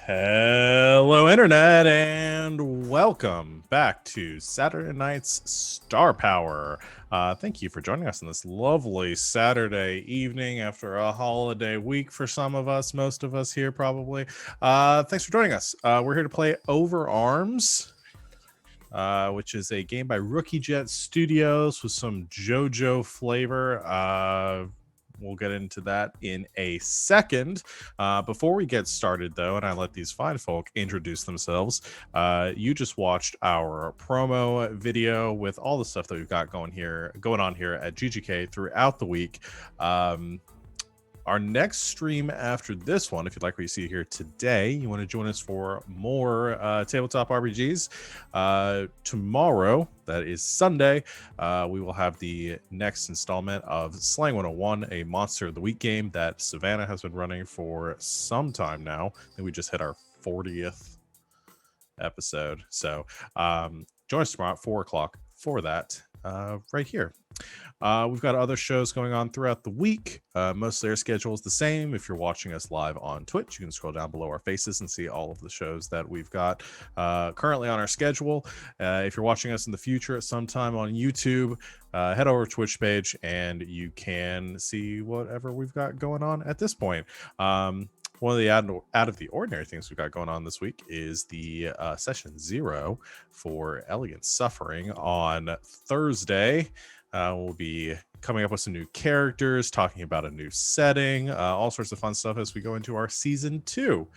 Hello, Internet, and welcome back to Saturday Night's Star Power. Thank you for joining us on this lovely Saturday evening after a holiday week for some of us, most of us here probably. Thanks for joining us. We're here to play Over Arms, which is a game by Rookie Jet Studios with some JoJo flavor. We'll get into that in a second. Before we get started, though, and I let these fine folk introduce themselves, you just watched our promo video with all the stuff that we've got going on here at GGK throughout the week. Our next stream after this one, if you'd like what you see here today, you want to join us for more tabletop RPGs. Tomorrow, that is Sunday, we will have the next installment of Slang 101, a Monster of the Week game that Savannah has been running for some time now. And we just hit our 40th episode. So join us tomorrow at 4 o'clock for that right here. We've got other shows going on throughout the week. Most of their schedule is the same. If you're watching us live on Twitch, you can scroll down below our faces and see all of the shows that we've got currently on our schedule. If you're watching us in the future at some time on YouTube, head over to Twitch page and you can see whatever we've got going on at this point. One of the out of the ordinary things we've got going on this week is the session 0 for Elegant Suffering on Thursday. We'll be coming up with some new characters, talking about a new setting, all sorts of fun stuff as we go into our season 2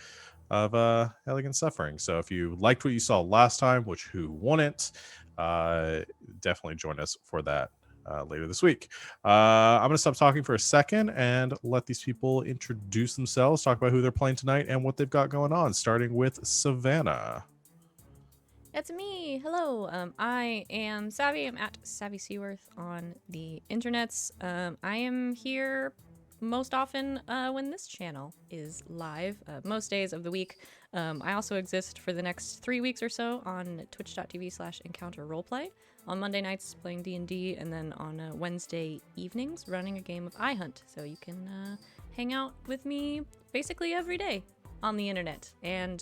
of Elegant Suffering. So if you liked what you saw last time, which who wouldn't, definitely join us for that later this week. I'm going to stop talking for a second and let these people introduce themselves, talk about who they're playing tonight and what they've got going on, starting with Savannah. It's me. Hello. I am Savvy. I'm at Savvy Seaworth on the internets. I am here most often when this channel is live, most days of the week. I also exist for the next 3 weeks or so on twitch.tv/encounter roleplay. On Monday nights playing D&D, and then on Wednesday evenings running a game of iHunt. So you can hang out with me basically every day on the internet. And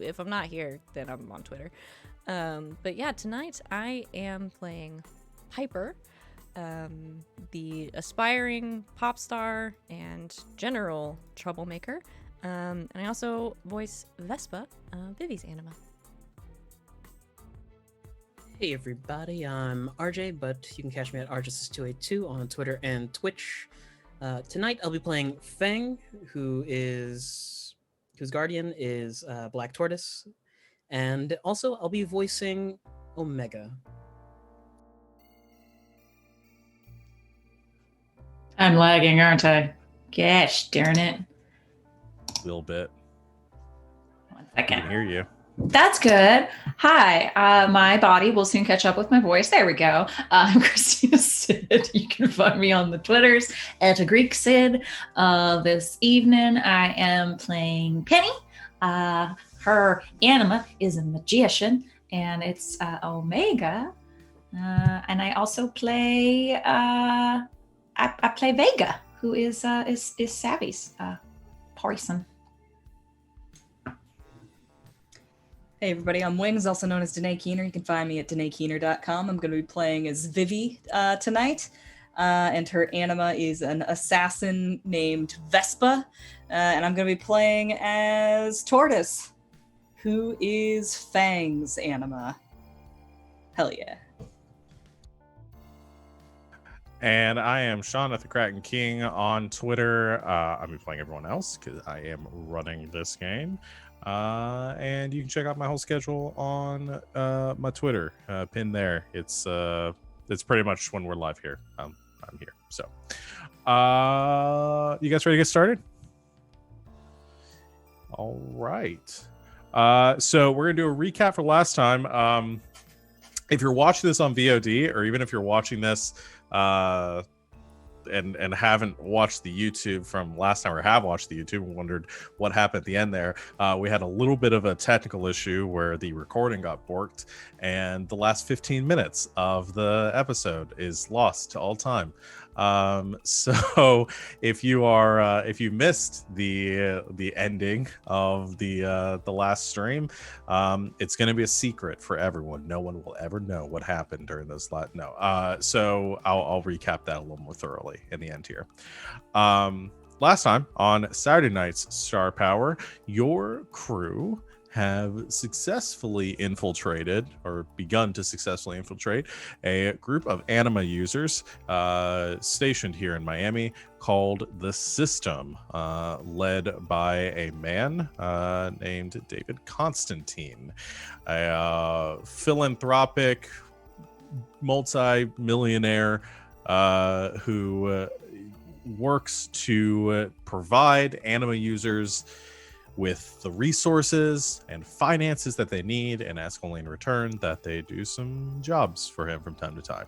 if I'm not here, then I'm on Twitter. But yeah, tonight I am playing Piper, the aspiring pop star and general troublemaker. And I also voice Vespa, Vivi's anima. Hey everybody, I'm RJ, but you can catch me at RJS282 on Twitter and Twitch. Tonight I'll be playing Feng, whose guardian is Black Tortoise, and also I'll be voicing Omega. I'm lagging, aren't I? Gosh darn it. A little bit. 1 I second. can hear you. That's good. Hi, my body will soon catch up with my voice. There we go. I'm Christina Sid. You can find me on the Twitters at a Greek Sid. This evening I am playing Penny. Her anima is a magician, and it's Omega. And I also play I play Vega, who is Savvy's person. Hey everybody, I'm Wings, also known as Danae Keener. You can find me at DanaeKeener.com. I'm going to be playing as Vivi tonight, and her anima is an assassin named Vespa, and I'm going to be playing as Tortoise, who is Feng's anima. Hell yeah. And I am Sean at the Kraken King on Twitter. I'll be playing everyone else because I am running this game. And you can check out my whole schedule on my Twitter, pinned there. It's pretty much when we're live here. I'm here. So, you guys ready to get started? All right. So we're gonna do a recap for last time. If you're watching this on VOD, or even if you're watching this and haven't watched the YouTube from last time, or have watched the YouTube and wondered what happened at the end there, we had a little bit of a technical issue where the recording got borked, and the last 15 minutes of the episode is lost to all time. So if you missed the ending of the last stream, it's going to be a secret for everyone. No one will ever know what happened during those so I'll recap that a little more thoroughly in the end here. Last time on Saturday Night's Star Power, your crew have successfully infiltrated or begun to successfully infiltrate a group of anima users stationed here in Miami called the System, led by a man named David Constantine, a philanthropic multi-millionaire who works to provide anima users with the resources and finances that they need, and ask only in return that they do some jobs for him from time to time.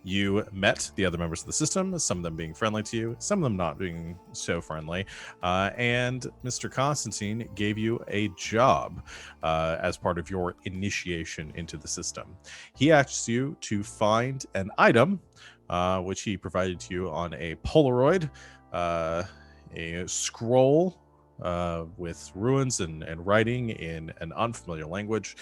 You met the other members of the System, some of them being friendly to you, some of them not being so friendly, and Mr. Constantine gave you a job as part of your initiation into the System. He asked you to find an item, which he provided to you on a Polaroid, a scroll with ruins and writing in an unfamiliar language.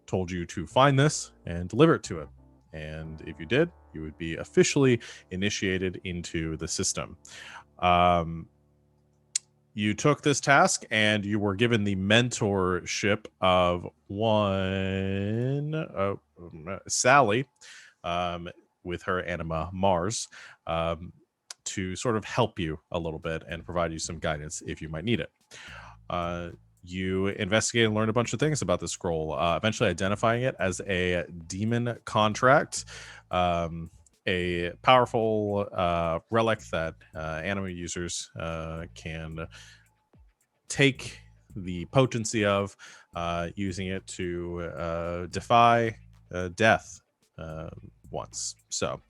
Told you to find this and deliver it to him. And if you did, you would be officially initiated into the System. You took this task and you were given the mentorship of Sally, with her anima Mars, to sort of help you a little bit and provide you some guidance if you might need it. You investigate and learn a bunch of things about the scroll, eventually identifying it as a demon contract, a powerful relic that anima users can take the potency of, using it to defy death once. So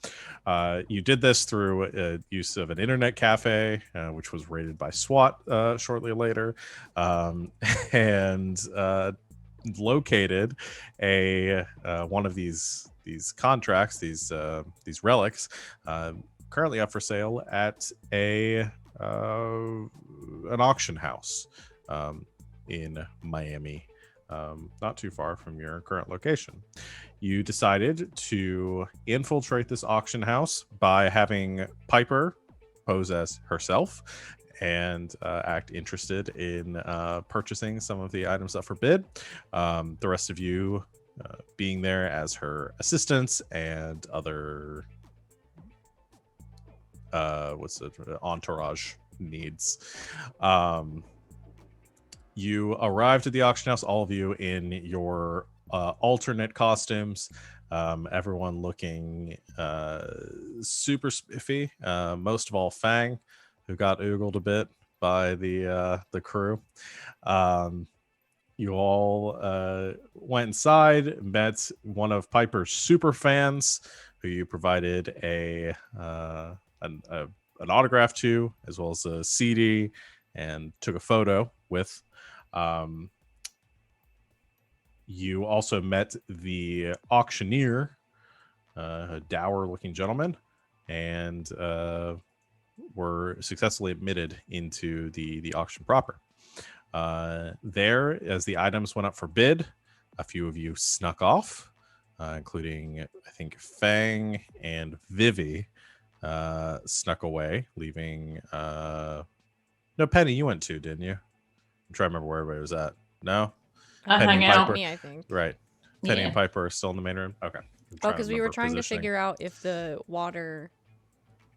you did this through use of an internet cafe, which was raided by SWAT shortly later, and located a one of these contracts, these relics, currently up for sale at an auction house in Miami, not too far from your current location. You decided to infiltrate this auction house by having Piper pose as herself and act interested in purchasing some of the items up for bid. The rest of you being there as her assistants and other entourage needs. You arrived at the auction house, all of you in your alternate costumes, everyone looking super spiffy, most of all Feng, who got oogled a bit by the crew. You all went inside, met one of Piper's super fans, who you provided an autograph to, as well as a CD, and took a photo with. You also met the auctioneer, a dour-looking gentleman, and were successfully admitted into the auction proper. There, as the items went up for bid, a few of you snuck off, including, I think, Feng and Vivi snuck away, leaving... No, Penny, you went too, didn't you? I'm trying to remember where everybody was at. No? I Penny hung and out. Piper. Me, I think. Right. Penny Yeah. and Piper are still in the main room? Okay. Oh, because we were trying to figure out if the water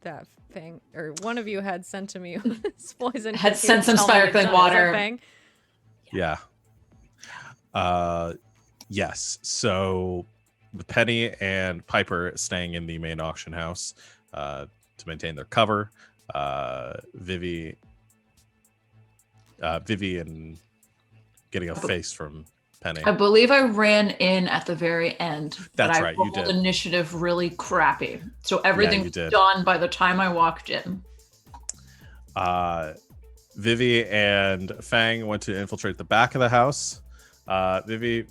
that Feng or one of you had sent to me was poison. Had 'cause he sent some told me it's sparkling not water. Feng. Yeah. Yes. So Penny and Piper staying in the main auction house to maintain their cover. Vivi and getting a face from Penny. I believe I ran in at the very end. That's but right, I you rolled did. initiative really crappy. So everything was did. done by the time I walked in. Vivi and Feng went to infiltrate the back of the house. Vivi,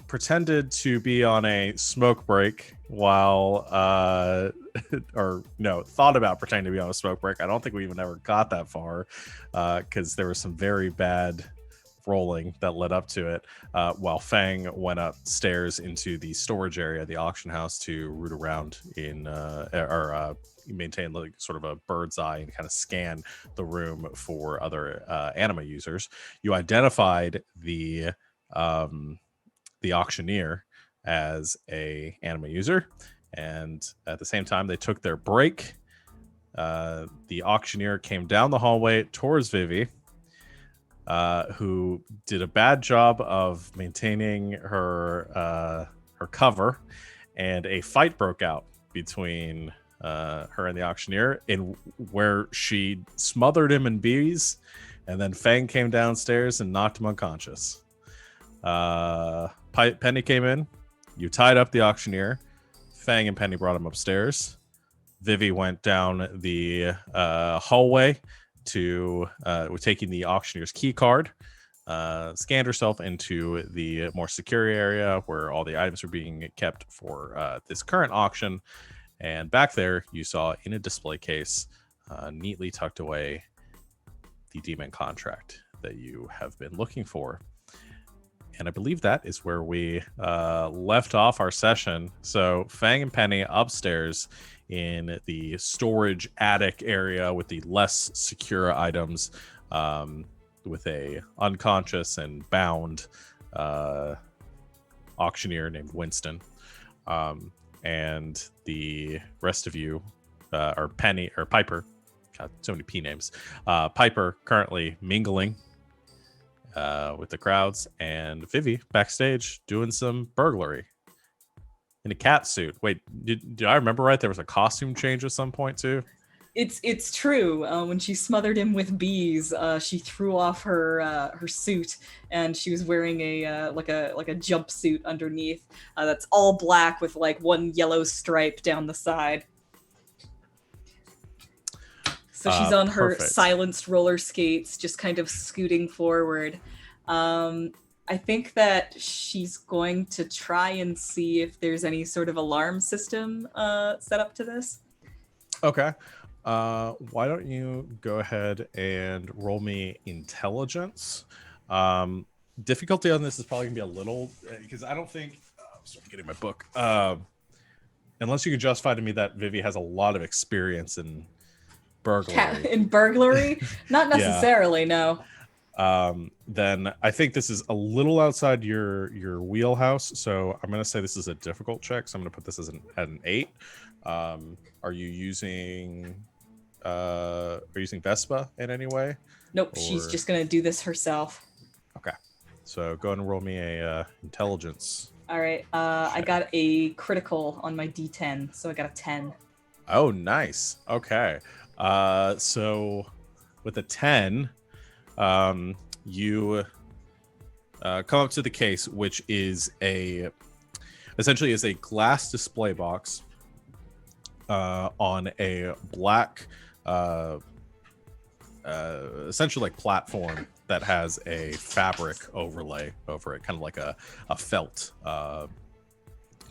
pretended to be on a smoke break while or no, thought about pretending to be on a smoke break. I don't think we even ever got that far because there was some very bad rolling that led up to it, while Feng went upstairs into the storage area, the auction house, to root around in or maintain like sort of a bird's eye and kind of scan the room for other anima users. You identified the auctioneer as a anima user, and at the same time they took their break. The auctioneer came down the hallway towards Vivi, who did a bad job of maintaining her cover, and a fight broke out between her and the auctioneer, in where she smothered him in bees, and then Feng came downstairs and knocked him unconscious. Penny came in. You tied up the auctioneer. Feng and Penny brought him upstairs. Vivi went down the hallway to taking the auctioneer's key card, scanned herself into the more secure area where all the items were being kept for this current auction. And back there, you saw in a display case, neatly tucked away, the demon contract that you have been looking for. And I believe that is where we left off our session. So Feng and Penny upstairs in the storage attic area with the less secure items, with a unconscious and bound auctioneer named Winston. And the rest of you are Penny or Piper. God, so many P names. Piper currently mingling with the crowds, and Vivi backstage doing some burglary in a cat suit. Wait, did I remember right? There was a costume change at some point too. It's true. When she smothered him with bees, she threw off her suit, and she was wearing a like a jumpsuit underneath that's all black with like one yellow stripe down the side. So she's on her perfect. silenced roller skates, just kind of scooting forward. I think that she's going to try and see if there's any sort of alarm system set up to this. Okay. Why don't you go ahead and roll me intelligence? Difficulty on this is probably gonna be a little, because I don't think I'm still getting my book. Unless you can justify to me that Vivi has a lot of experience in burglary. In burglary? Not necessarily, no. Then I think this is a little outside your wheelhouse. So I'm gonna say this is a difficult check. So I'm gonna put this as an 8. Are you using Vespa in any way? Nope, she's just gonna do this herself. Okay. So go ahead and roll me a intelligence. All right. I got a critical on my D10, so I got a 10. Oh, nice. Okay. So with a 10, you come up to the case, which is essentially is a glass display box on a black, essentially like platform that has a fabric overlay over it, kind of like a felt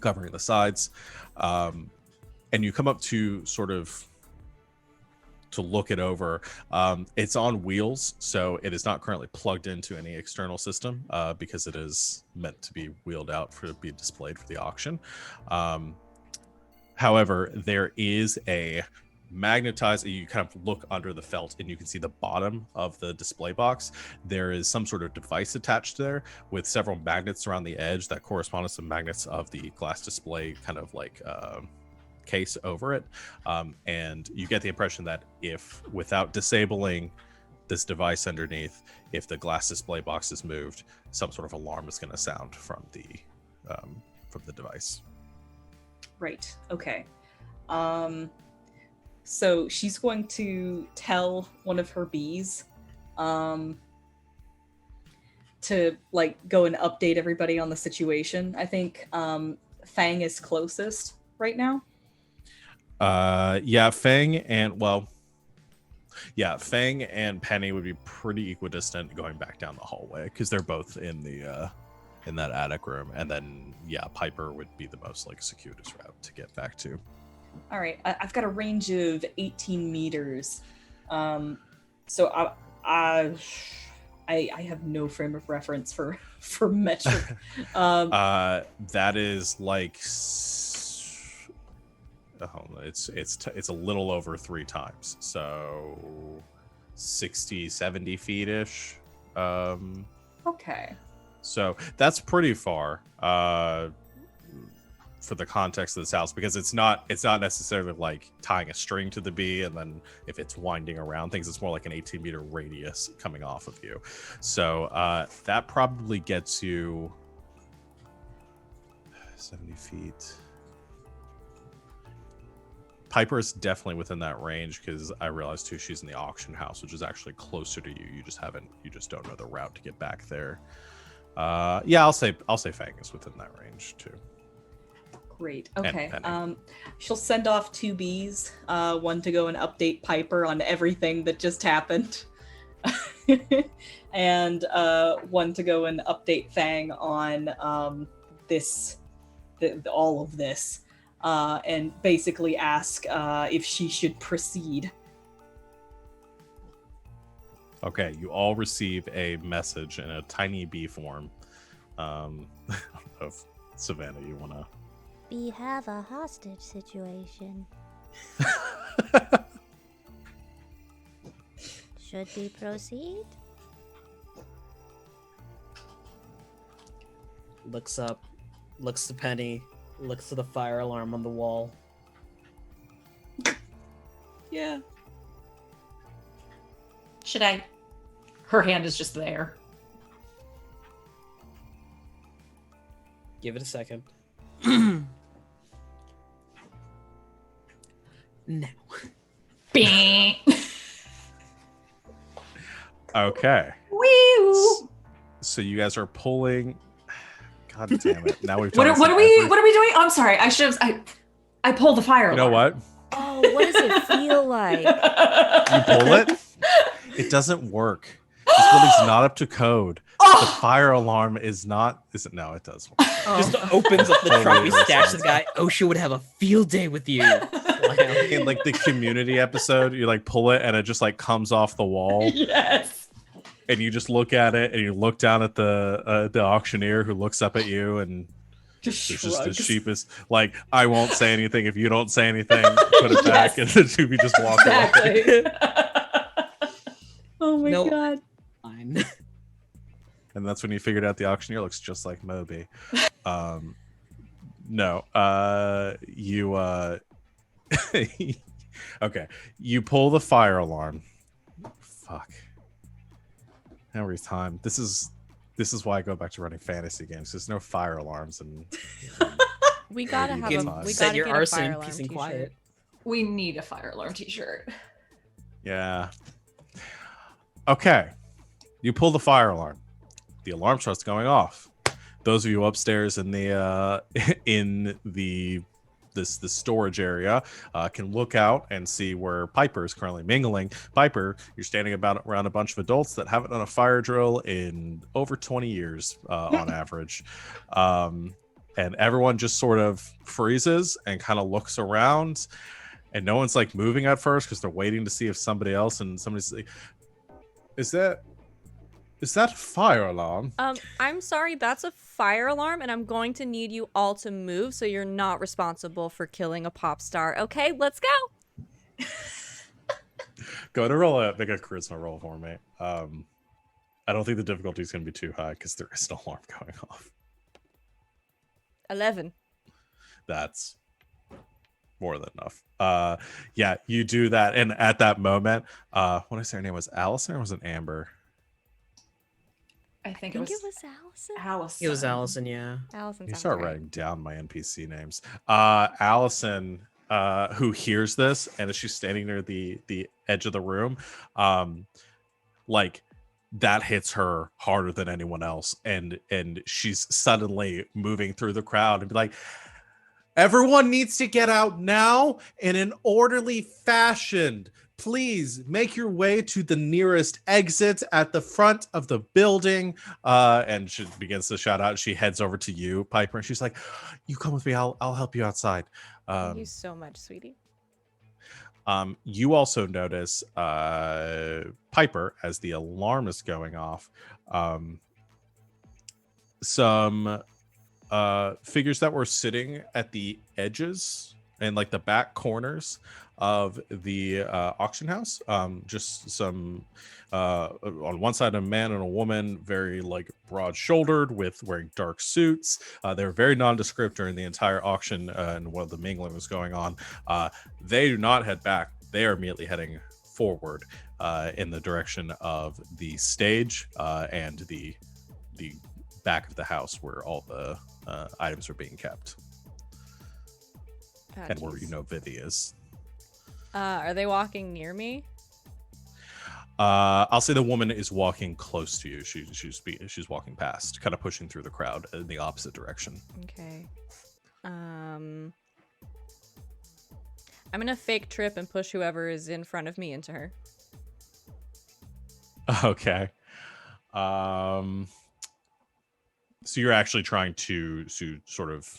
covering the sides. And you come up to sort of to look it over. It's on wheels, so it is not currently plugged into any external system because it is meant to be wheeled out to be displayed for the auction. However, there is a magnetized, you kind of look under the felt and you can see the bottom of the display box. There is some sort of device attached there with several magnets around the edge that correspond to some magnets of the glass display kind of like case over it. And you get the impression that if, without disabling this device underneath, if the glass display box is moved, some sort of alarm is going to sound from the device. Right. Okay. So she's going to tell one of her bees to like go and update everybody on the situation. I think Feng is closest right now. Feng and Penny would be pretty equidistant going back down the hallway because they're both in the in that attic room, and then Piper would be the most like circuitous route to get back to. All right, I've got a range of 18 meters, so I have no frame of reference for metric. That is like it's a little over 3 times, so 60, 70 feet ish. Okay. So that's pretty far for the context of this house, because it's not necessarily like tying a string to the bee and then if it's winding around things, it's more like an 18-meter radius coming off of you. So that probably gets you 70 feet. Piper is definitely within that range, because I realized too she's in the auction house, which is actually closer to you. You just don't know the route to get back there. I'll say Feng is within that range too. Great. Okay. She'll send off 2 bees, one to go and update Piper on everything that just happened, and one to go and update Feng on all of this, and basically ask if she should proceed. Okay, you all receive a message in a tiny bee form. Of Savannah, you wanna? We have a hostage situation. Should we proceed? Looks up, looks to Penny, looks to the fire alarm on the wall. Yeah. Should I? Her hand is just there. Give it a second. Now. Bing. Okay. Woo. So you guys are pulling. God damn it! Now we've. What are we doing? Oh, I'm sorry. I pulled the fire You know alarm. what? Oh, what does it feel like? You pull it. It doesn't work. This building's not up to code. The fire alarm is not. No, it does work. Just opens up the Totally trophy stash responsible. to the guy. OSHA would have a field day with you. In like the Community episode, you like pull it and it just like comes off the wall, Yes. and you just look at it and you look down at the auctioneer who looks up at you and Just there's just the shrugs. cheapest like, I won't say anything if you don't say anything. Put it back, and the two just walk away. Exactly. Oh my Nope. god. Fine. And that's when you figured out the auctioneer looks just like Moby. No, you okay, you pull the fire alarm. Fuck. Every time. This is why I go back to running fantasy games. There's no fire alarms, and We gotta You have can a we set gotta your get a arson fire in alarm peace and t-shirt. quiet. We need a fire alarm t-shirt. yeah. Okay, you pull the fire alarm. The alarm starts going off. Those of you upstairs in the this storage area can look out and see where Piper is currently mingling. Piper, you're standing around a bunch of adults that haven't done a fire drill in over 20 years on average. And everyone just sort of freezes and kind of looks around, and no one's like moving at first because they're waiting to see if somebody else, and somebody's like, is that a fire alarm? I'm sorry, that's a fire alarm, and I'm going to need you all to move so you're not responsible for killing a pop star. Okay, let's go. Go to roll a make a charisma roll for me. I don't think the difficulty is going to be too high because there is no alarm going off. 11. That's more than enough. Yeah, you do that, and at that moment, what did I say her name was? Allison, or was it Amber? I I think think it it was was Allison. Allison. It was Allison, yeah. Allison. You sounds start right. writing down my NPC names. Allison, who hears this, and as she's standing near the edge of the room, like that hits her harder than anyone else, and she's suddenly moving through the crowd and be like, everyone needs to get out now in an orderly fashion. please make your way to the nearest exit at the front of the building. And she begins to shout out. She heads over to you, Piper, and she's like, you come with me. I'll help you outside. Thank you so much, sweetie. You also notice Piper, as the alarm is going off, some figures that were sitting at the edges and like the back corners of the auction house. Just some on one side, a man and a woman, very like broad-shouldered, with wearing dark suits. They were very nondescript during the entire auction and while the mingling was going on. They do not head back. They are immediately heading forward in the direction of the stage and the back of the house where all the items are being kept. And where Vivi is. Are they walking near me? I'll say the woman is walking close to you. She's walking past, kind of pushing through the crowd in the opposite direction. Okay. I'm gonna fake trip and push whoever is in front of me into her. Okay. So you're actually trying to sort of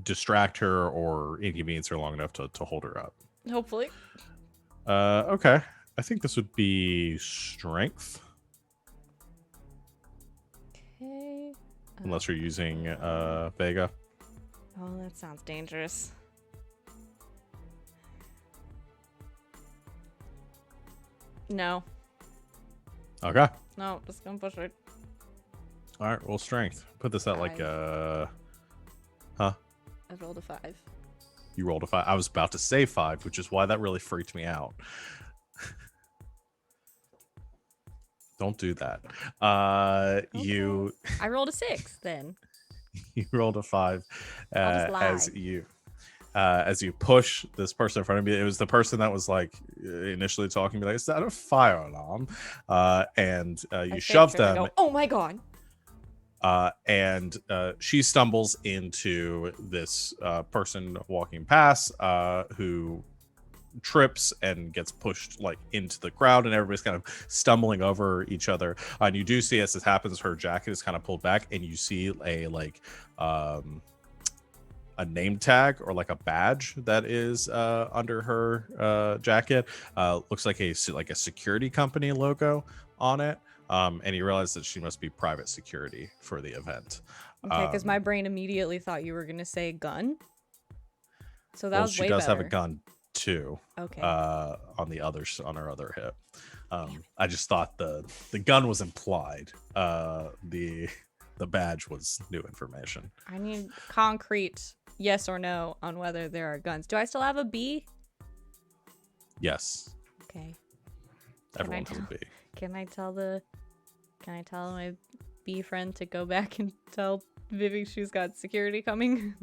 distract her or inconvenience her long enough to hold her up. Hopefully. Okay. I think this would be strength. Okay. Unless you're using Vega. Oh, that sounds dangerous. No. Okay. No, just gonna push it. All right, roll strength. Put this at like Huh? I rolled a 5. You rolled a 5. I was about to say 5, which is why that really freaked me out. Don't do that. You. I rolled a 6 then. You rolled a 5 I'll as you push this person in front of you. It was the person that was like initially talking to me like, is that a fire alarm? And you shove them. Go, oh my god. And she stumbles into this person walking past who trips and gets pushed like into the crowd, and everybody's kind of stumbling over each other. And you do see, as this happens, her jacket is kind of pulled back, and you see a name tag or like a badge that is under her jacket. Looks like a security company logo on it. And you realize that she must be private security for the event. Okay, because my brain immediately thought you were gonna say gun. So that was way better. She does have a gun too. Okay. On her other hip. I just thought the gun was implied. The badge was new information. I need concrete yes or no on whether there are guns. Do I still have a B? Yes. Okay. Everyone has a B. Can I tell my bee friend to go back and tell Vivi she's got security coming?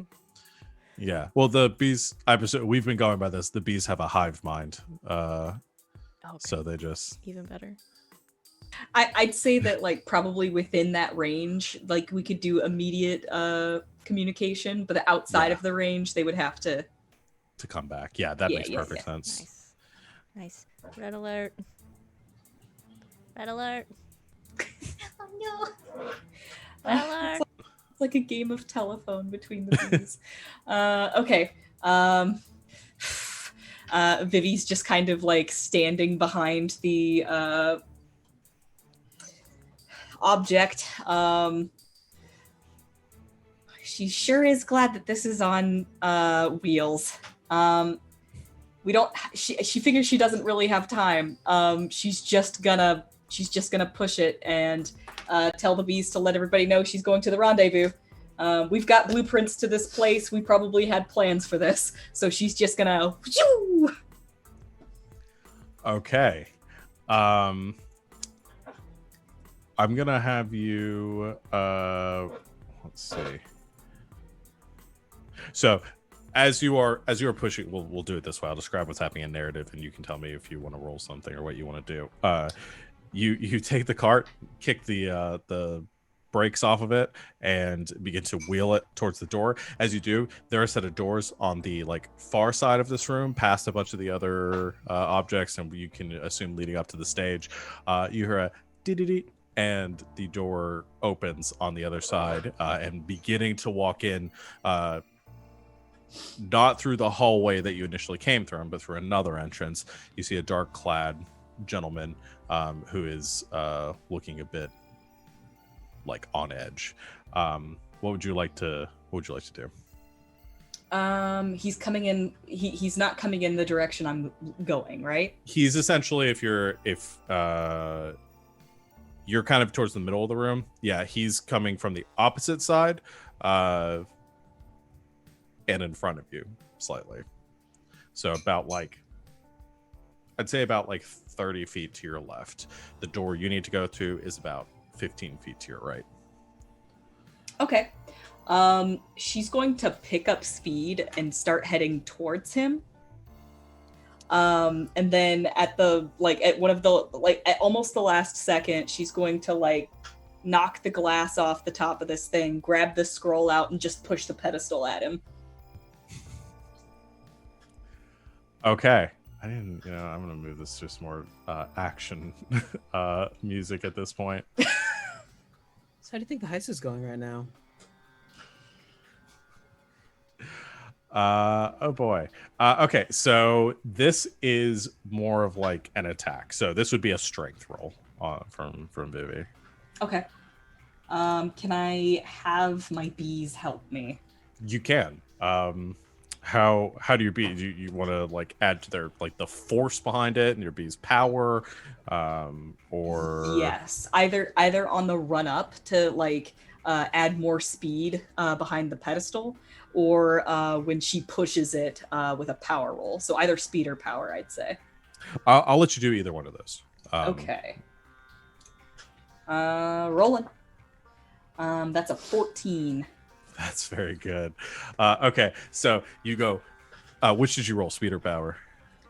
Yeah. Well, the bees, we've been going by this. The bees have a hive mind. Okay. So they just even better. I'd say that like probably within that range, like we could do immediate communication, but outside of the range, they would have to come back. Yeah, that makes perfect sense. Nice. Red alert. Red alert. Oh no. Red alert. It's like a game of telephone between the bees. Okay. Vivi's just kind of like standing behind the object. She sure is glad that this is on wheels. She figures she doesn't really have time. She's just gonna push it and tell the bees to let everybody know she's going to the rendezvous. We've got blueprints to this place. We probably had plans for this. So she's just gonna... Okay. I'm gonna have you... let's see. So... As you are pushing, we'll do it this way. I'll describe what's happening in narrative, and you can tell me if you want to roll something or what you want to do. You take the cart, kick the brakes off of it and begin to wheel it towards the door. As you do, there are a set of doors on the like far side of this room, past a bunch of the other objects, and you can assume leading up to the stage. You hear a dee-dee-dee, and the door opens on the other side, and beginning to walk in, not through the hallway that you initially came through, but through another entrance. You see a dark-clad gentleman who is looking a bit like on edge. What would you like to do? He's coming in. He's not coming in the direction I'm going, right? He's essentially, if you're kind of towards the middle of the room, yeah, he's coming from the opposite side, and in front of you slightly. So about like, I'd say about like 30 feet to your left. The door you need to go to is about 15 feet to your right. Okay. She's going to pick up speed and start heading towards him. And then at almost the last second, she's going to like knock the glass off the top of this thing, grab the scroll out, and just push the pedestal at him. Okay. I'm gonna move this to some more action music at this point. So how do you think the heist is going right now? Oh boy. Okay, so this is more of like an attack. So this would be a strength roll from Vivi. Okay. Can I have my bees help me? You can. How do your bees? You want to like add to their like the force behind it and your bees' power, or yes, either on the run up to like add more speed behind the pedestal, or when she pushes it with a power roll. So either speed or power, I'd say. I'll let you do either one of those. Okay. Rolling. That's a 14. That's very good. Okay, so you go. Which did you roll, speed or power?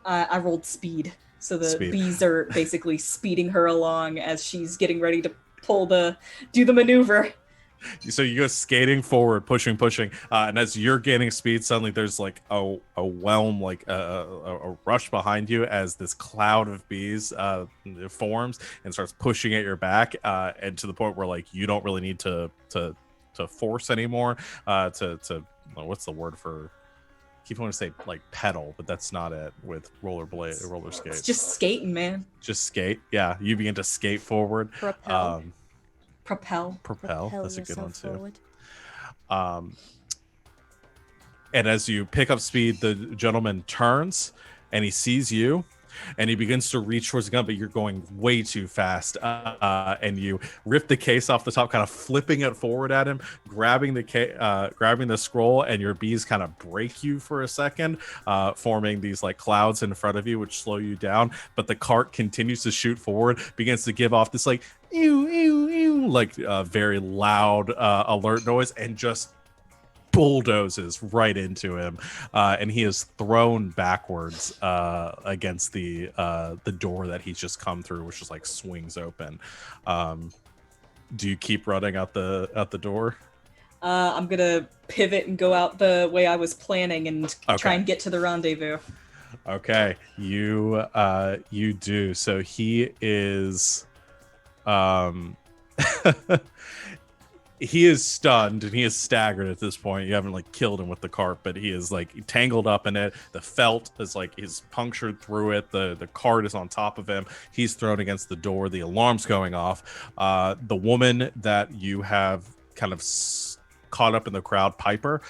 I rolled speed. So the Speed. bees are basically speeding her along as she's getting ready to do the maneuver. So you go skating forward, pushing, and as you're gaining speed, suddenly there's like a whelm, like a rush behind you as this cloud of bees forms and starts pushing at your back, and to the point where like you don't really need to force anymore. To what's the word for? Keep wanting to say like pedal, but that's not it with roller skates. It's just skating, man. Just skate. Yeah, you begin to skate forward. Propel. Propel. That's a good one too. Forward. And as you pick up speed, the gentleman turns and he sees you and he begins to reach towards the gun, but you're going way too fast. And you rip the case off the top, kind of flipping it forward at him, grabbing the scroll, and your bees kind of break you for a second, forming these like clouds in front of you, which slow you down. But the cart continues to shoot forward, begins to give off this like ew, ew, ew, like very loud alert noise, and just bulldozes right into him, and he is thrown backwards against the door that he's just come through, which just like swings open. Do you keep running out the door? I'm gonna pivot and go out the way I was planning and try and get to the rendezvous. Okay, you do. So he is he is stunned and he is staggered at this point. You haven't like killed him with the cart, but he is like tangled up in it. The felt is like is punctured through it. The cart is on top of him. He's thrown against the door. The alarm's going off. The woman that you have kind of caught up in the crowd, Piper,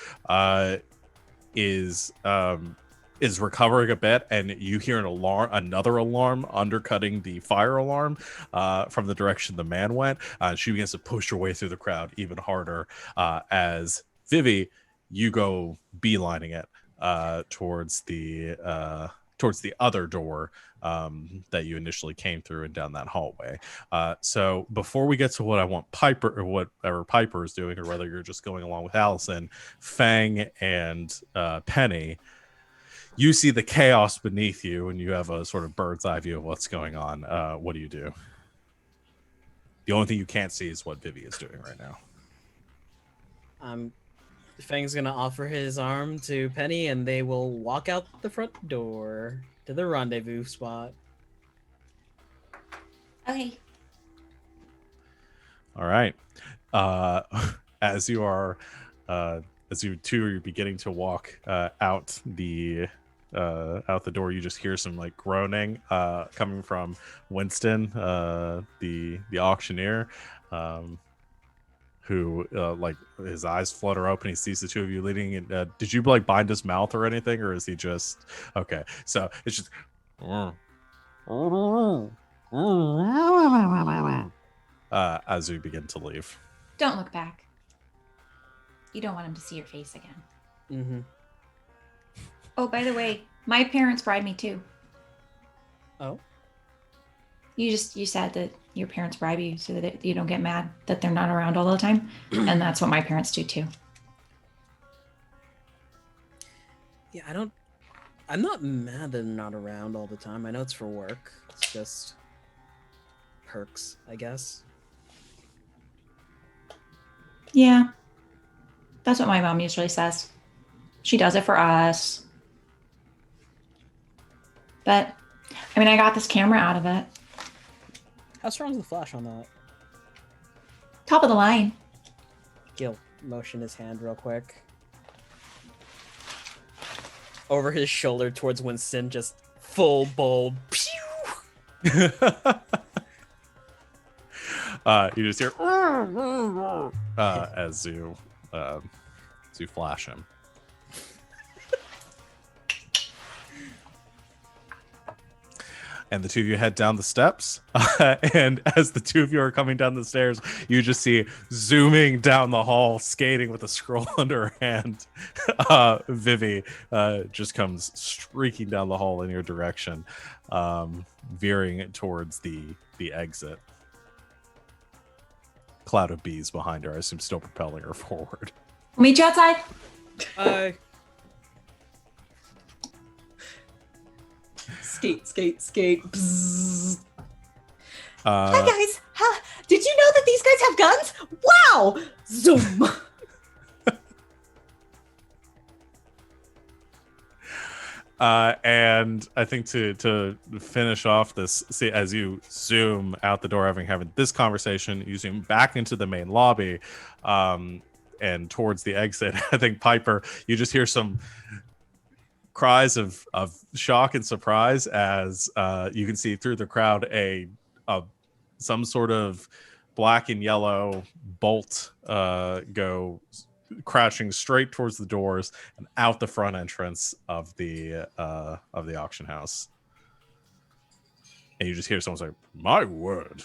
is recovering a bit, and you hear another alarm undercutting the fire alarm from the direction the man went. She begins to push her way through the crowd even harder, as Vivi, you go beelining it towards the other door that you initially came through and down that hallway. So before we get to what I want Piper, or whatever Piper is doing, or whether you're just going along with Allison, Feng and Penny, you see the chaos beneath you, and you have a sort of bird's eye view of what's going on. What do you do? The only thing you can't see is what Vivi is doing right now. Feng's gonna offer his arm to Penny, and they will walk out the front door to the rendezvous spot. Okay. All right. As you are, as you two are beginning to walk out the door, you just hear some like groaning coming from Winston, the auctioneer, who like his eyes flutter open. He sees the two of you leading. And did you like bind his mouth or anything, or is he just okay? So it's just. As we begin to leave. Don't look back. You don't want him to see your face again. Mm-hmm. Oh, by the way, my parents bribed me too. Oh. You said that your parents bribe you so that you don't get mad that they're not around all the time, and that's what my parents do too. Yeah, I'm not mad that I'm not around all the time. I know it's for work. It's just perks, I guess. Yeah. That's what my mom usually says. She does it for us. But, I mean, I got this camera out of it. How strong is the flash on that? Top of the line. Gil motion his hand real quick. Over his shoulder towards Winston, just full bulb. Pew! You just hear as you flash him. And the two of you head down the steps. And as the two of you are coming down the stairs, you just see zooming down the hall, skating with a scroll under her hand. Vivi just comes streaking down the hall in your direction, veering towards the exit. Cloud of bees behind her, I assume, still propelling her forward. Meet you outside. Bye. Skate, skate, skate. Bzzz. Hi guys. Did you know that these guys have guns? Wow! Zoom. And I think to finish off this, see, as you zoom out the door, having this conversation, you zoom back into the main lobby, and towards the exit. I think Piper, you just hear some cries of shock and surprise as you can see through the crowd a some sort of black and yellow bolt go crashing straight towards the doors and out the front entrance of the auction house. And you just hear someone say, "My word."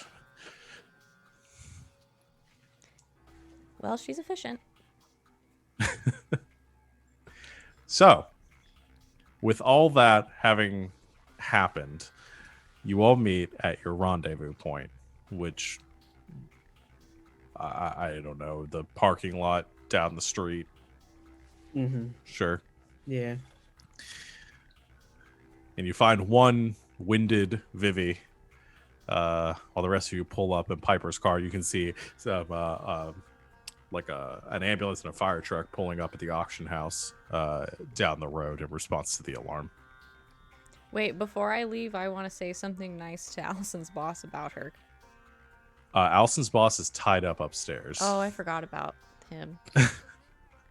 Well, she's efficient. So, with all that having happened, you all meet at your rendezvous point, which I don't know, the parking lot down the street. Mm-hmm. Sure. Yeah. And you find one winded Vivi. While the rest of you pull up in Piper's car, you can see some like an ambulance and a fire truck pulling up at the auction house down the road in response to the alarm. Wait, before I leave, I want to say something nice to Allison's boss about her. Allison's boss is tied up upstairs. Oh, I forgot about him.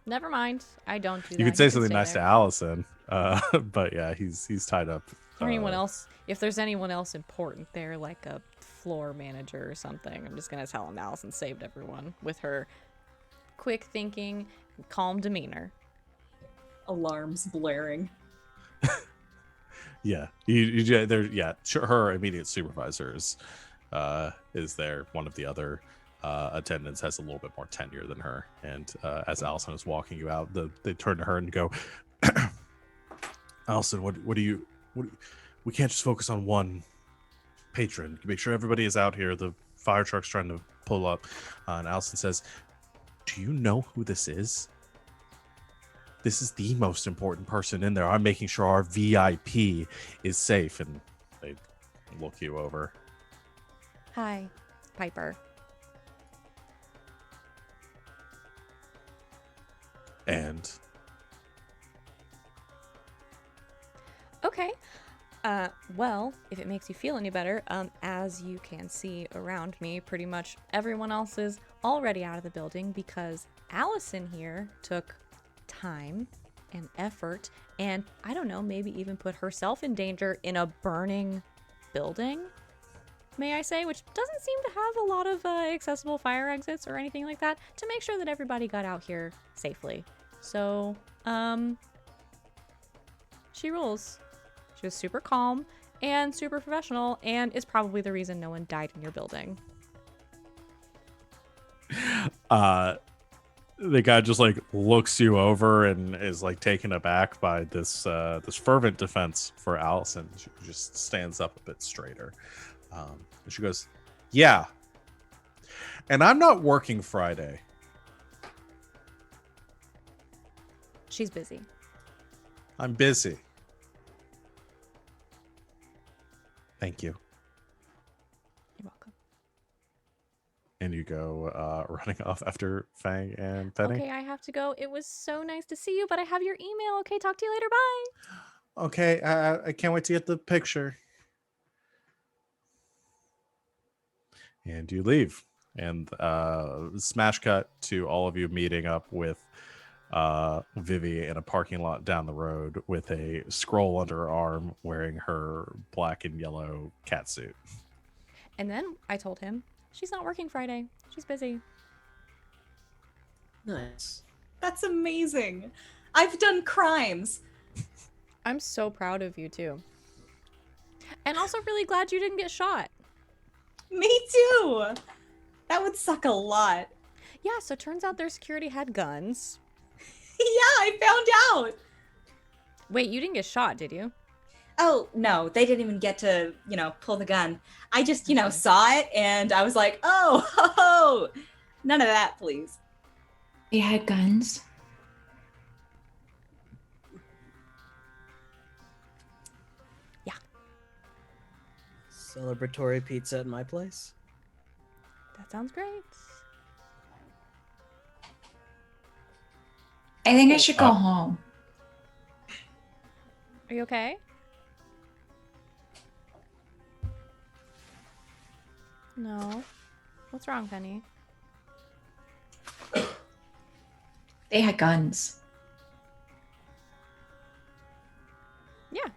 Never mind. I don't do that. You could say He something stay nice there. to Allison, but yeah, he's tied up. Or anyone else, if there's anyone else important there, like a floor manager or something, I'm just gonna tell him Allison saved everyone with her quick thinking, calm demeanor. Alarms blaring. Yeah, sure, her immediate supervisor is there. One of the other attendants has a little bit more tenure than her, and as Allison is walking you out, they turn to her and go, "Allison, what we can't just focus on one patron. Make sure everybody is out here. The fire truck's trying to pull up." And Allison says, "Do you know who this is? This is the most important person in there. I'm making sure our VIP is safe." And they look you over. Hi, Piper. Okay. Well, if it makes you feel any better, as you can see around me, pretty much everyone else is already out of the building because Allison here took time and effort and, I don't know, maybe even put herself in danger in a burning building, may I say, which doesn't seem to have a lot of accessible fire exits or anything like that, to make sure that everybody got out here safely. So, she rules. She was super calm and super professional and is probably the reason no one died in your building. The guy just like looks you over and is like taken aback by this this fervent defense for Allison. She just stands up a bit straighter. And she goes, "Yeah, and I'm not working Friday." She's busy. I'm busy. Thank you. You're welcome. And you go running off after Feng and Penny. Okay, I have to go. It was so nice to see you, but I have your email. Okay, talk to you later. Bye. Okay, I can't wait to get the picture. And you leave. And smash cut to all of you meeting up with Vivi in a parking lot down the road with a scroll under her arm, wearing her black and yellow catsuit. And then I told him, she's not working Friday. She's busy. Nice. That's amazing. I've done crimes. I'm so proud of you, too. And also really glad you didn't get shot. Me too. That would suck a lot. Yeah, so turns out their security had guns. Yeah, I found out. Wait, you didn't get shot, did you? Oh, no, they didn't even get to, pull the gun. I just, saw it and I was like, oh, ho, ho. None of that, please. They had guns. Yeah. Celebratory pizza at my place? That sounds great. I think I should go home. Are you okay? No. What's wrong, Penny? They had guns. Yeah.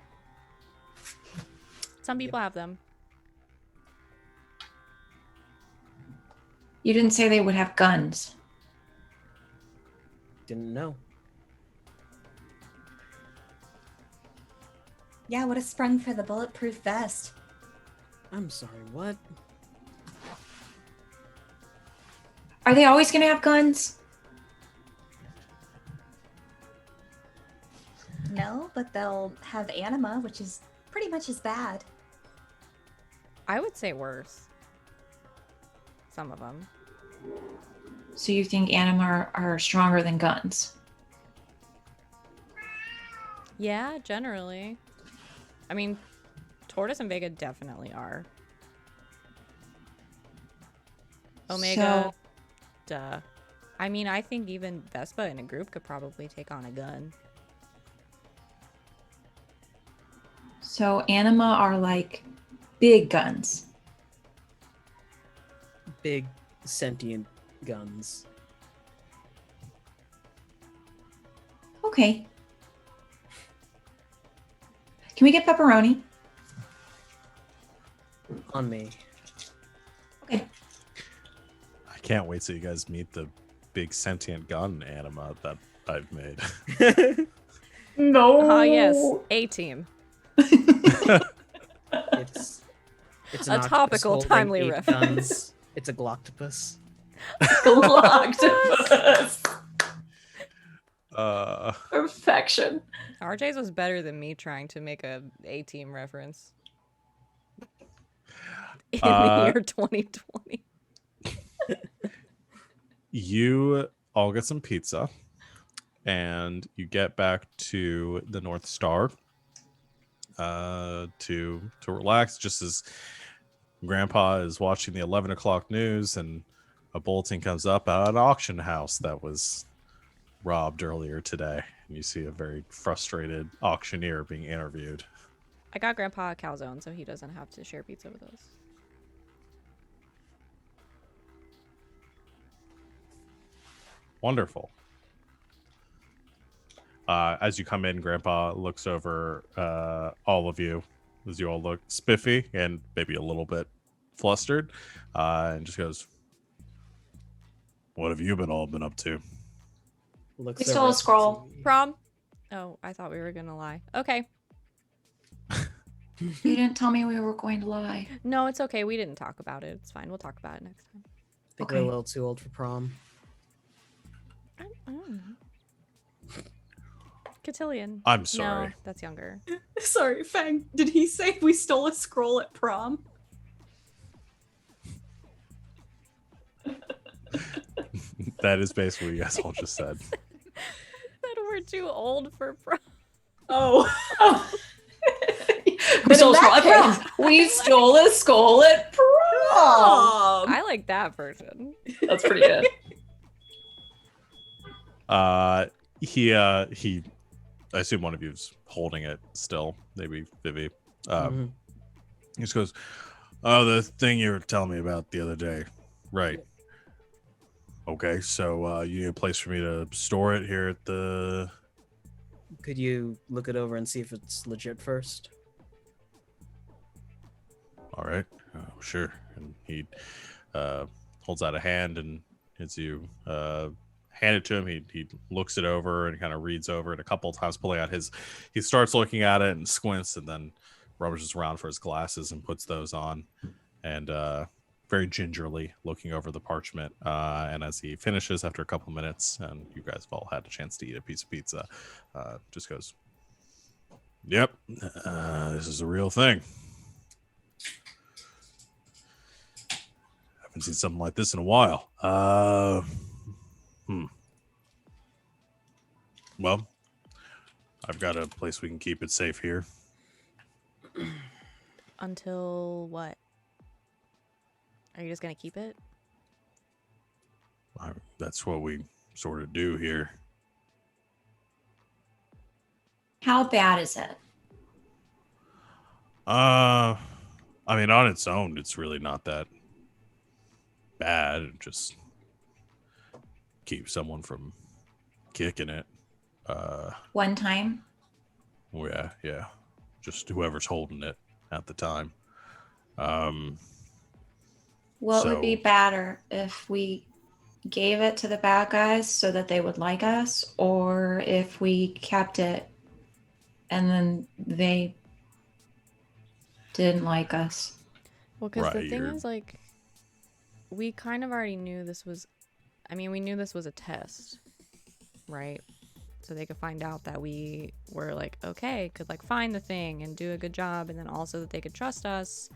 Some people have them. You didn't say they would have guns. Didn't know. Yeah, would have sprung for the bulletproof vest. I'm sorry, what? Are they always going to have guns? No, but they'll have anima, which is pretty much as bad. I would say worse. Some of them. So you think anima are stronger than guns? Yeah, generally. I mean, Tortoise and Vega definitely are. Omega, duh. I mean, I think even Vespa in a group could probably take on a gun. So anima are like big guns. Big sentient guns. Okay. Can we get pepperoni? On me. Okay. I can't wait till you guys meet the big sentient gun anima that I've made. No. Ah, yes. A-team. It's A an octopus topical, holding timely 8 reference. guns. It's a gloctopus. Octopus. Perfection. RJ's was better than me trying to make a A-team reference. In the year 2020. You all get some pizza and you get back to the North Star to relax, just as Grandpa is watching the 11 o'clock news and a bulletin comes up at an auction house that was robbed earlier today. and you see a very frustrated auctioneer being interviewed. I got Grandpa a calzone, so he doesn't have to share pizza with us. Wonderful. As you come in, Grandpa looks over all of you as you all look spiffy and maybe a little bit flustered, and just goes, "What have you all been up to?" Looks We stole over a at the scroll. TV. Prom? Oh, I thought we were gonna lie. Okay. You didn't tell me we were going to lie. No, it's okay. We didn't talk about it. It's fine. We'll talk about it next time. I think Okay. we're a little too old for prom. I don't know. Cotillion. I'm sorry. No, that's younger. Sorry, Feng. Did he say we stole a scroll at prom? That is basically what you guys all just said. That we're too old for prom. Oh. Oh. But We stole in a scroll that at prom. We stole a scroll at prom. I like that version. That's pretty good. He I assume one of you's holding it still, maybe Vivi. Mhm. He just goes, "Oh, the thing you were telling me about the other day, right? Okay, so you need a place for me to store it here at the." Could you look it over and see if it's legit first? All right, sure. And he holds out a hand, and as you hand it to him, he looks it over and kind of reads over it a couple of times, pulling out he starts looking at it and squints, and then rummages around for his glasses and puts those on, and very gingerly looking over the parchment. And as he finishes after a couple minutes, and you guys have all had a chance to eat a piece of pizza, just goes, "Yep, this is a real thing. Haven't seen something like this in a while. Well, I've got a place we can keep it safe here." Until what? Are you just gonna keep it? That's what we sort of do here. How bad is it? I mean, on its own, it's really not that bad. It just keep someone from kicking it. One time? Yeah. Just whoever's holding it at the time. What would be So- better if we gave it to the bad guys so that they would like us, or if we kept it and then they didn't like us? Well, because the Right, thing you're- is, like, we kind of already knew this was. I mean, we knew this was a test, right? So they could find out that we were like, okay, could like find the thing and do a good job, and then also that they could trust us.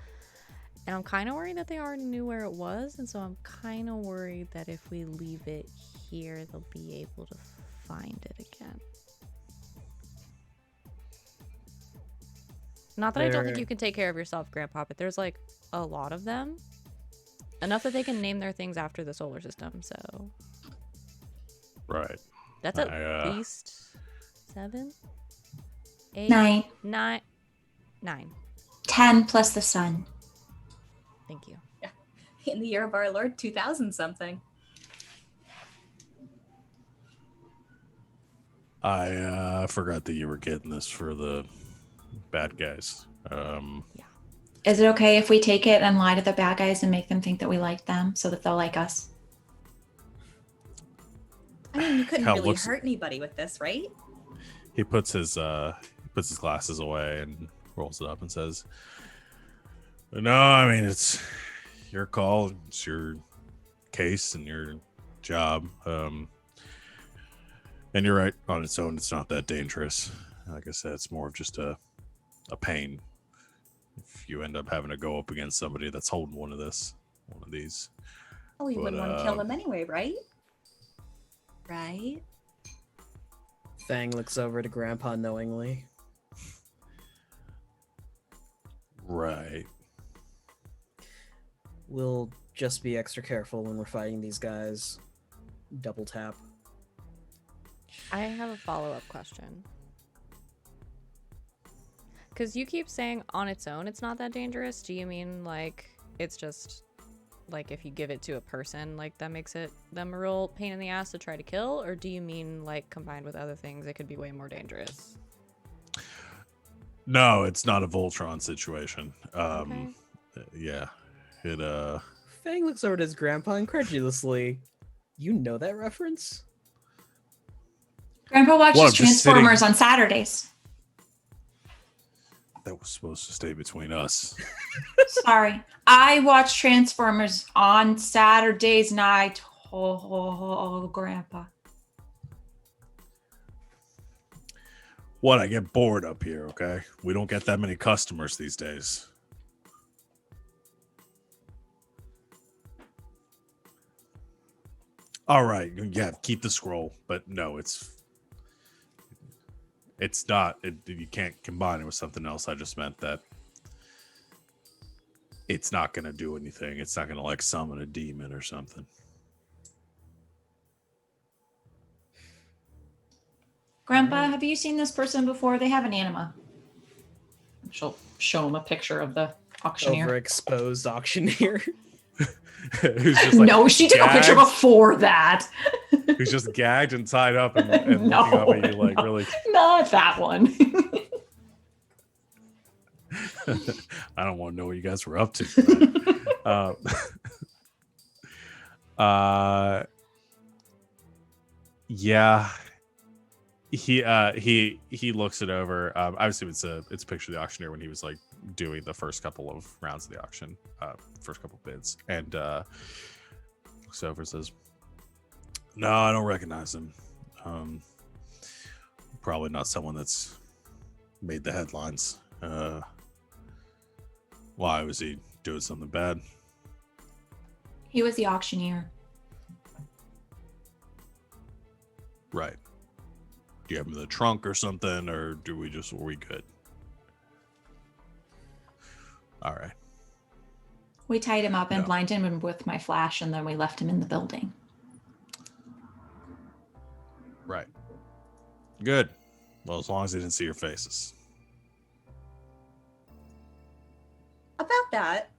And I'm kind of worried that they already knew where it was, and so I'm kind of worried that if we leave it here, they'll be able to find it again. Not that I don't think There- you can take care of yourself, Grandpa, but there's like a lot of them. Enough that they can name their things after the solar system, so Right. that's at I, least 7, 8, 9, 9. 10 plus the sun. Thank you. In the year of our Lord 2000 something. I forgot that you were getting this for the bad guys. Is it okay if we take it and lie to the bad guys and make them think that we like them so that they'll like us? I mean, you couldn't Cal really looks- hurt anybody with this, right? He puts his glasses away and rolls it up and says, "No, I mean, it's your call. It's your case and your job. And you're right. On its own, it's not that dangerous. Like I said, it's more of just a pain if you end up having to go up against somebody that's holding one of these. Oh, you But, wouldn't want to kill them anyway, right? Right? Fang looks over to Grandpa knowingly. Right. We'll just be extra careful when we're fighting these guys. Double tap. I have a follow-up question. Because you keep saying on its own it's not that dangerous. Do you mean like it's just like if you give it to a person, like that makes it them a real pain in the ass to try to kill? Or do you mean like combined with other things it could be way more dangerous? No, it's not a Voltron situation. Okay. Yeah, it Fang looks over at his grandpa incredulously. You know that reference? Grandpa watches Well, I'm just Transformers sitting- on Saturdays. that was supposed to stay between us. Sorry. I watch Transformers on Saturdays night. Oh, Grandpa. What? I get bored up here. Okay, we don't get that many customers these days. All right, yeah, keep the scroll, but no, it's not. You can't combine it with something else. I just meant that it's not going to do anything. It's not going to like summon a demon or something. Grandpa, have you seen this person before? They have an anima. She'll show him a picture of the auctioneer. Overexposed auctioneer. Who's just like No, she took a picture gagged- before that. Who's just gagged and tied up and No, looking up at you like no. really. Not that one. I don't want to know what you guys were up to. But, yeah. He looks it over. Obviously, it's a picture of the auctioneer when he was like doing the first couple of rounds of the auction, first couple bids, and looks over and says, "No, I don't recognize him. Probably not someone that's made the headlines. Why was he doing something bad?" He was the auctioneer. Right. Do you have him in the trunk or something, or were we good? All right. We tied him up and No. blinded him with my flash, and then we left him in the building. Right. Good. Well, as long as they didn't see your faces. About that,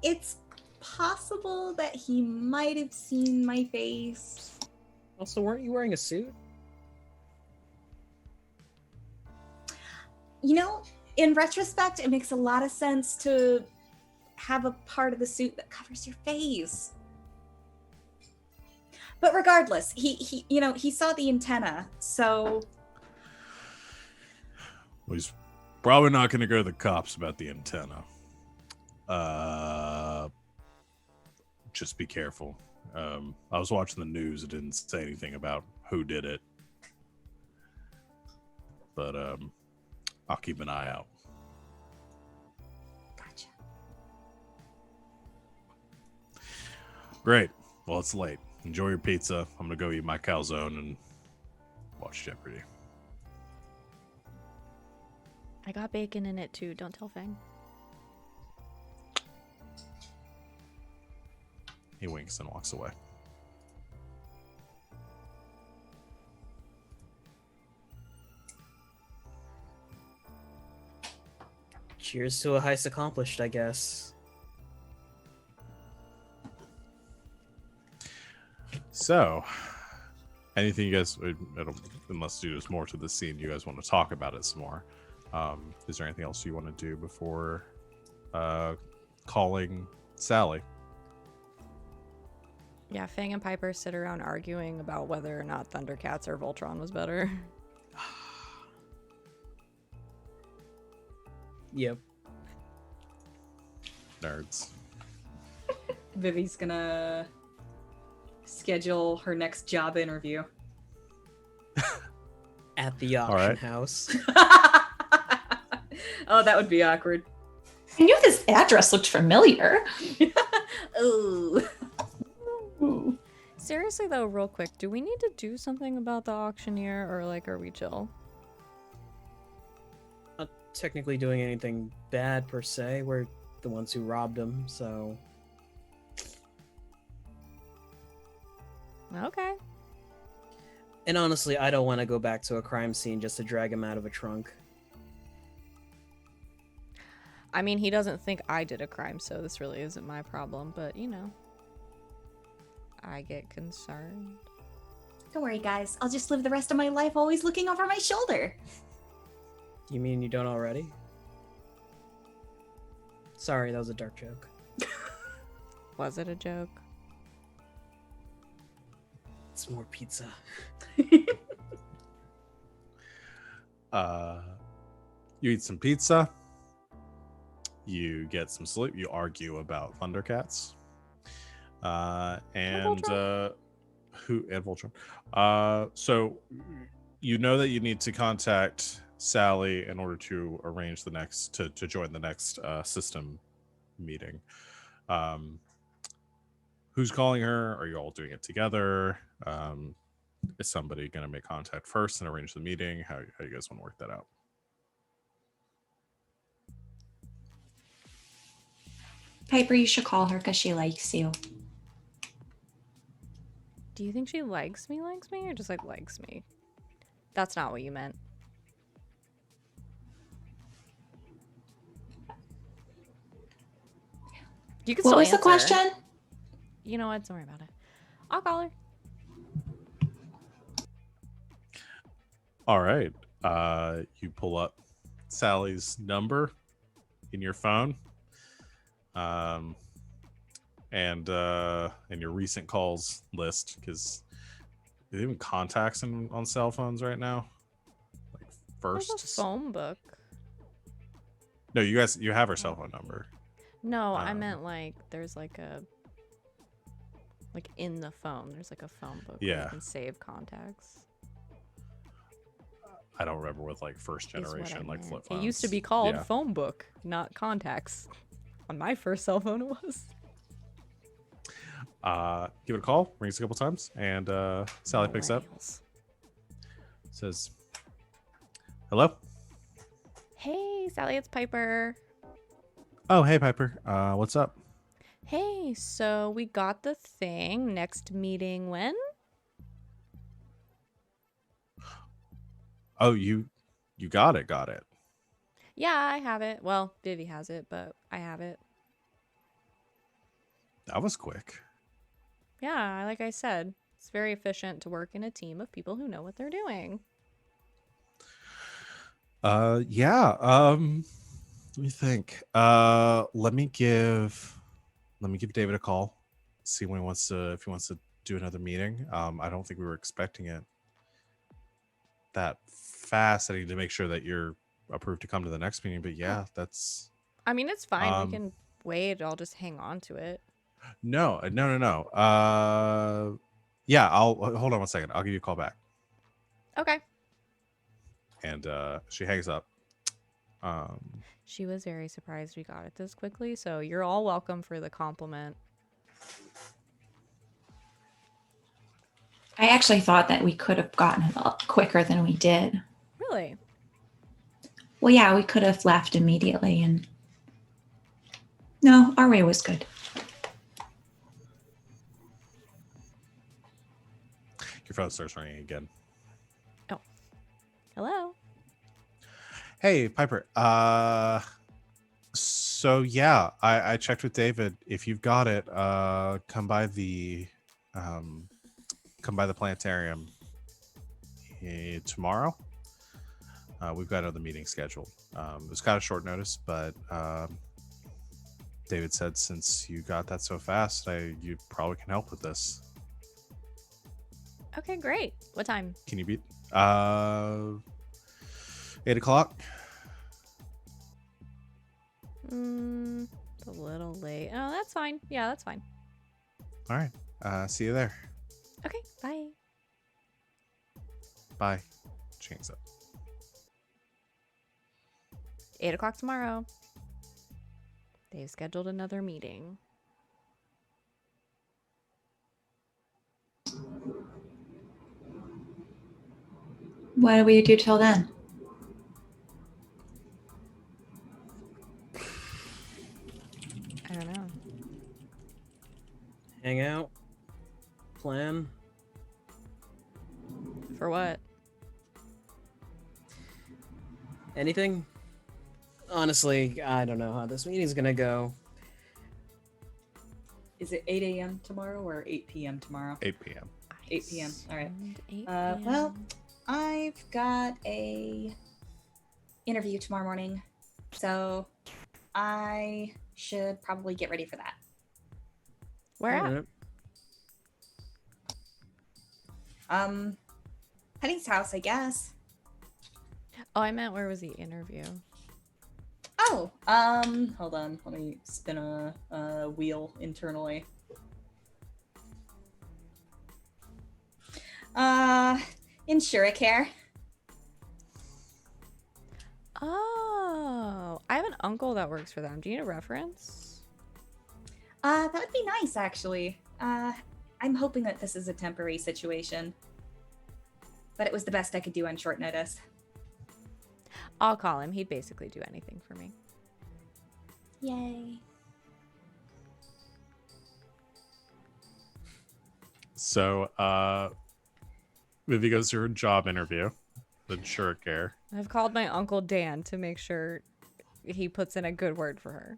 it's possible that he might have seen my face. Also, weren't you wearing a suit? You know, in retrospect, it makes a lot of sense to have a part of the suit that covers your face. But regardless, he saw the antenna, so Well, he's probably not going to go to the cops about the antenna. Just be careful. I was watching the news. It didn't say anything about who did it. But I'll keep an eye out. gotcha. Great. Well, it's late. Enjoy your pizza. I'm going to go eat my calzone and watch Jeopardy. I got bacon in it too. Don't tell Feng. He winks and walks away. Cheers to a heist accomplished, I guess. So, anything you guys, unless there's more to the scene, you guys want to talk about it some more. Is there anything else you want to do before calling Sally? Yeah, Feng and Piper sit around arguing about whether or not Thundercats or Voltron was better. Yep. Nerds. Vivi's gonna schedule her next job interview. At the auction right. house. Oh, that would be awkward. I knew this address looked familiar. Ooh. Seriously though, real quick, do we need to do something about the auctioneer, or like are we chill? Not technically doing anything bad per se. We're the ones who robbed him, so Okay. And honestly, I don't want to go back to a crime scene just to drag him out of a trunk. I mean, he doesn't think I did a crime, so this really isn't my problem, but you know, I get concerned. Don't worry, guys. I'll just live the rest of my life always looking over my shoulder. You mean you don't already? Sorry, that was a dark joke. Was it a joke? It's more pizza. You eat some pizza. You get some sleep. You argue about Thundercats. And Voltron. So you know that you need to contact Sally in order to arrange the next to join the next system meeting. Who's calling her? Are you all doing it together? Is somebody going to make contact first and arrange the meeting? How you guys want to work that out? Piper, you should call her because she likes you. Do you think she likes me, or just like likes me? That's not what you meant. You can What still was the answer. question? You know what? Don't worry about it. I'll call her. All right. You pull up Sally's number in your phone. And your recent calls list, because they even contacts on cell phones right now. Like There's a first. phone book. No, you have her cell phone number. No, I meant like there's like in the phone. There's like a phone book where Yeah. you can save contacts. I don't remember with like first is what I generation like meant. flip phones. It used to be called Yeah. phone book, not contacts. On my first cell phone, it was. Give it a call, rings a couple times, and Sally picks up. Millennials. Says, "Hello." Hey, Sally, it's Piper. Oh, hey Piper. What's up? Hey, so we got the thing. Next meeting when? Oh, you got it. Yeah, I have it. Well, Vivi has it, but I have it. That was quick. Yeah, like I said, it's very efficient to work in a team of people who know what they're doing. Yeah. Let me think. Let me give David a call. See when if he wants to do another meeting. I don't think we were expecting it that fast. I need to make sure that you're approved to come to the next meeting. But yeah, that's I mean, it's fine. We can wait. I'll just hang on to it. no. Yeah, I'll hold on one second. I'll give you a call back. Okay. And she hangs up. She was very surprised we got it this quickly, so you're all welcome for the compliment. I actually thought that we could have gotten it up quicker than we did. Really? Well, yeah, we could have left immediately, and no, our way was good. Your phone starts ringing again. Oh. Hello? Hey, Piper. So yeah, I checked with David. If you've got it, come by the planetarium tomorrow. We've got another meeting scheduled. It was kind of short notice, but David said since you got that so fast, you probably can help with this. Okay, great. What time? Can you beat 8 o'clock? It's a little late. Oh, that's fine. Yeah, that's fine. All right. See you there. Okay, bye. Bye. She hangs up. 8 o'clock tomorrow. They've scheduled another meeting. What do we do till then? I don't know. Hang out. Plan. For Anything? Honestly, I don't know how this meeting's gonna go. Is it 8 a.m. tomorrow or 8 p.m. tomorrow? 8 p.m. 8 p.m. All right. And 8 Well, p.m. I've got a interview tomorrow morning, so I should probably get ready for that. Where at? Alright. Penny's house, I guess. Oh, I meant where was the interview? Oh, Hold on. Let me spin a wheel internally. Insuricare. Oh, I have an uncle that works for them. Do you need a reference? That would be nice, actually. I'm hoping that this is a temporary situation, but it was the best I could do on short notice. I'll call him. He'd basically do anything for me. Yay. So, Vivi goes to her job interview, the Insuricare. I've called my uncle Dan to make sure he puts in a good word for her.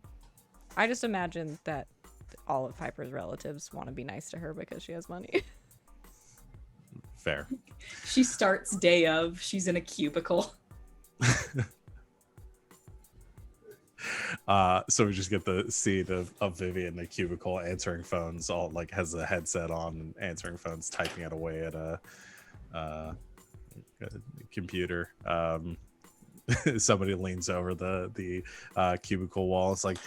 I just imagine that all of Piper's relatives want to be nice to her because she has money. Fair. She starts day of. She's in a cubicle. So we just get the scene of Vivi in the cubicle answering phones, all like has a headset on and answering phones, typing it away at a computer. Somebody leans over the cubicle wall. It's like,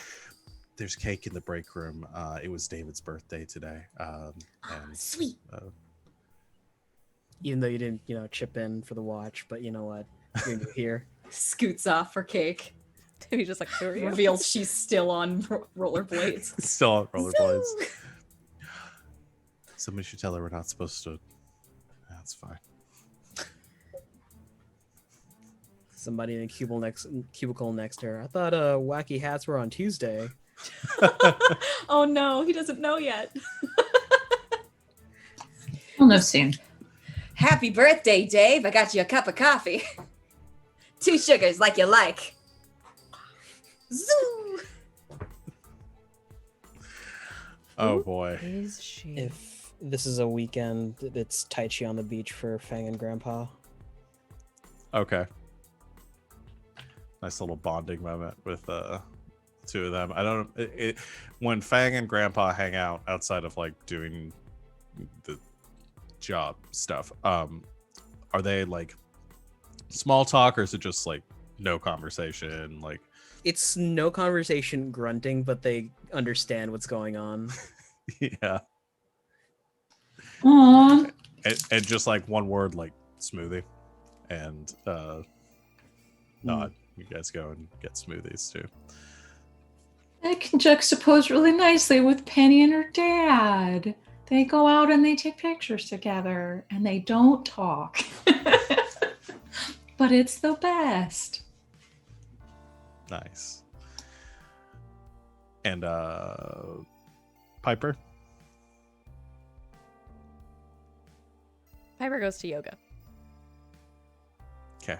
there's cake in the break room. It was David's birthday today. And, Sweet. Even though you didn't, chip in for the watch, but you know what? You're new here. Scoots off for cake. He just like, who are you? Reveals she's still on rollerblades. still on rollerblades. Somebody should tell her we're not supposed to. That's fine. Somebody in a cubicle next to her. I thought wacky hats were on Tuesday. Oh no, he doesn't know yet. We'll know soon. Happy birthday, Dave. I got you a cup of coffee. 2 sugars like you like. Zoo. Oh Who boy. is she? If this is a weekend, it's Tai Chi on the beach for Feng and Grandpa. Okay. Nice little bonding moment with two of them. I don't when Fang and Grandpa hang out outside of like doing the job stuff, are they like small talk or is it just like no conversation? Like It's no conversation, grunting, but they understand what's going on. yeah. Aww. And just like one word like smoothie and nod. You guys go and get smoothies too. That can juxtapose really nicely with Penny and her dad. They go out and they take pictures together and they don't talk. But it's the best. Nice. And Piper? Piper goes to yoga. Okay.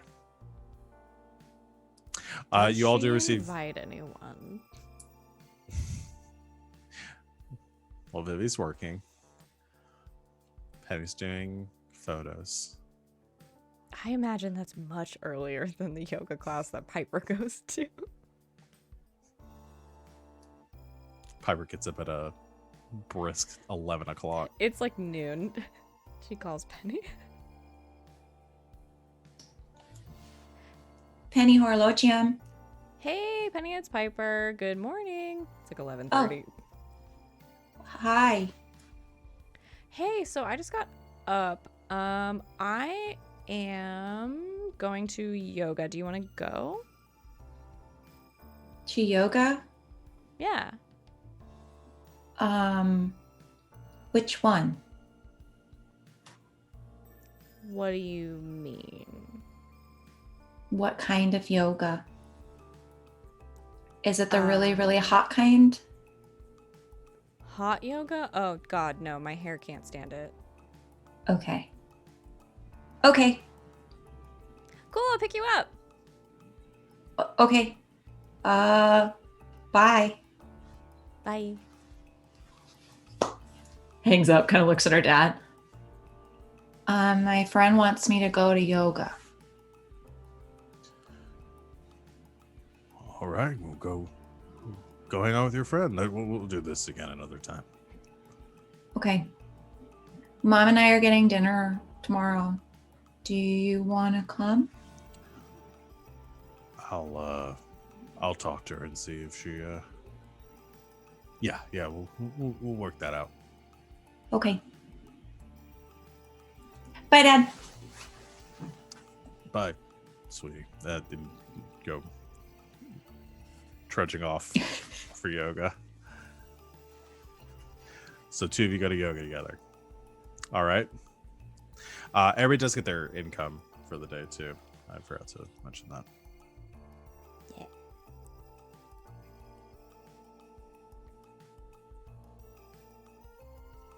Does You all do she receive. invite anyone? Well, Vivi's working. Penny's doing photos. I imagine that's much earlier than the yoga class that Piper goes to. Piper gets up at a brisk 11 o'clock. It's like noon. She calls Penny. Penny Horlogium. Hey, Penny, it's Piper. Good morning. It's like 11:30. Hi. Hey, so I just got up. I am going to yoga. Do you want to go? To yoga? Yeah. Which one? What do you mean? What kind of yoga? Is it the really, really hot kind? Hot yoga? Oh, God, no. My hair can't stand it. Okay. Okay. Cool, I'll pick you up. Okay. Bye. Bye. Hangs up, kind of looks at her dad. My friend wants me to go to yoga. All right, we'll go hang out with your friend. We'll do this again another time. Okay. Mom and I are getting dinner tomorrow. Do you want to come? I'll talk to her and see if she. Yeah, we'll work that out. Okay. Bye, Dad. Bye, sweetie. That didn't go trudging off for yoga. So two of you go to yoga together. All right. Everybody does get their income for the day too. I forgot to mention that. Yeah.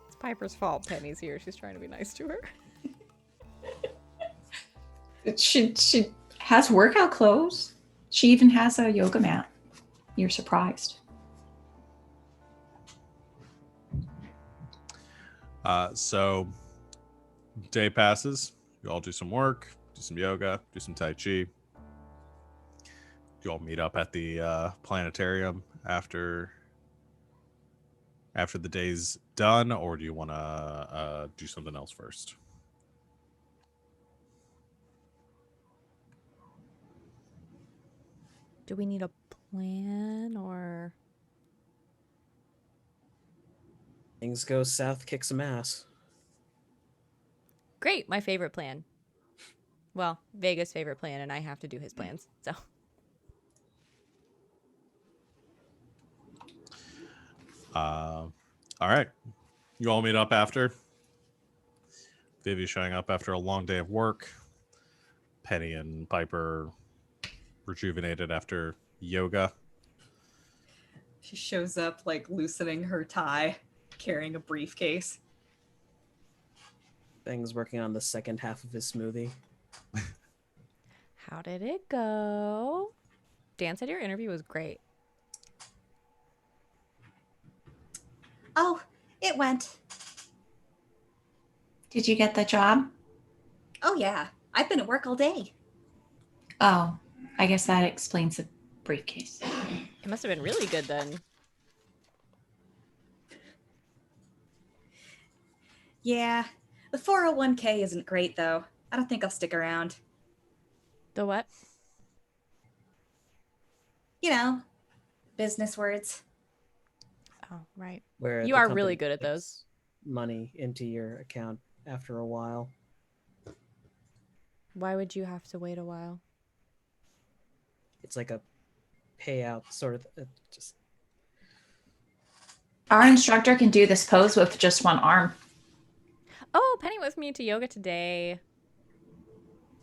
It's Piper's fault. Penny's here. She's trying to be nice to her. She has workout clothes. She even has a yoga mat. You're surprised. So day passes. You all do some work, do some yoga, do some tai chi. You all meet up at the planetarium after the day's done, or do you want to do something else first? Do we need a plan or? Things go south, kick some ass. Great, my favorite plan. Well, Vega's favorite plan, and I have to do his plans. So. All right. You all meet up after. Vivi showing up after a long day of work. Penny and Piper rejuvenated after yoga. She shows up like loosening her tie, carrying a briefcase. Feng's working on the second half of his smoothie. How did it go? Dan said your interview was great. Oh, it went. Did you get the job? Oh, yeah. I've been at work all day. Oh, I guess that explains the briefcase. It must have been really good then. Yeah. The 401k isn't great, though. I don't think I'll stick around. The what? You know, business words. Oh, right. Where You the are really company good at puts those. Money into your account after a while. Why would you have to wait a while? It's like a payout sort of. Just Our instructor can do this pose with just one arm. Oh, Penny with me to yoga today.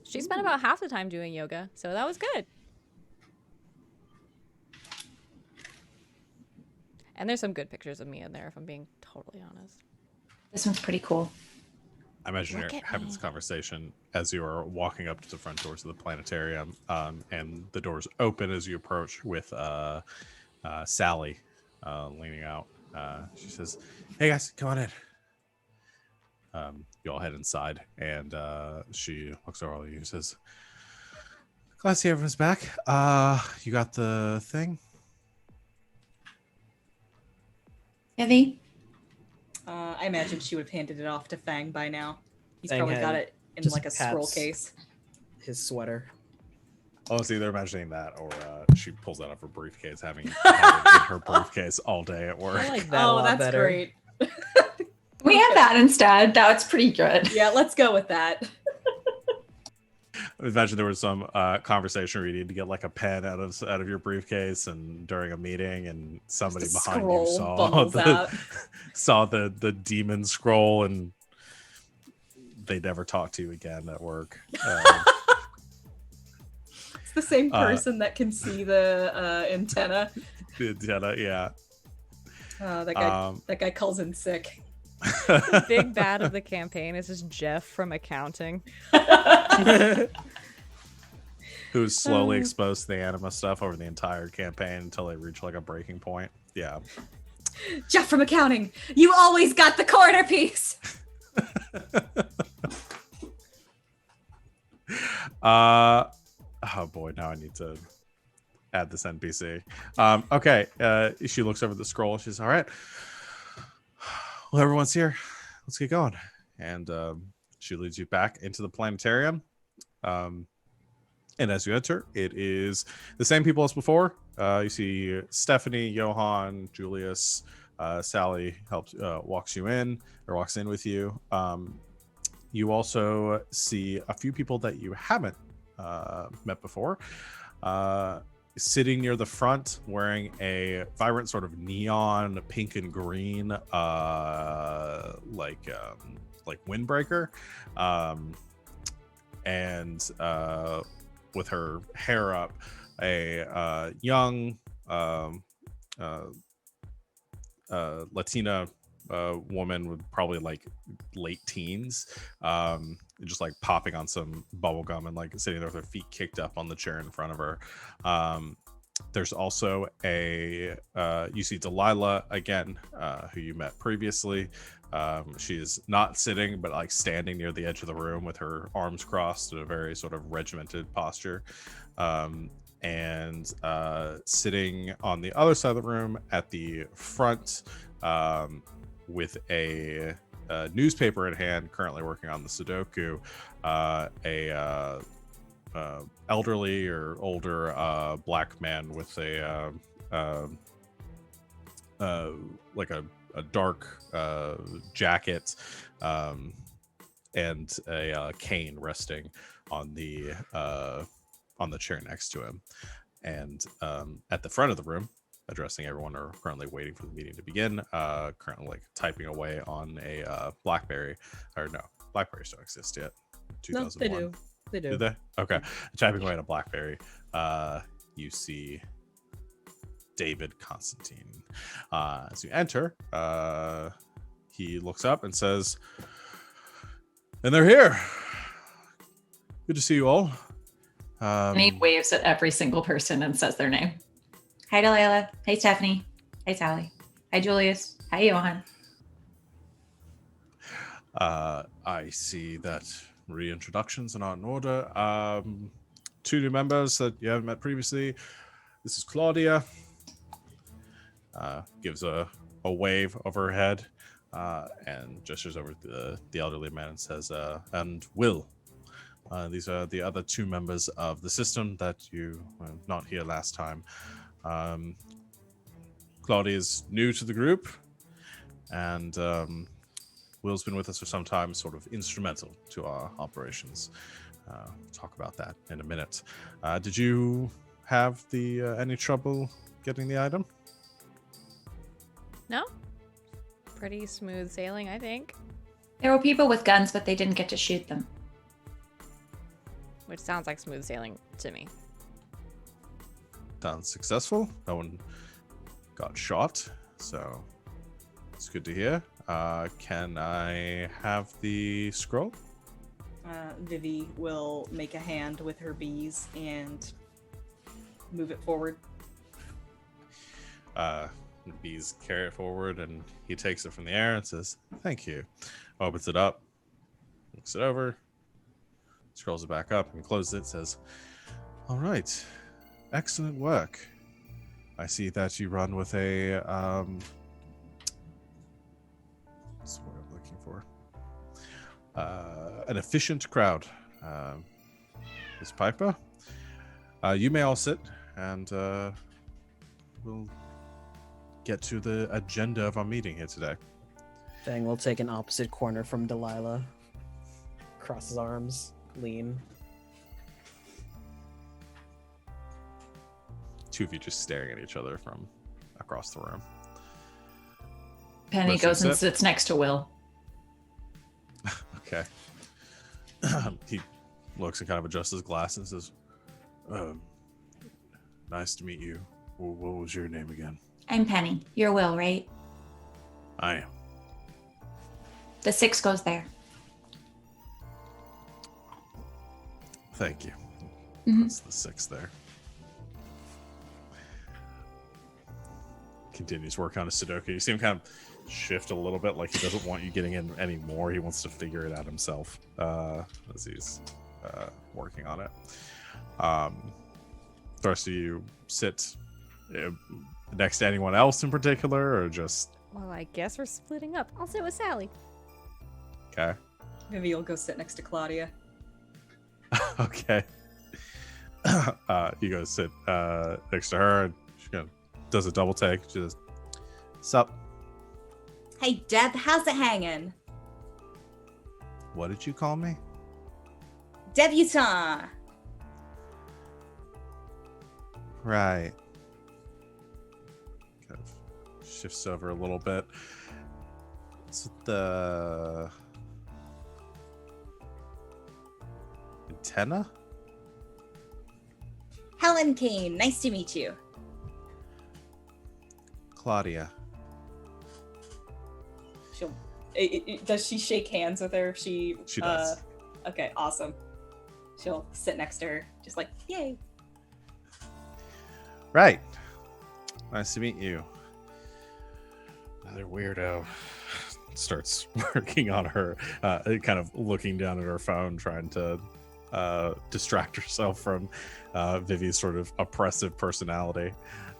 She spent about half the time doing yoga, so that was good. And there's some good pictures of me in there, if I'm being totally honest. This one's pretty cool. I imagine Look you're at having me. this conversation as you are walking up to the front doors of the planetarium, and the doors open as you approach with Sally leaning out. She says, "Hey guys, come on in." You all head inside, and she looks over all of you and says, "Glad to see everyone's back. You got the thing?" Vivi? I imagine she would have handed it off to Feng by now. He's Feng probably had got it in just like a scroll pats case. his sweater. Oh, it's either imagining that, or she pulls out of her briefcase, having had it in her briefcase all day at work. I like that a Oh, lot that's better. great. We have that instead. That's pretty good. Yeah, let's go with that. Imagine there was some conversation where you need to get like a pen out of your briefcase, and during a meeting, and somebody Just a behind you scroll bubbles out. saw the demon scroll, and they never talked to you again at work. It's the same person that can see the antenna. The antenna, yeah. That guy calls in sick. The big bad of the campaign is just Jeff from accounting. who's slowly exposed to the anima stuff over the entire campaign until they reach like a breaking point. Yeah. Jeff from accounting, you always got the corner piece. Oh boy, now I need to add this NPC. Okay, she looks over the scroll. She's all right. Well, everyone's here. Let's get going. And she leads you back into the planetarium. And as you enter, it is the same people as before. You see Stephanie, Johan, Julius, Sally walks in with you. You also see a few people that you haven't met before. Sitting near the front, wearing a vibrant sort of neon pink and green, like windbreaker, and with her hair up, a young Latina woman with probably like late teens, just like popping on some bubble gum and like sitting there with her feet kicked up on the chair in front of her. There's also you see Delilah again, who you met previously. She is not sitting, but like standing near the edge of the room with her arms crossed in a very sort of regimented posture. And sitting on the other side of the room at the front, with a newspaper in hand, currently working on the Sudoku, elderly or older black man with a dark jacket, and a cane resting on the chair next to him. And at the front of the room, addressing everyone, are currently waiting for the meeting to begin, currently like typing away on a BlackBerry. Or no, BlackBerries don't exist yet. 2001. No, they do. Do they? Okay. Typing away on a BlackBerry. You see David Constantine. As you enter, he looks up and says, "And they're here. Good to see you all." And he waves at every single person and says their name. Hi, Delilah. Hey, Stephanie. Hey, Sally. Hi, Julius. Hi, Johan. I see that reintroductions are not in order. Two new members that you haven't met previously. This is Claudia. Gives a wave over her head, and gestures over to the elderly man and says, "And Will. These are the other two members of the system that you were not here last time. Claudia is new to the group, and Will's been with us for some time, sort of instrumental to our operations. We'll talk about that in a minute. Did you have any trouble getting the item?" No? Pretty smooth sailing, I think. There were people with guns, but they didn't get to shoot them. Which sounds like smooth sailing to me. Sounds successful. No one got shot, so it's good to hear. Can I have the scroll? Vivi will make a hand with her bees and move it forward. The bees carry it forward, and he takes it from the air and says, "Thank you." Opens it up, looks it over, scrolls it back up and closes it, says, "All right, excellent work. I see that you run with a what's the word I'm looking for? An efficient crowd. Miss Piper, you may all sit, and we'll get to the agenda of our meeting here today." Feng will take an opposite corner from Delilah. Cross his arms, lean. Two of you just staring at each other from across the room. Penny Rest and goes and sit. sits next to Will. Okay. He looks and kind of adjusts his glasses and says, "Nice to meet you. What was your name again?" I'm Penny. You're Will, right? "I am." The 6 goes there. "Thank you." Mhm. That's the 6 there. Continues working on a Sudoku. You see him kind of shift a little bit, like he doesn't want you getting in anymore. He wants to figure it out himself as he's working on it. The rest of you sit next to anyone else in particular, or just Well, I guess we're splitting up. I'll sit with Sally. okay? Maybe you'll go sit next to Claudia. Okay. You go sit next to her, and she does a double take. She says, "Sup? Hey, Deb, how's it hanging? What did you call me?" Debutante. Right. Kind of shifts over a little bit. It's the antenna? Helen Kane, nice to meet you. Claudia. She'll. Does she shake hands with her? She does. Okay, awesome. She'll sit next to her, just like, yay. Right. Nice to meet you. Another weirdo. Starts working on her, kind of looking down at her phone, trying to distract herself from Vivi's sort of oppressive personality.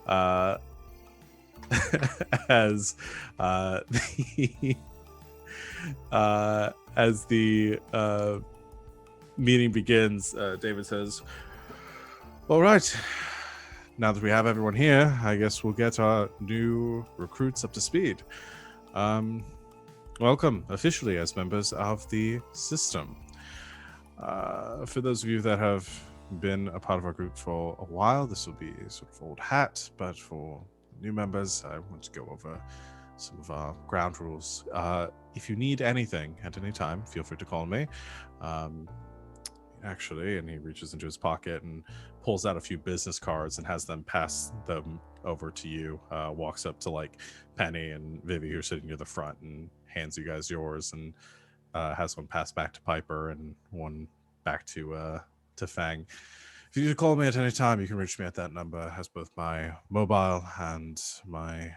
As the meeting begins, David says, "All right. Now that we have everyone here, I guess we'll get our new recruits up to speed. Welcome officially as members of the system. For those of you that have been a part of our group for a while, this will be sort of old hat, but for new members, I want to go over some of our ground rules. If you need anything at any time, feel free to call me. Actually," and he reaches into his pocket and pulls out a few business cards and has them pass them over to you. Walks up to like Penny and Vivi, who are sitting near the front, and hands you guys yours, and has one passed back to Piper and one back to Feng. If you need to call me at any time, you can reach me at that number. It has both my mobile and my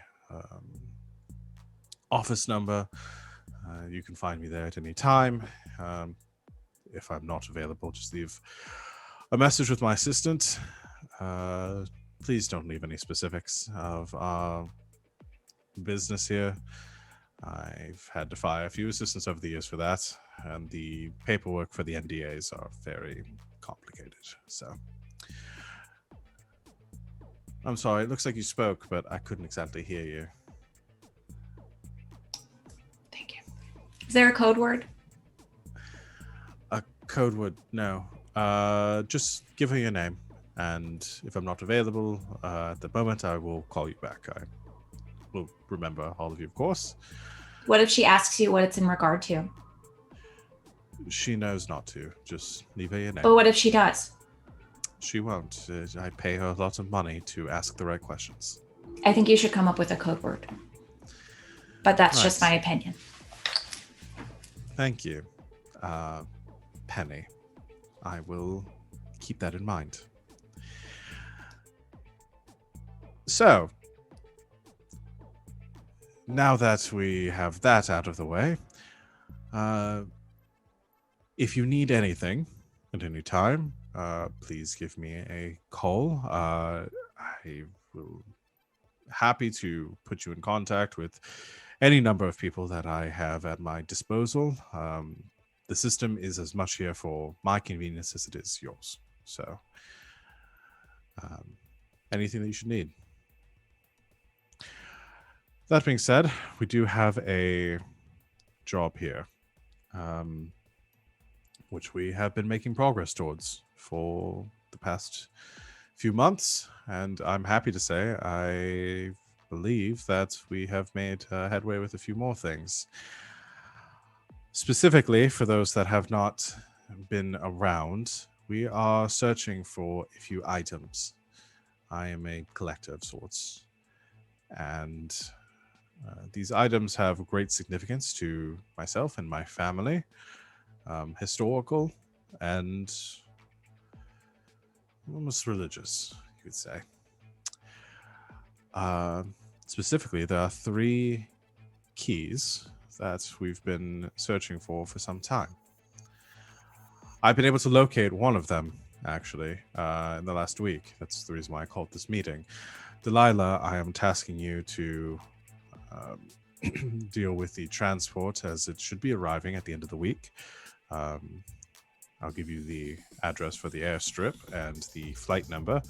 office number. You can find me there at any time. If I'm not available, just leave a message with my assistant. Please don't leave any specifics of our business here. I've had to fire a few assistants over the years for that, and the paperwork for the NDAs are very complicated. So, I'm sorry, it looks like you spoke, but I couldn't exactly hear you." Thank you. Is there a code word? A code word? No. Just give her your name, and if I'm not available at the moment, I will call you back. I will remember all of you, of course. What if she asks you what it's in regard to? She knows not to. Just leave her your name. But what if she does? She won't. I pay her a lot of money to ask the right questions. I think you should come up with a code word. But that's just my opinion. Thank you, Penny. I will keep that in mind. So, now that we have that out of the way, if you need anything at any time, please give me a call. I will happy to put you in contact with any number of people that I have at my disposal. The system is as much here for my convenience as it is yours. So, anything that you should need. That being said, we do have a job here, which we have been making progress towards for the past few months, and I'm happy to say I believe that we have made headway with a few more things. Specifically, for those that have not been around, we are searching for a few items. I am a collector of sorts, and these items have great significance to myself and my family, historical and almost religious, you could say. Specifically, there are 3 keys that we've been searching for some time. I've been able to locate one of them, actually, in the last week. That's the reason why I called this meeting. Delilah, I am tasking you to deal with the transport, as it should be arriving at the end of the week. I'll give you the address for the airstrip and the flight number.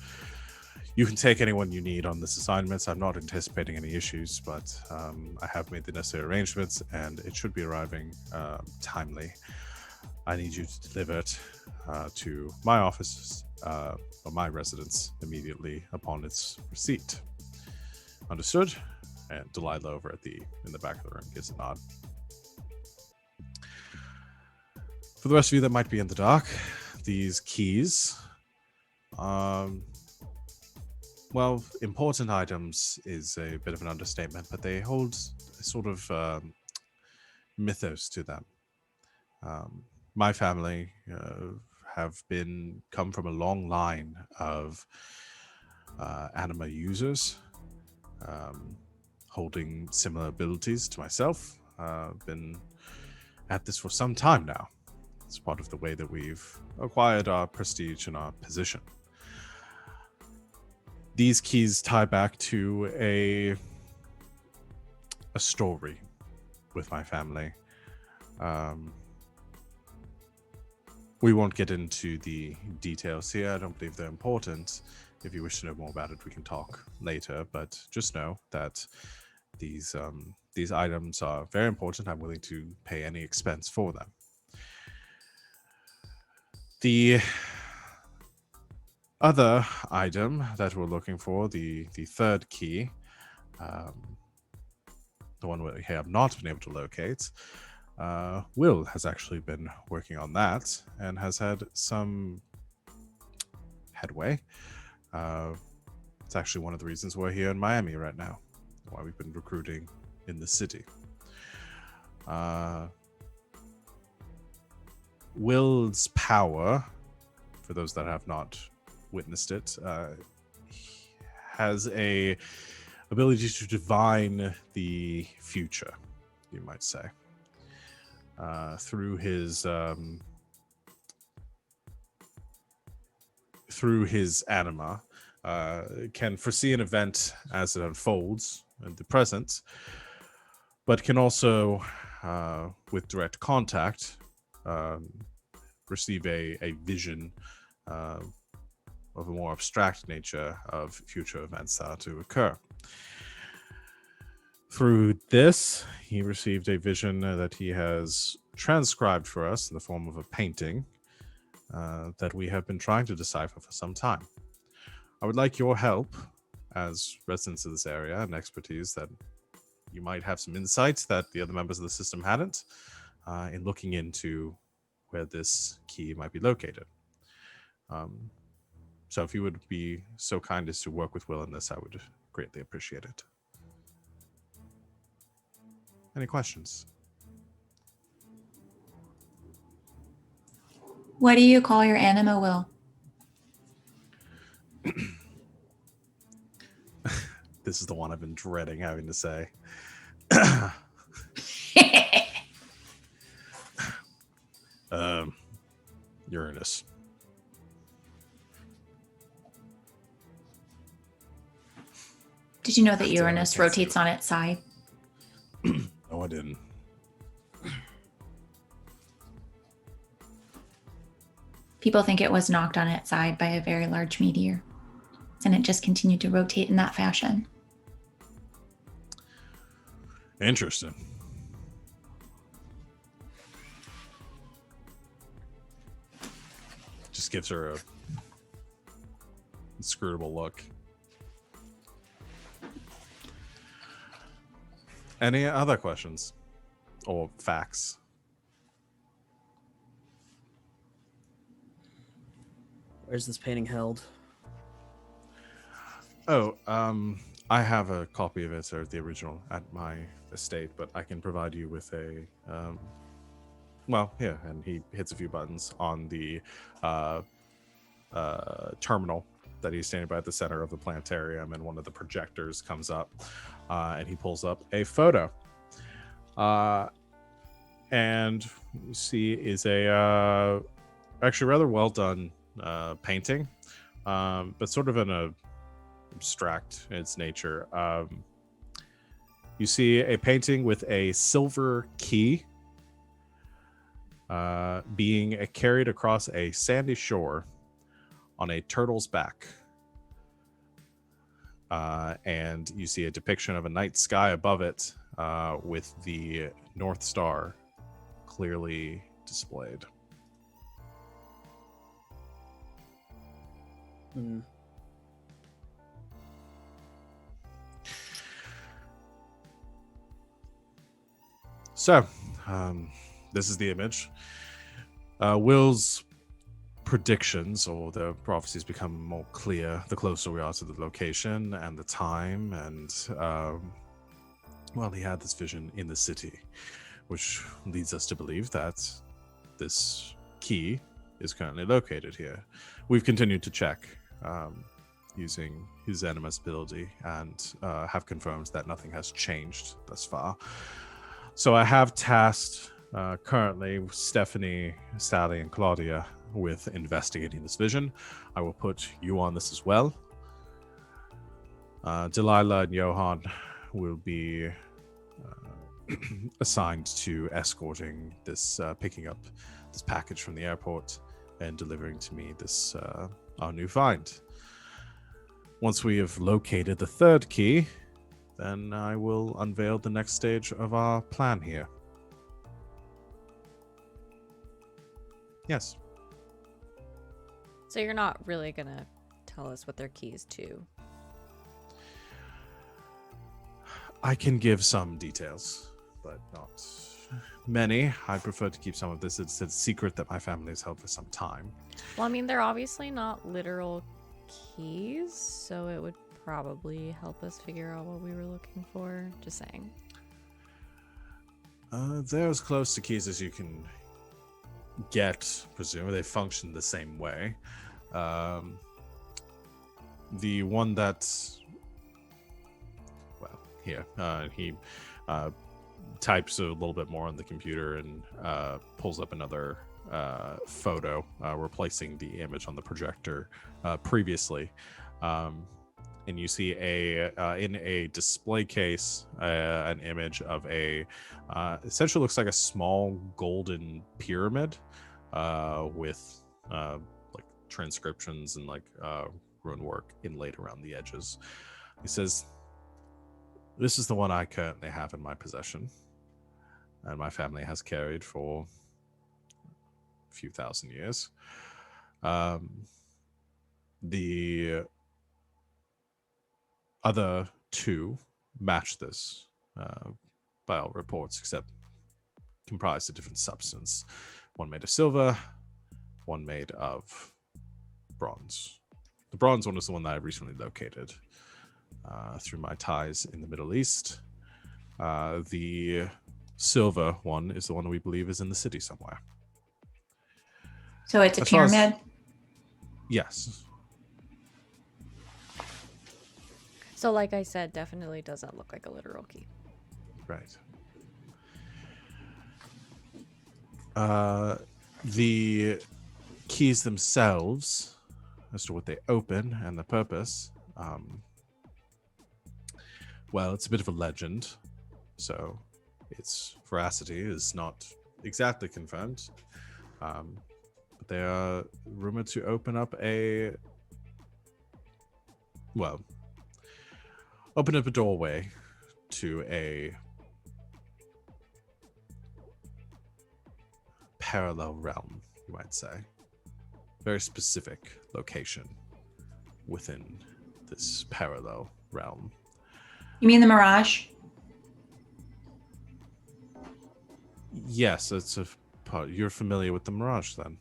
You can take anyone you need on this assignment. I'm not anticipating any issues, but I have made the necessary arrangements, and it should be arriving timely. I need you to deliver it to my office or my residence immediately upon its receipt. Understood? And Delilah over in the back of the room gives a nod. For the rest of you that might be in the dark, these keys, well, important items is a bit of an understatement, but they hold a sort of mythos to them. My family have come from a long line of anima users, holding similar abilities to myself. Been at this for some time now. It's part of the way that we've acquired our prestige and our position. These keys tie back to a story with my family. We won't get into the details here. I don't believe they're important. If you wish to know more about it, we can talk later. But just know that these items are very important. I'm willing to pay any expense for them. The other item that we're looking for, the third key, the one we have not been able to locate, Will has actually been working on that and has had some headway. It's actually one of the reasons we're here in Miami right now, why we've been recruiting in the city. Will's power, for those that have not witnessed it, has a ability to divine the future, you might say. Through his anima, can foresee an event as it unfolds in the present, but can also, with direct contact, receive a vision of a more abstract nature of future events that are to occur. Through this, he received a vision that he has transcribed for us in the form of a painting that we have been trying to decipher for some time. I would like your help as residents of this area and expertise that you might have some insights that the other members of the system hadn't in looking into where this key might be located. So if you would be so kind as to work with Will in this, I would greatly appreciate it. Any questions? What do you call your anima, Will? This is the one I've been dreading having to say. Uranus. Did you know that Uranus rotates on its side? No, I didn't. People think it was knocked on its side by a very large meteor, and it just continued to rotate in that fashion. Interesting. Just gives her a inscrutable look. Any other questions or facts? Where's this painting held? Oh, I have a copy of it, or the original, at my estate, but I can provide you with a, well, here, and he hits a few buttons on the terminal that he's standing by at the center of the planetarium, and one of the projectors comes up, and he pulls up a photo. And you see is a actually rather well done painting, but sort of an abstract in its nature. You see a painting with a silver key being carried across a sandy shore on a turtle's back. And you see a depiction of a night sky above it with the North Star clearly displayed. Hmm. So, this is the image. Will's predictions or the prophecies become more clear the closer we are to the location and the time. And, well, he had this vision in the city, which leads us to believe that this key is currently located here. We've continued to check using his anima's ability and have confirmed that nothing has changed thus far. So I have tasked currently Stephanie, Sally, and Claudia with investigating this vision. I will put you on this as well. Delilah and Johan will be assigned to escorting this, picking up this package from the airport and delivering to me this our new find. Once we have located the third key, then I will unveil the next stage of our plan here. Yes. So you're not really gonna tell us what their keys to? I can give some details, but not many. I prefer to keep some of this. It's a secret that my family has held for some time. Well, I mean, they're obviously not literal keys, so it would probably help us figure out what we were looking for. Just saying. They're as close to keys as you can get, presumably. They function the same way. The one that's, well, here, he types a little bit more on the computer and pulls up another photo, replacing the image on the projector previously. And you see in a display case an image of a essentially looks like a small golden pyramid with like transcriptions and like rune work inlaid around the edges. He says, "This is the one I currently have in my possession, and my family has carried for a few thousand years. The other two match this by all reports, except comprised of different substance. One made of silver, one made of bronze. The bronze one is the one that I recently located through my ties in the Middle East. The silver one is the one we believe is in the city somewhere." So it's a As far as- pyramid? Yes. So, like I said, definitely doesn't look like a literal key. Right. The keys themselves, as to what they open and the purpose, well, it's a bit of a legend, so its veracity is not exactly confirmed. But they are rumored to open up a doorway to a parallel realm, you might say. Very specific location within this parallel realm. You mean the Mirage? Yes, it's a part. You're familiar with the Mirage, then?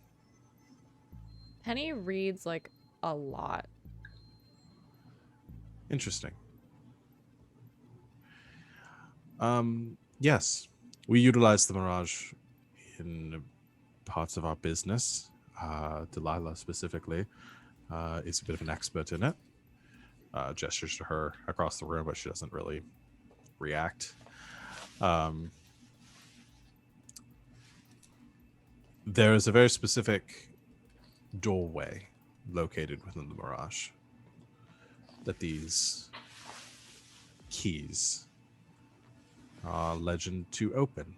Penny reads like a lot. Interesting. Yes, we utilize the Mirage in parts of our business, Delilah specifically, is a bit of an expert in it. Gestures to her across the room, but she doesn't really react. There is a very specific doorway located within the Mirage that these keys are legend to open.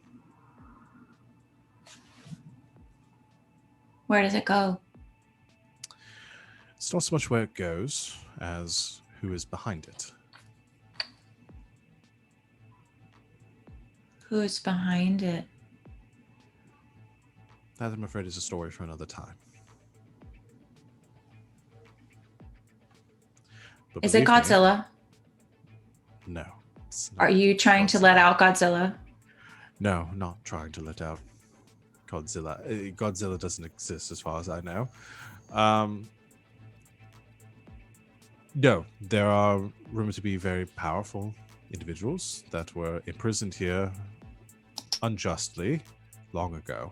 Where does it go? It's not so much where it goes as who is behind it. Who's behind it? That, I'm afraid, is a story for another time. But Is it believe me, Godzilla? No. It's Are not you trying to let out Godzilla? No, not trying to let out Godzilla. Godzilla doesn't exist as far as I know. No, there are rumored to be very powerful individuals that were imprisoned here unjustly long ago.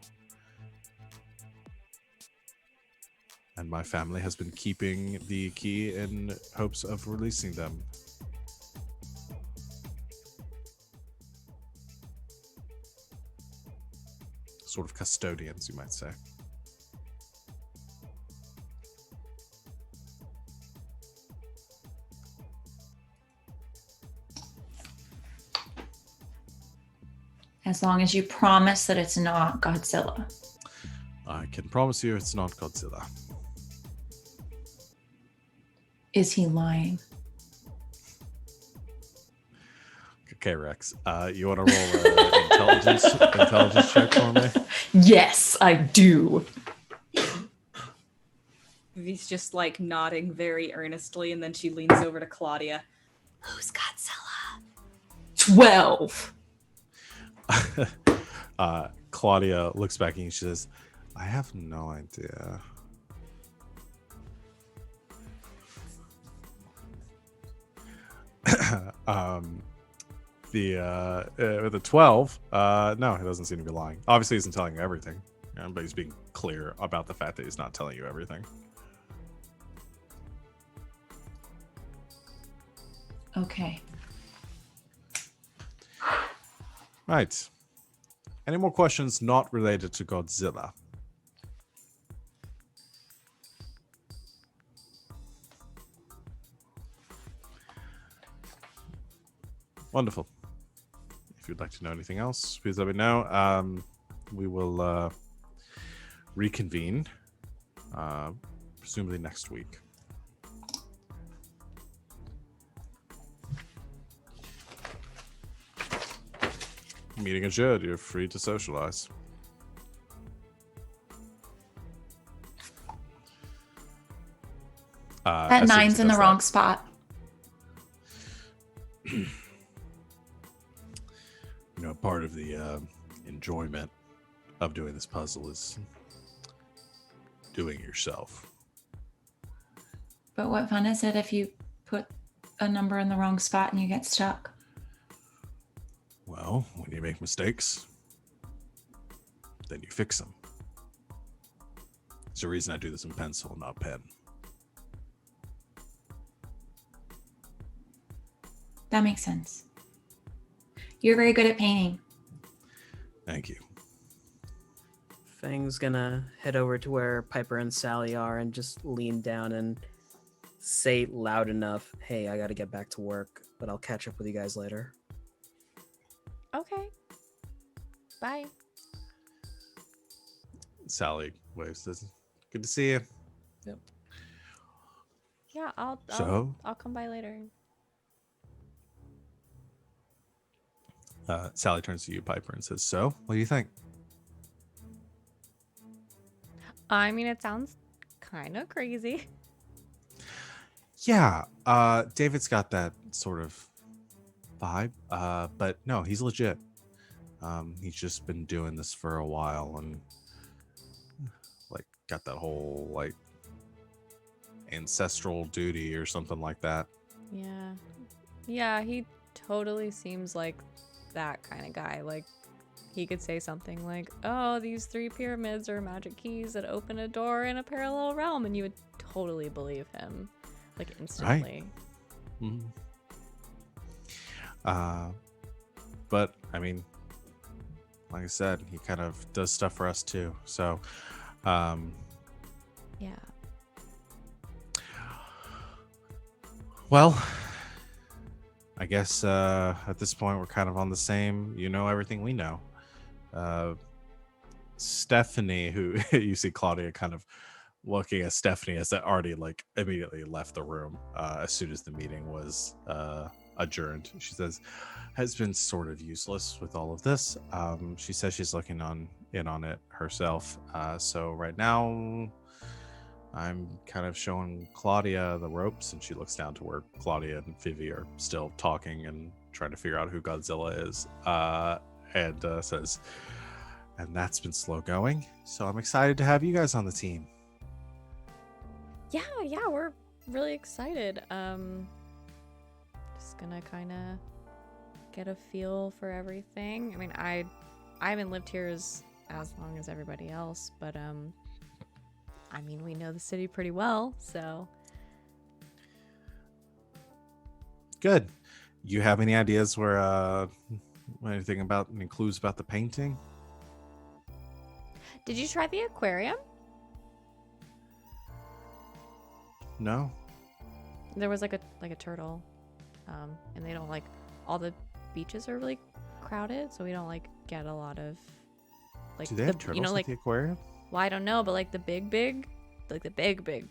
And my family has been keeping the key in hopes of releasing them. Sort of custodians, you might say. As long as you promise that it's not Godzilla. I can promise you it's not Godzilla. Is he lying? Okay, Rex. You want to roll an intelligence check for me? Yes, I do. Vivi's just like nodding very earnestly, and then she leans over to Claudia. Who's Godzilla? 12. Claudia looks back at you and she says, I have no idea. The 12, no, he doesn't seem to be lying. Obviously, he isn't telling you everything, but he's being clear about the fact that he's not telling you everything. Okay. Right. Any more questions not related to Godzilla? Wonderful. If you'd like to know anything else, please let me know. We will reconvene, presumably next week. Meeting adjourned. You're free to socialize. That as soon as nine's he in the does wrong that- spot. You know, part of the enjoyment of doing this puzzle is doing it yourself. But what fun is it if you put a number in the wrong spot and you get stuck? Well, when you make mistakes, then you fix them. There's a reason I do this in pencil, not pen. That makes sense. You're very good at painting. Thank you. Feng's gonna head over to where Piper and Sally are and just lean down and say loud enough, hey, I gotta get back to work, but I'll catch up with you guys later. Okay. Bye. Sally waves. Says, good to see you. Yeah, I'll come by later. Sally turns to you, Piper, and says, so, what do you think? I mean, it sounds kind of crazy. Yeah, David's got that sort of vibe, but no, he's legit. He's just been doing this for a while and like got that whole like ancestral duty or something like that. Yeah. Yeah, he totally seems like that kind of guy. Like, he could say something like, oh, these 3 pyramids are magic keys that open a door in a parallel realm, and you would totally believe him, like instantly. Mhm. But I mean, like I said, he kind of does stuff for us too. So, um, Yeah. well, I guess at this point we're kind of on the same. You know everything we know. Stephanie, who you see Claudia kind of looking at Stephanie as that already like immediately left the room as soon as the meeting was adjourned. She says, has been sort of useless with all of this. She says she's looking in on it herself. So right now I'm kind of showing Claudia the ropes, and she looks down to where Claudia and Vivi are still talking and trying to figure out who Godzilla is, and says, and that's been slow going. So I'm excited to have you guys on the team. Yeah, we're really excited. Just gonna kind of get a feel for everything. I mean, I haven't lived here as long as everybody else, but I mean, we know the city pretty well, so. Good. You have any ideas where anything about any clues about the painting? Did you try the aquarium? No. There was like a turtle, and they don't like, all the beaches are really crowded, so we don't like get a lot of like. Do they have turtles at the aquarium? Well, I don't know, but like the big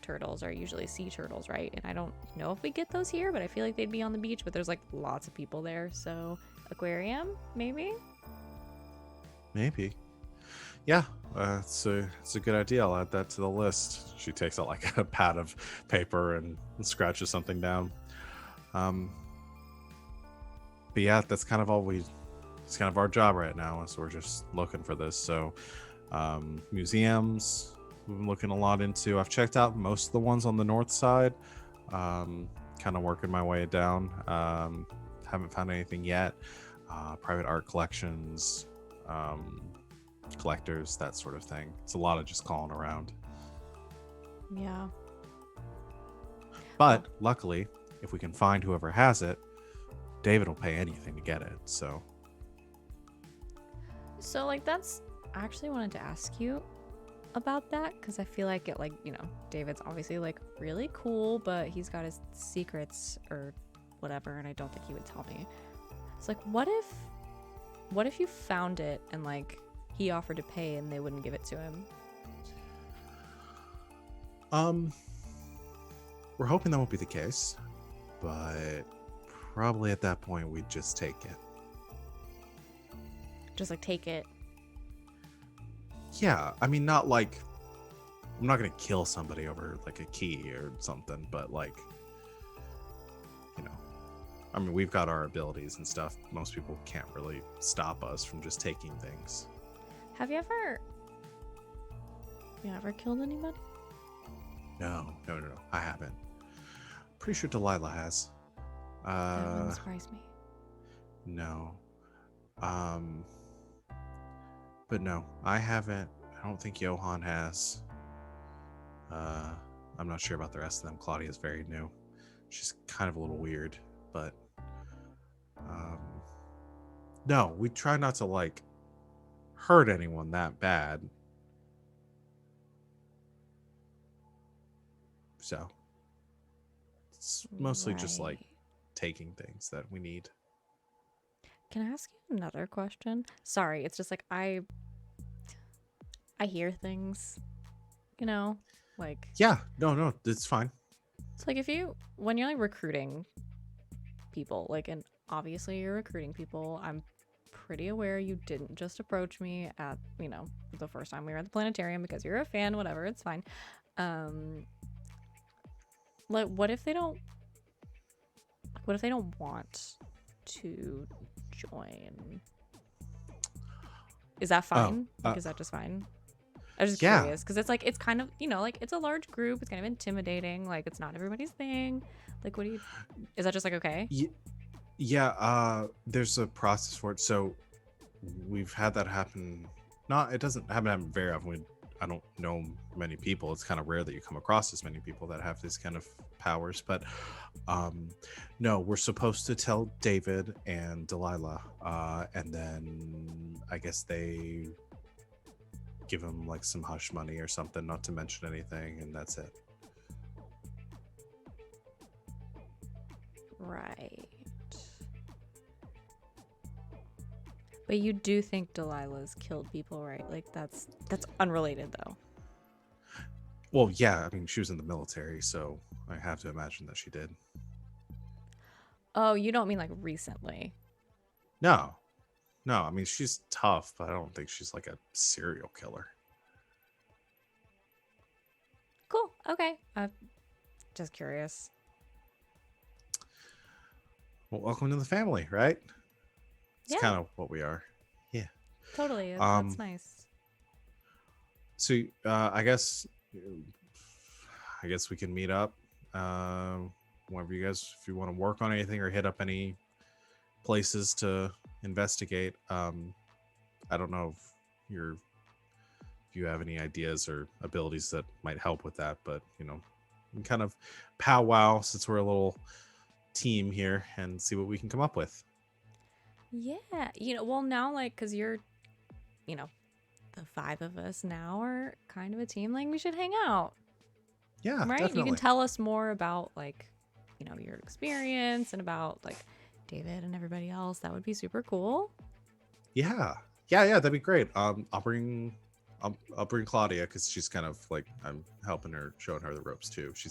turtles are usually sea turtles, right? And I don't know if we get those here, but I feel like they'd be on the beach, but there's like lots of people there, so aquarium, maybe? Maybe. Yeah, it's a good idea. I'll add that to the list. She takes out like a pad of paper and scratches something down. But yeah, that's kind of it's kind of our job right now, so we're just looking for this. So museums we've been looking a lot into. I've checked out most of the ones on the north side, kind of working my way down. Haven't found anything yet. Private art collections, collectors, that sort of thing. It's a lot of just calling around. Yeah. But luckily, if we can find whoever has it, David will pay anything to get it. So like that's, I actually wanted to ask you about that, because I feel like it, like, you know, David's obviously like really cool, but he's got his secrets or whatever, and I don't think he would tell me. It's like, what if you found it and like he offered to pay and they wouldn't give it to him? We're hoping that won't be the case, but probably at that point we'd just take it. Just like take it. Yeah, I mean, not like I'm not gonna kill somebody over like a key or something, but like, you know, I mean, we've got our abilities and stuff. Most people can't really stop us from just taking things. Have you ever killed anybody? No, I haven't. Pretty sure Delilah has. That wouldn't surprise me. No. But no, I haven't. I don't think Johan has. I'm not sure about the rest of them. Claudia's very new. She's kind of a little weird, but no, we try not to like hurt anyone that bad. So it's mostly just like Right. taking things that we need. Can I ask you another question? Sorry, it's just like I hear things, you know, like, Yeah, no, it's fine. it's like when you're like recruiting people, like, and obviously you're recruiting people, I'm pretty aware you didn't just approach me at, you know, the first time we were at the planetarium because you're a fan, whatever, it's fine. Like, what if they don't want to join? Is that fine? Like, is that just fine? I was just curious, because it's like, it's kind of, you know, like, it's a large group, it's kind of intimidating, like, it's not everybody's thing. Like, is that just like okay? Yeah, there's a process for it. So we've had that happen. It doesn't happen very often. I don't know many people. It's kind of rare that you come across as many people that have these kind of powers. But no, we're supposed to tell David and Delilah, and then I guess they give him like some hush money or something, not to mention anything, and that's it. Right. But you do think Delilah's killed people, right? Like that's unrelated though. Well, yeah, I mean, she was in the military, so I have to imagine that she did. Oh, you don't mean like recently. No, I mean, she's tough, but I don't think she's like a serial killer. Cool. Okay. Just curious. Well, welcome to the family, right? It's Yeah. kind of what we are. Yeah. Totally. That's Um, nice. So I guess we can meet up whenever you guys, if you want to work on anything or hit up any places to investigate. I don't know if you have any ideas or abilities that might help with that, but we can kind of powwow since we're a little team here and see what we can come up with. Yeah. Well now like cuz you're the 5 of us now are kind of a team, like we should hang out. Yeah, Right? definitely. You can tell us more about like, your experience and about like David and everybody else. That would be super cool. Yeah, that'd be great. I'll bring Claudia because she's kind of like I'm helping her, showing her the ropes too. She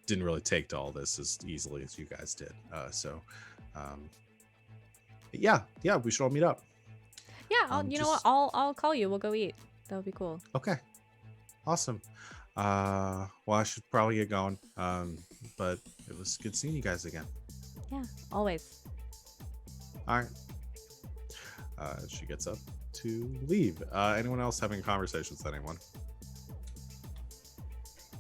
didn't really take to all this as easily as you guys did. Yeah, we should all meet up. Yeah, you know what? I'll call you. We'll go eat. That would be cool. Okay, awesome. Well, I should probably get going. But it was good seeing you guys again. Yeah, always. All right. She gets up to leave. Anyone else having conversations with anyone?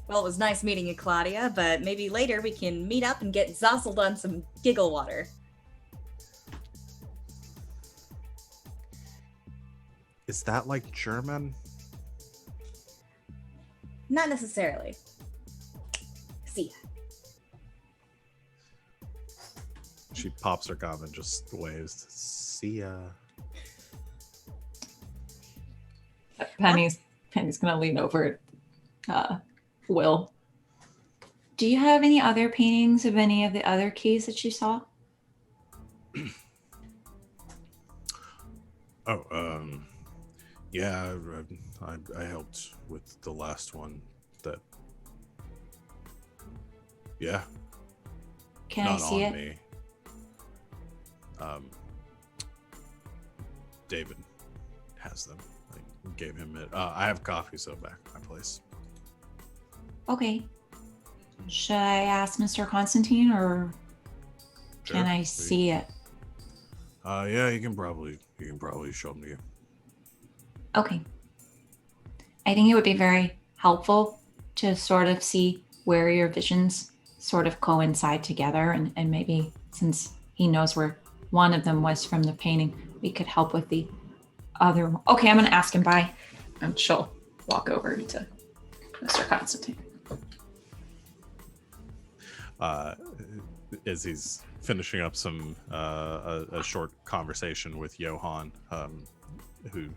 Well, it was nice meeting you, Claudia, but maybe later we can meet up and get zossled on some giggle water. Is that like German? Not necessarily. See ya. She pops her gum and just waves. See ya. Penny's gonna lean over Will. Do you have any other paintings of any of the other keys that you saw? Yeah, I helped with the last one. That, yeah. Can Not I see on it? me. David has them. I gave him it. I have copies of back at my place. Okay. Should I ask Mr. Constantine or can Sure. I see it? Yeah, you can probably show them to you. Okay. I think it would be very helpful to sort of see where your visions sort of coincide together and maybe since he knows where one of them was from the painting, we could help with the other one. Okay, I'm going to ask him bye. And she'll walk over to Mr. Constantine. As he's finishing up some a short conversation with Johan, who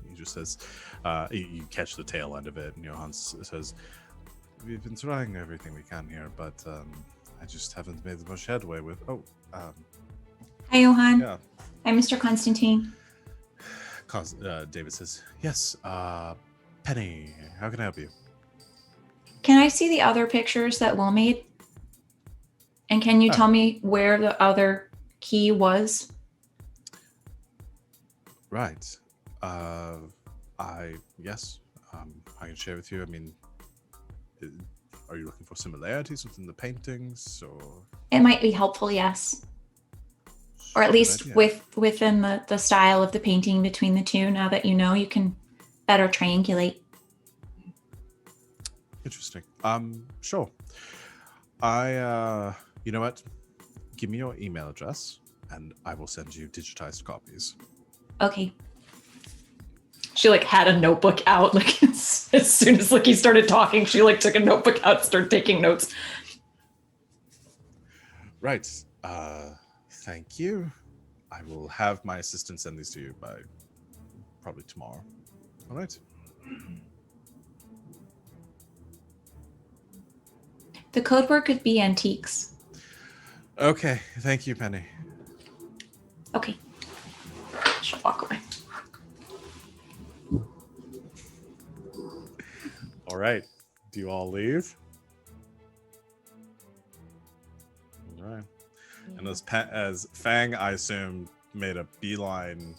he just says, you catch the tail end of it, and Johan says, "We've been trying everything we can here, but I just haven't made much headway with." Hi, Johan. Yeah. Hi, Mr. Constantine. David says, "Yes, Penny, how can I help you?" Can I see the other pictures that Will made? And can you tell me where the other key was? Right. I can share with you. I mean, are you looking for similarities within the paintings, or? It might be helpful, yes. Or at least within the style of the painting between the two. Now that you know, you can better triangulate. Interesting. Sure. You know what? Give me your email address, and I will send you digitized copies. Okay. She like had a notebook out. Like as soon as like he started talking, she like took a notebook out and started taking notes. Right. Thank you. I will have my assistant send these to you by probably tomorrow. All right. The code word could be antiques. Okay. Thank you, Penny. Okay. She'll walk away. All right. Do you all leave? All right. And as Feng, I assume, made a beeline.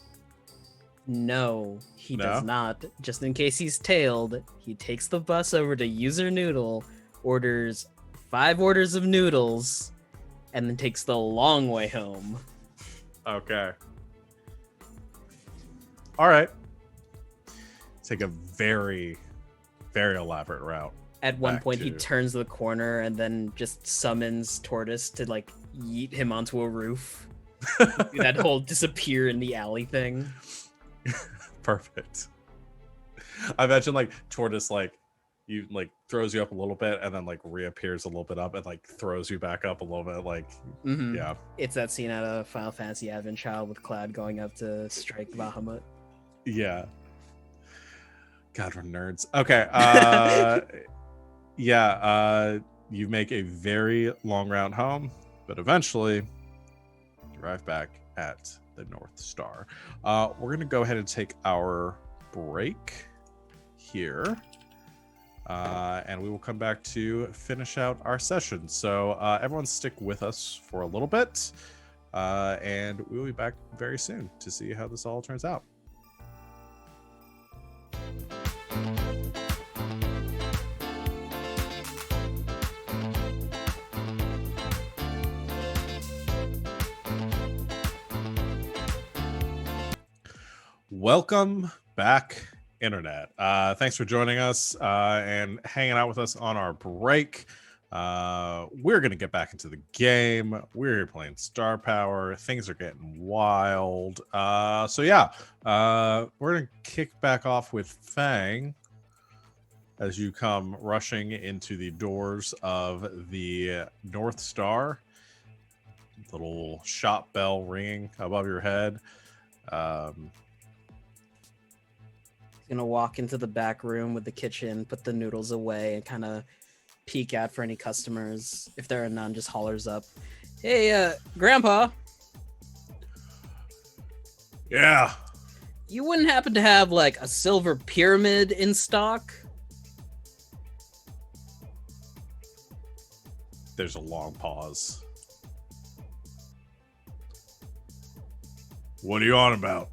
No, he No? does not. Just in case he's tailed, he takes the bus over to User Noodle, orders 5 orders of noodles, and then takes the long way home. Okay. All right. Take a very, very elaborate route. At one Back point, he to- turns the corner and then just summons Tortoise to like yeet him onto a roof. That whole disappear in the alley thing. Perfect. I imagine like Tortoise like you like throws you up a little bit and then like reappears a little bit up and like throws you back up a little bit. Like Mhm. yeah. It's that scene out of Final Fantasy Advent Child with Cloud going up to strike Bahamut. Yeah. God, we're nerds. Okay. Yeah. You make a very long route home, but eventually you arrive back at the North Star. We're gonna go ahead and take our break here. And we will come back to finish out our session. So everyone stick with us for a little bit. And we will be back very soon to see how this all turns out. Welcome back, Internet. Thanks for joining us and hanging out with us on our break. We're going to get back into the game. We're playing Star Power. Things are getting wild. So yeah, we're going to kick back off with Feng as you come rushing into the doors of the North Star. Little shop bell ringing above your head. Gonna walk into the back room with the kitchen, put the noodles away, and kind of peek out for any customers. If there are none, just hollers up, "Hey, Grandpa, Yeah. you wouldn't happen to have like a silver pyramid in stock?" There's a long pause. What are you on about?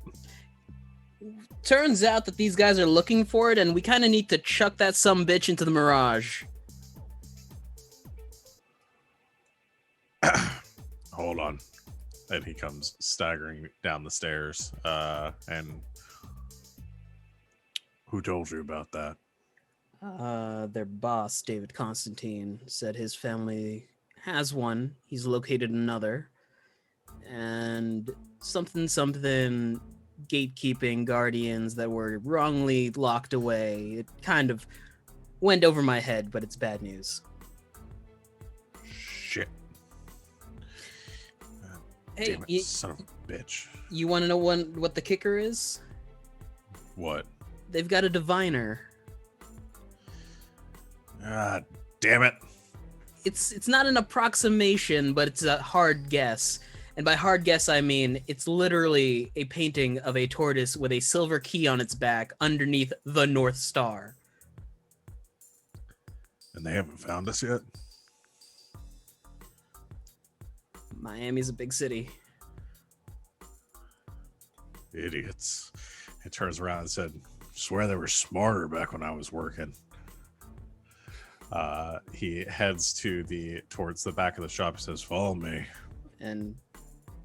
Turns out that these guys are looking for it, and we kind of need to chuck that sumbitch into the Mirage. Hold on. And he comes staggering down the stairs. And who told you about that? Their boss, David Constantine, said his family has one. He's located another. And something gatekeeping guardians that were wrongly locked away. It kind of went over my head, but it's bad news. Shit. Hey, Damn it, son of a bitch. you want to know what the kicker is? What? They've got a diviner. Ah, damn it. It's not an approximation, but it's a hard guess. And by hard guess, I mean it's literally a painting of a tortoise with a silver key on its back underneath the North Star. And they haven't found us yet? Miami's a big city. Idiots. He turns around and said, swear they were smarter back when I was working. He heads towards the back of the shop and says, follow me. And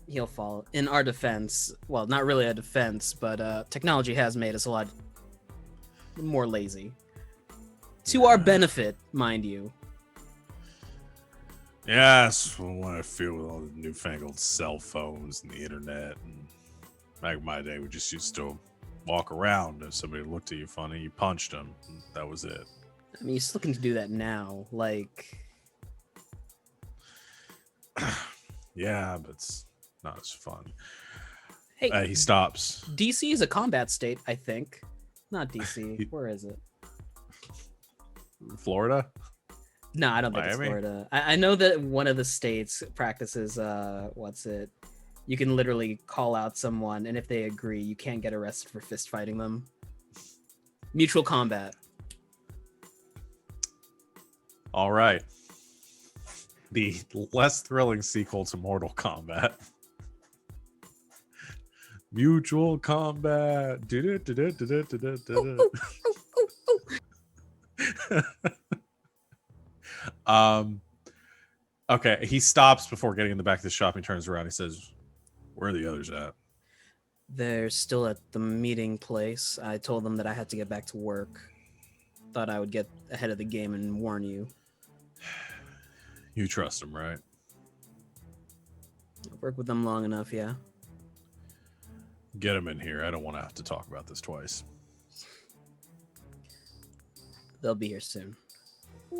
he'll fall. In our defense, well, not really a defense, but technology has made us a lot more lazy. To our benefit, mind you. Yes, what I feel with all the newfangled cell phones and the internet. And back in my day, we just used to walk around. If somebody looked at you funny, you punched them. That was it. I mean, he's looking to do that now. Like, Yeah, but it's not as fun. hey, He stops. DC is a combat state, I think. Not DC. Where is it? Florida? No, I don't think Miami? it's Florida. I know that one of the states practices, you can literally call out someone, and if they agree, you can't get arrested for fist fighting them. Mutual combat. All right. The less thrilling sequel to Mortal Kombat. Mutual combat. Okay, he stops before getting in the back of the shop. He turns around. He says, "Where are the others at?" They're still at the meeting place. I told them that I had to get back to work. Thought I would get ahead of the game and warn you. You trust him, right? I've worked with them long enough, yeah. Get him in here. I don't want to have to talk about this twice. They'll be here soon. You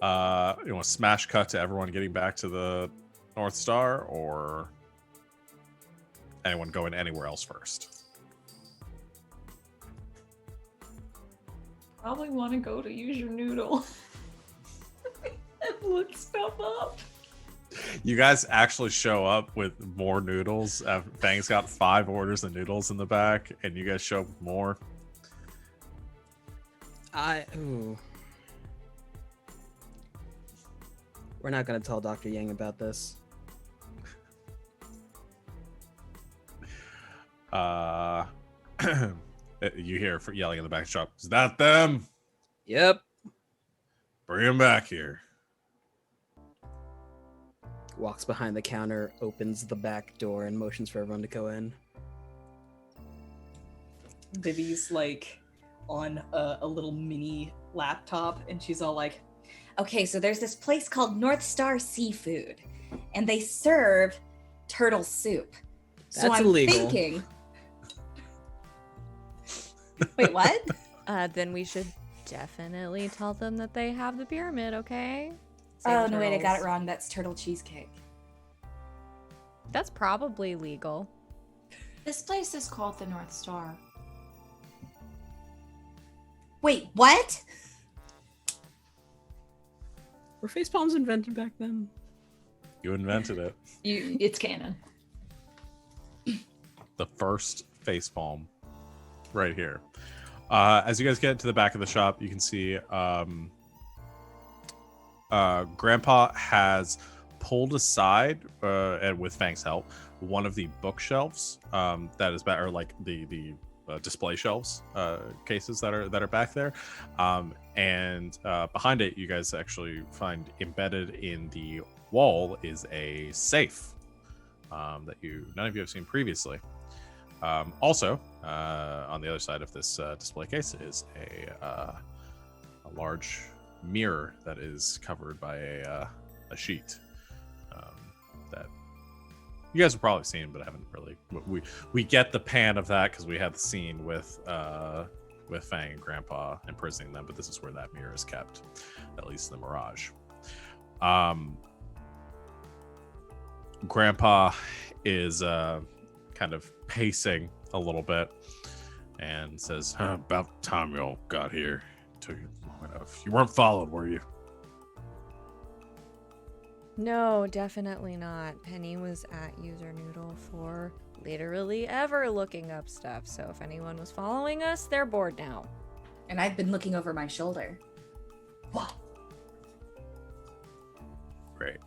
want to smash cut to everyone getting back to the North Star, or anyone going anywhere else first? Probably want to go to use your noodle and look stuff up. You guys actually show up with more noodles. Fang's got 5 orders of noodles in the back, and you guys show up with more. Ooh. We're not gonna tell Dr. Yang about this. You hear for yelling in the back shop. Is that them? Yep. Bring them back here. Walks behind the counter, opens the back door, and motions for everyone to go in. Vivi's like on a little mini laptop, and she's all like, Okay, so there's this place called North Star Seafood, and they serve turtle soup. So That's I'm illegal. thinking. Wait, what? Then we should definitely tell them that they have the pyramid, okay? Oh Same no, wait, I got it turtles. wrong. That's turtle cheesecake. That's probably legal. This place is called the North Star. Wait, what? Were facepalms invented back then? You invented it. It's canon. The first facepalm right here. As you guys get to the back of the shop, you can see Grandpa has pulled aside, and with Fang's help, one of the bookshelves that is back, or like the display shelves cases that are back there, and behind it, you guys actually find embedded in the wall is a safe that none of you have seen previously. Also, on the other side of this display case is a large mirror that is covered by a sheet that you guys have probably seen, but haven't really. We get the pan of that because we had the scene with Fang and Grandpa imprisoning them, but this is where that mirror is kept, at least in the Mirage. Grandpa is kind of pacing a little bit and says, "About time y'all got here. Took you long enough. You weren't followed, were you?" No, definitely not. Penny was at User Noodle for literally ever looking up stuff. So if anyone was following us, they're bored now. And I've been looking over my shoulder. Whoa. Great.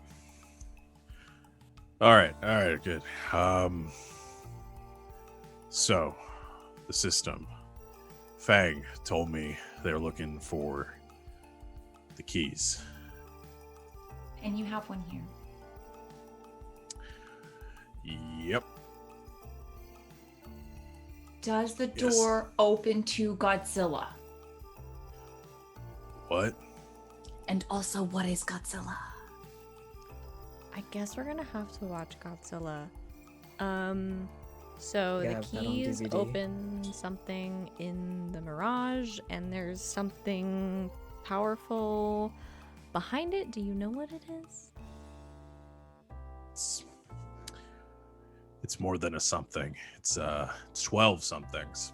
All right, good. So, the system. Fang told me they're looking for the keys. And you have one here. Yep. Does the Yes. door open to Godzilla? What? And also, what is Godzilla? I guess we're gonna have to watch Godzilla. So Yeah, I the have that on keys DVD. open something in the Mirage, and there's something powerful behind it. Do you know what it is? It's more than a something. It's 12 somethings.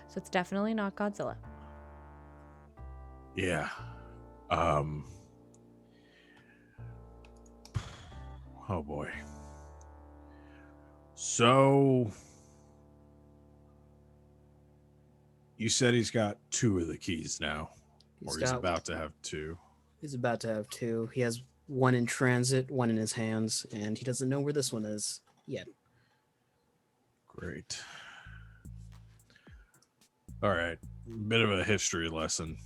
So it's definitely not Godzilla. Yeah. Oh boy. So you said he's got 2 of the keys now, or he's about to have 2. He's about to have 2. He has one in transit, one in his hands, and he doesn't know where this one is yet. Great. All right. Bit of a history lesson.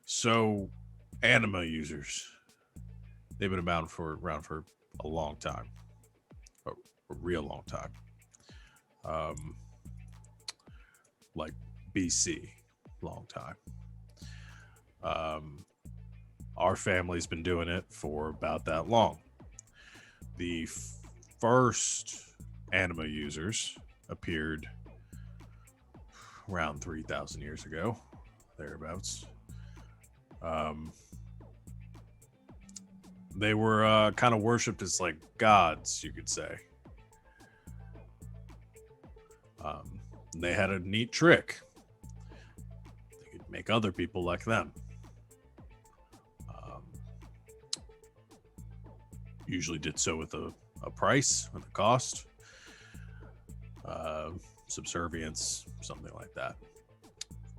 So, anima users, they've been around for a long time, a real long time. Like BC, long time. Our family's been doing it for about that long. The first anima users appeared around 3,000 years ago, thereabouts. They were kind of worshipped as like gods, you could say. They had a neat trick. They could make other people like them. Usually did so with a price, with a cost, subservience, something like that.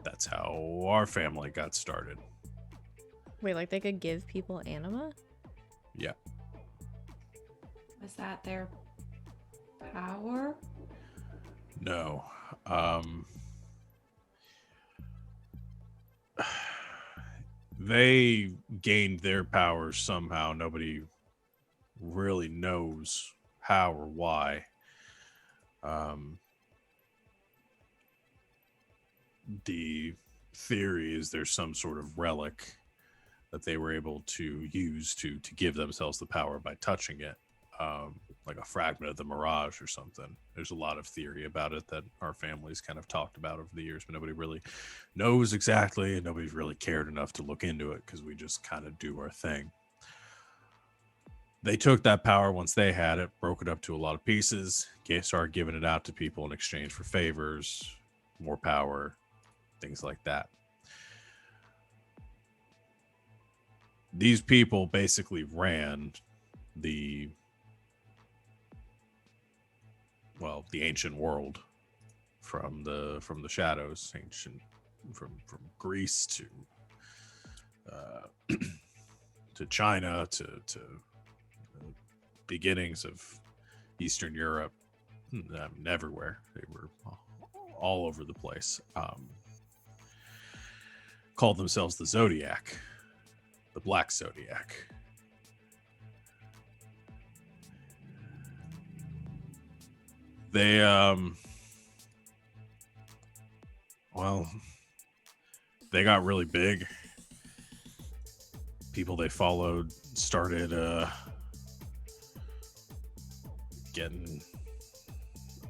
That's how our family got started. Wait, like they could give people anima? Yeah. Was that their power? No. They gained their powers somehow. Nobody really knows how or why. The theory is there's some sort of relic that they were able to use to give themselves the power by touching it, like a fragment of the Mirage or something. There's a lot of theory about it that our family's kind of talked about over the years, but nobody really knows exactly, and nobody's really cared enough to look into it because we just kind of do our thing. They took that power once they had it, broke it up to a lot of pieces, started giving it out to people in exchange for favors, more power, things like that. These people basically ran the ancient world from the shadows, from Greece to to China to beginnings of Eastern Europe, everywhere. They were all over the place. Called themselves the Zodiac, the Black Zodiac. They they got really big. People they followed started getting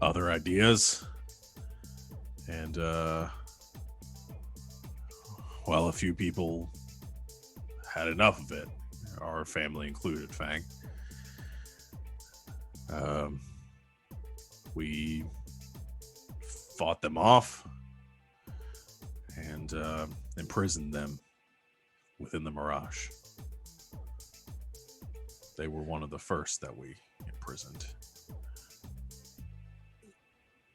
other ideas, and a few people had enough of it, our family included, Feng. We fought them off and imprisoned them within the Mirage. They were one of the first that we imprisoned.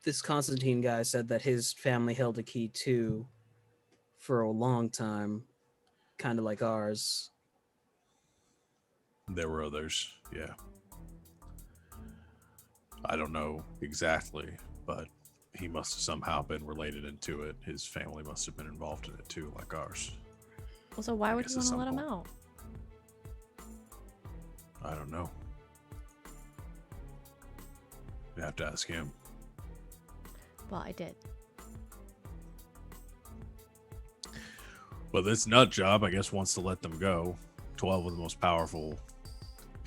This Constantine guy said that his family held a key too for a long time, kind of like ours. There were others, yeah. I don't know exactly, but he must have somehow been related into it. His family must have been involved in it too, like ours. Well, so why would you want to let him out? I don't know. You have to ask him. Well, I did. Well, this nut job, I guess, wants to let them go. 12 of the most powerful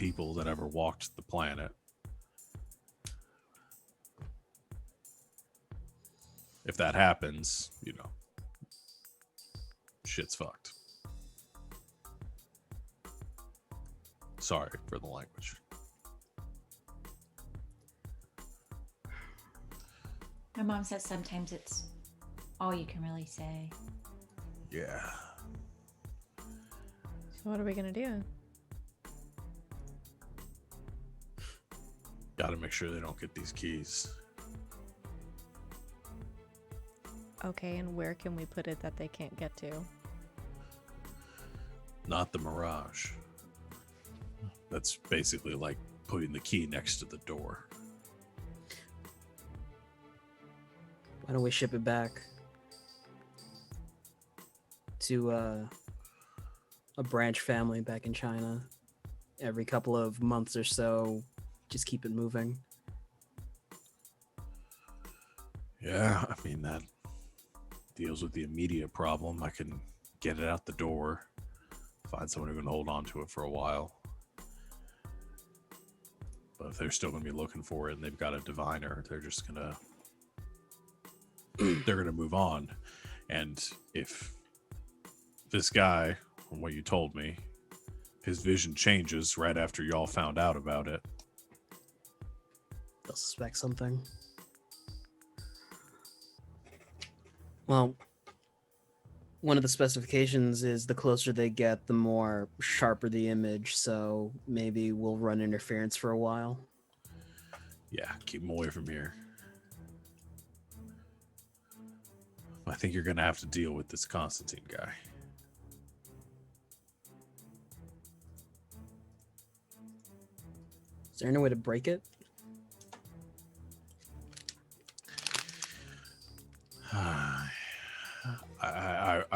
people that ever walked the planet. If that happens, you know, shit's fucked. Sorry for the language. My mom says sometimes it's all you can really say. Yeah. So what are we gonna do? Gotta make sure they don't get these keys. Okay, and where can we put it that they can't get to? Not the Mirage. That's basically like putting the key next to the door. Why don't we ship it back to a branch family back in China? Every couple of months or so, just keep it moving. Yeah, I mean, that deals with the immediate problem. I can get it out the door, find someone who can hold on to it for a while. But if they're still going to be looking for it and they've got a diviner, they're just going to they're going to move on. And if this guy, from what you told me, his vision changes right after y'all found out about it, They'll suspect something. Well, one of the specifications is the closer they get, the more sharper the image, so maybe we'll run interference for a while. yeah, keep them away from here. I think you're going to have to deal with this Constantine guy. Is there any way to break it?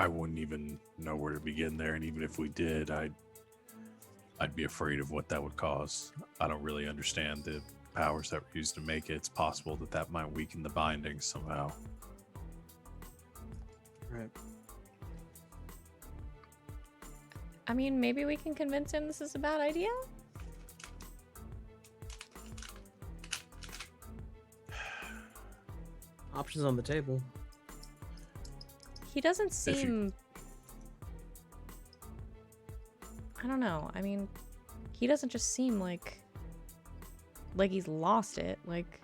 I wouldn't even know where to begin there, and even if we did, I'd be afraid of what that would cause. I don't really understand the powers that were used to make it. It's possible that that might weaken the bindings somehow. Right. I mean, maybe we can convince him this is a bad idea? Options on the table. He doesn't If you- seem... I don't know. I mean, he doesn't just seem like he's lost it. Like,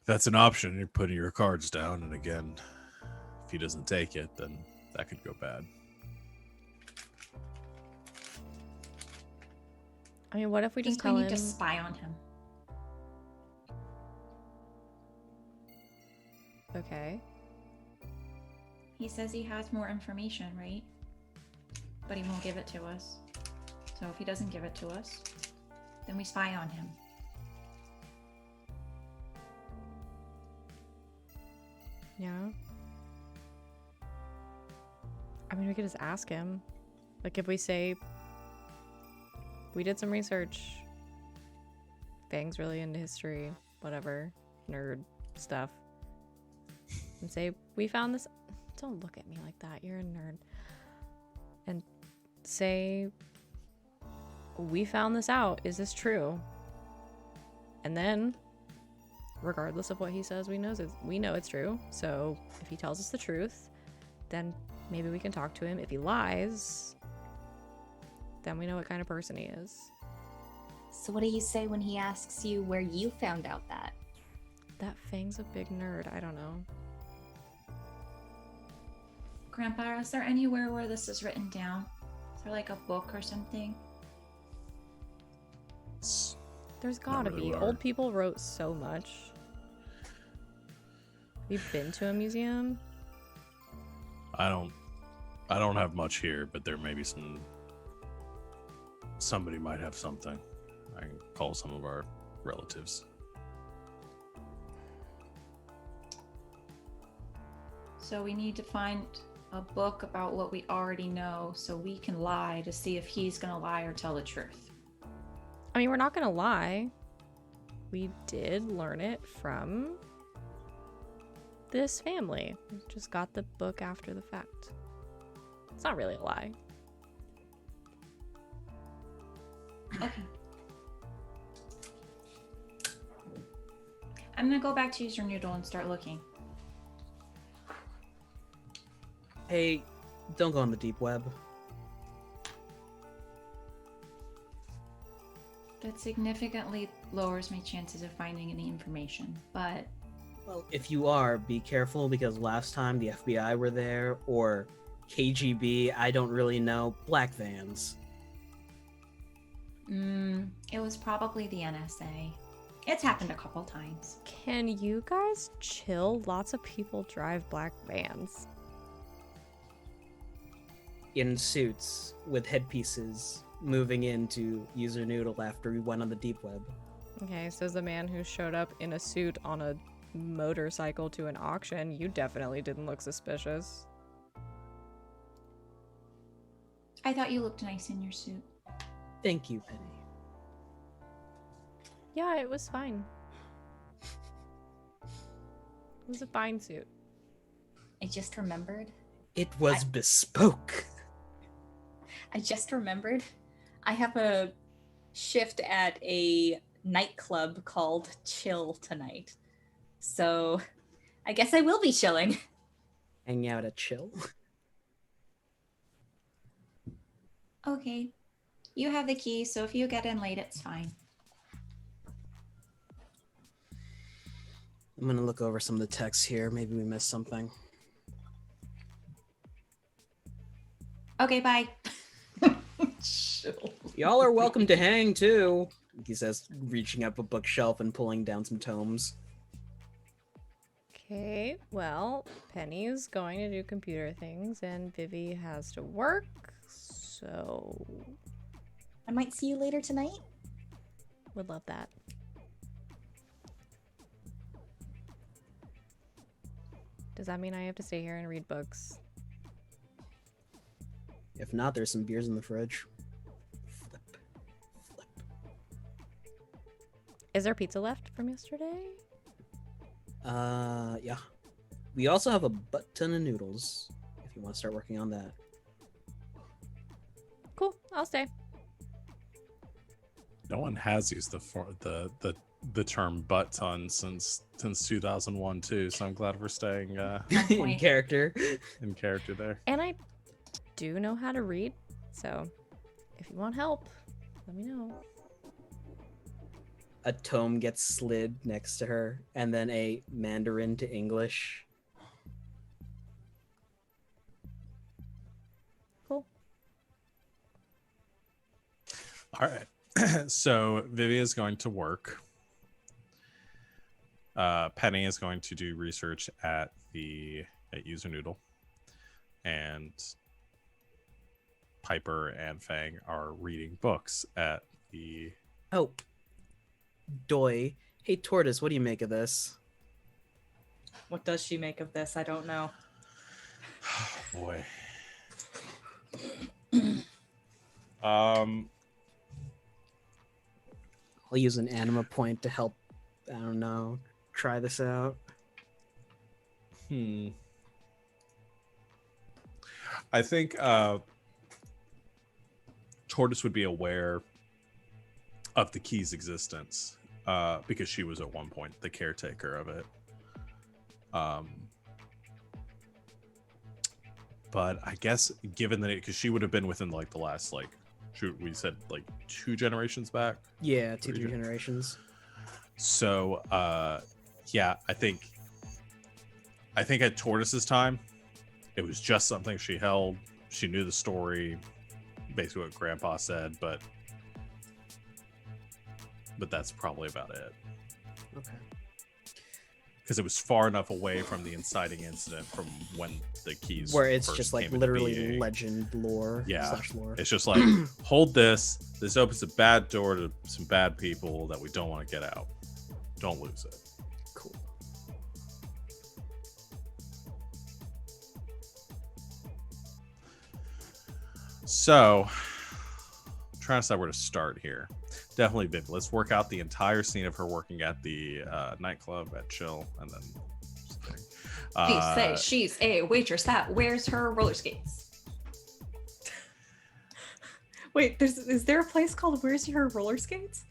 If that's an option, you're putting your cards down, and again, if he doesn't take it, then that could go bad. I mean, what if we I just think we tell need him? to spy on him. Okay. He says he has more information, right? But he won't give it to us. So if he doesn't give it to us, then we spy on him. Yeah. I mean, we could just ask him. Like, if we say, we did some research, Feng's really into history, whatever, nerd stuff, and say, we found this. Don't look at me like that. You're a nerd. And say, we found this out. Is this true? And then, regardless of what he says, we know it's true. So if he tells us the truth, then maybe we can talk to him. If he lies, then we know what kind of person he is. So what do you say when he asks you where you found out that? That Fang's a big nerd. I don't know. Grandpa, is there anywhere where this is written down? Is there like a book or something? It's There's gotta really be. where- Old people wrote so much. Have you been to a museum? I don't have much here, but there may be somebody might have something. I can call some of our relatives. So we need to find a book about what we already know so we can lie to see if he's gonna lie or tell the truth. I mean, we're not gonna lie. We did learn it from this family. We just got the book after the fact. It's not really a lie. Okay. I'm gonna go back to user noodle and start looking. Hey, don't go on the deep web. That significantly lowers my chances of finding any information, but Well, if you are, be careful because last time the FBI were there, or KGB, I don't really know, black vans. it was probably the NSA. It's happened a couple times. Can you guys chill? Lots of people drive black vans. In suits with headpieces moving into user noodle after we went on the deep web. Okay, says the man who showed up in a suit on a motorcycle to an auction. You definitely didn't look suspicious. I thought you looked nice in your suit. Thank you, Penny. Yeah, it was fine. It was a fine suit. I just remembered. It was bespoke. I just remembered. I have a shift at a nightclub called Chill tonight. So I guess I will be chilling. Hanging out at Chill. Okay. You have the key, so if you get in late, it's fine. I'm gonna look over some of the texts here. Maybe we missed something. Okay, bye. Y'all are welcome to hang too, he says, reaching up a bookshelf and pulling down some tomes. Okay, well, Penny's going to do computer things and Vivi has to work, so I might see you later tonight. would love that. Does that mean I have to stay here and read books? If not, there's some beers in the fridge. Flip. Is there pizza left from yesterday? Yeah. We also have a butt ton of noodles, if you want to start working on that. Cool, I'll stay. No one has used the term butt ton since 2001 too, so I'm glad we're staying In point. character. in character there. And I do know how to read, so if you want help, let me know. A tome gets slid next to her, and then a Mandarin to English. Cool. All right. So Vivi is going to work. Penny is going to do research at User Noodle, and Piper and Feng are reading books at the. Oh. Doi. Hey, Tortoise, what do you make of this? What does she make of this? I don't know. Boy. I'll use an anima point to help, I don't know, try this out. I think Tortoise would be aware of the key's existence because she was at one point the caretaker of it. But I guess given that because she would have been within like the last we said like 2 generations back. Yeah, 2-3 generations. So yeah, I think at Tortoise's time, it was just something she held. She knew the story, basically what Grandpa said, but that's probably about it. Okay. Because it was far enough away from the inciting incident from when the keys Where it's first just like came into literally being. legend lore. Yeah. /lore. It's just like, hold this. This opens a bad door to some bad people that we don't want to get out. Don't lose it. Cool. So, I'm trying to decide where to start here. Definitely Vivi. Let's work out the entire scene of her working at the nightclub at Chill, and then. Please say she's a waitress that wears her roller skates. Wait, is there a place called Where's Your Roller Skates?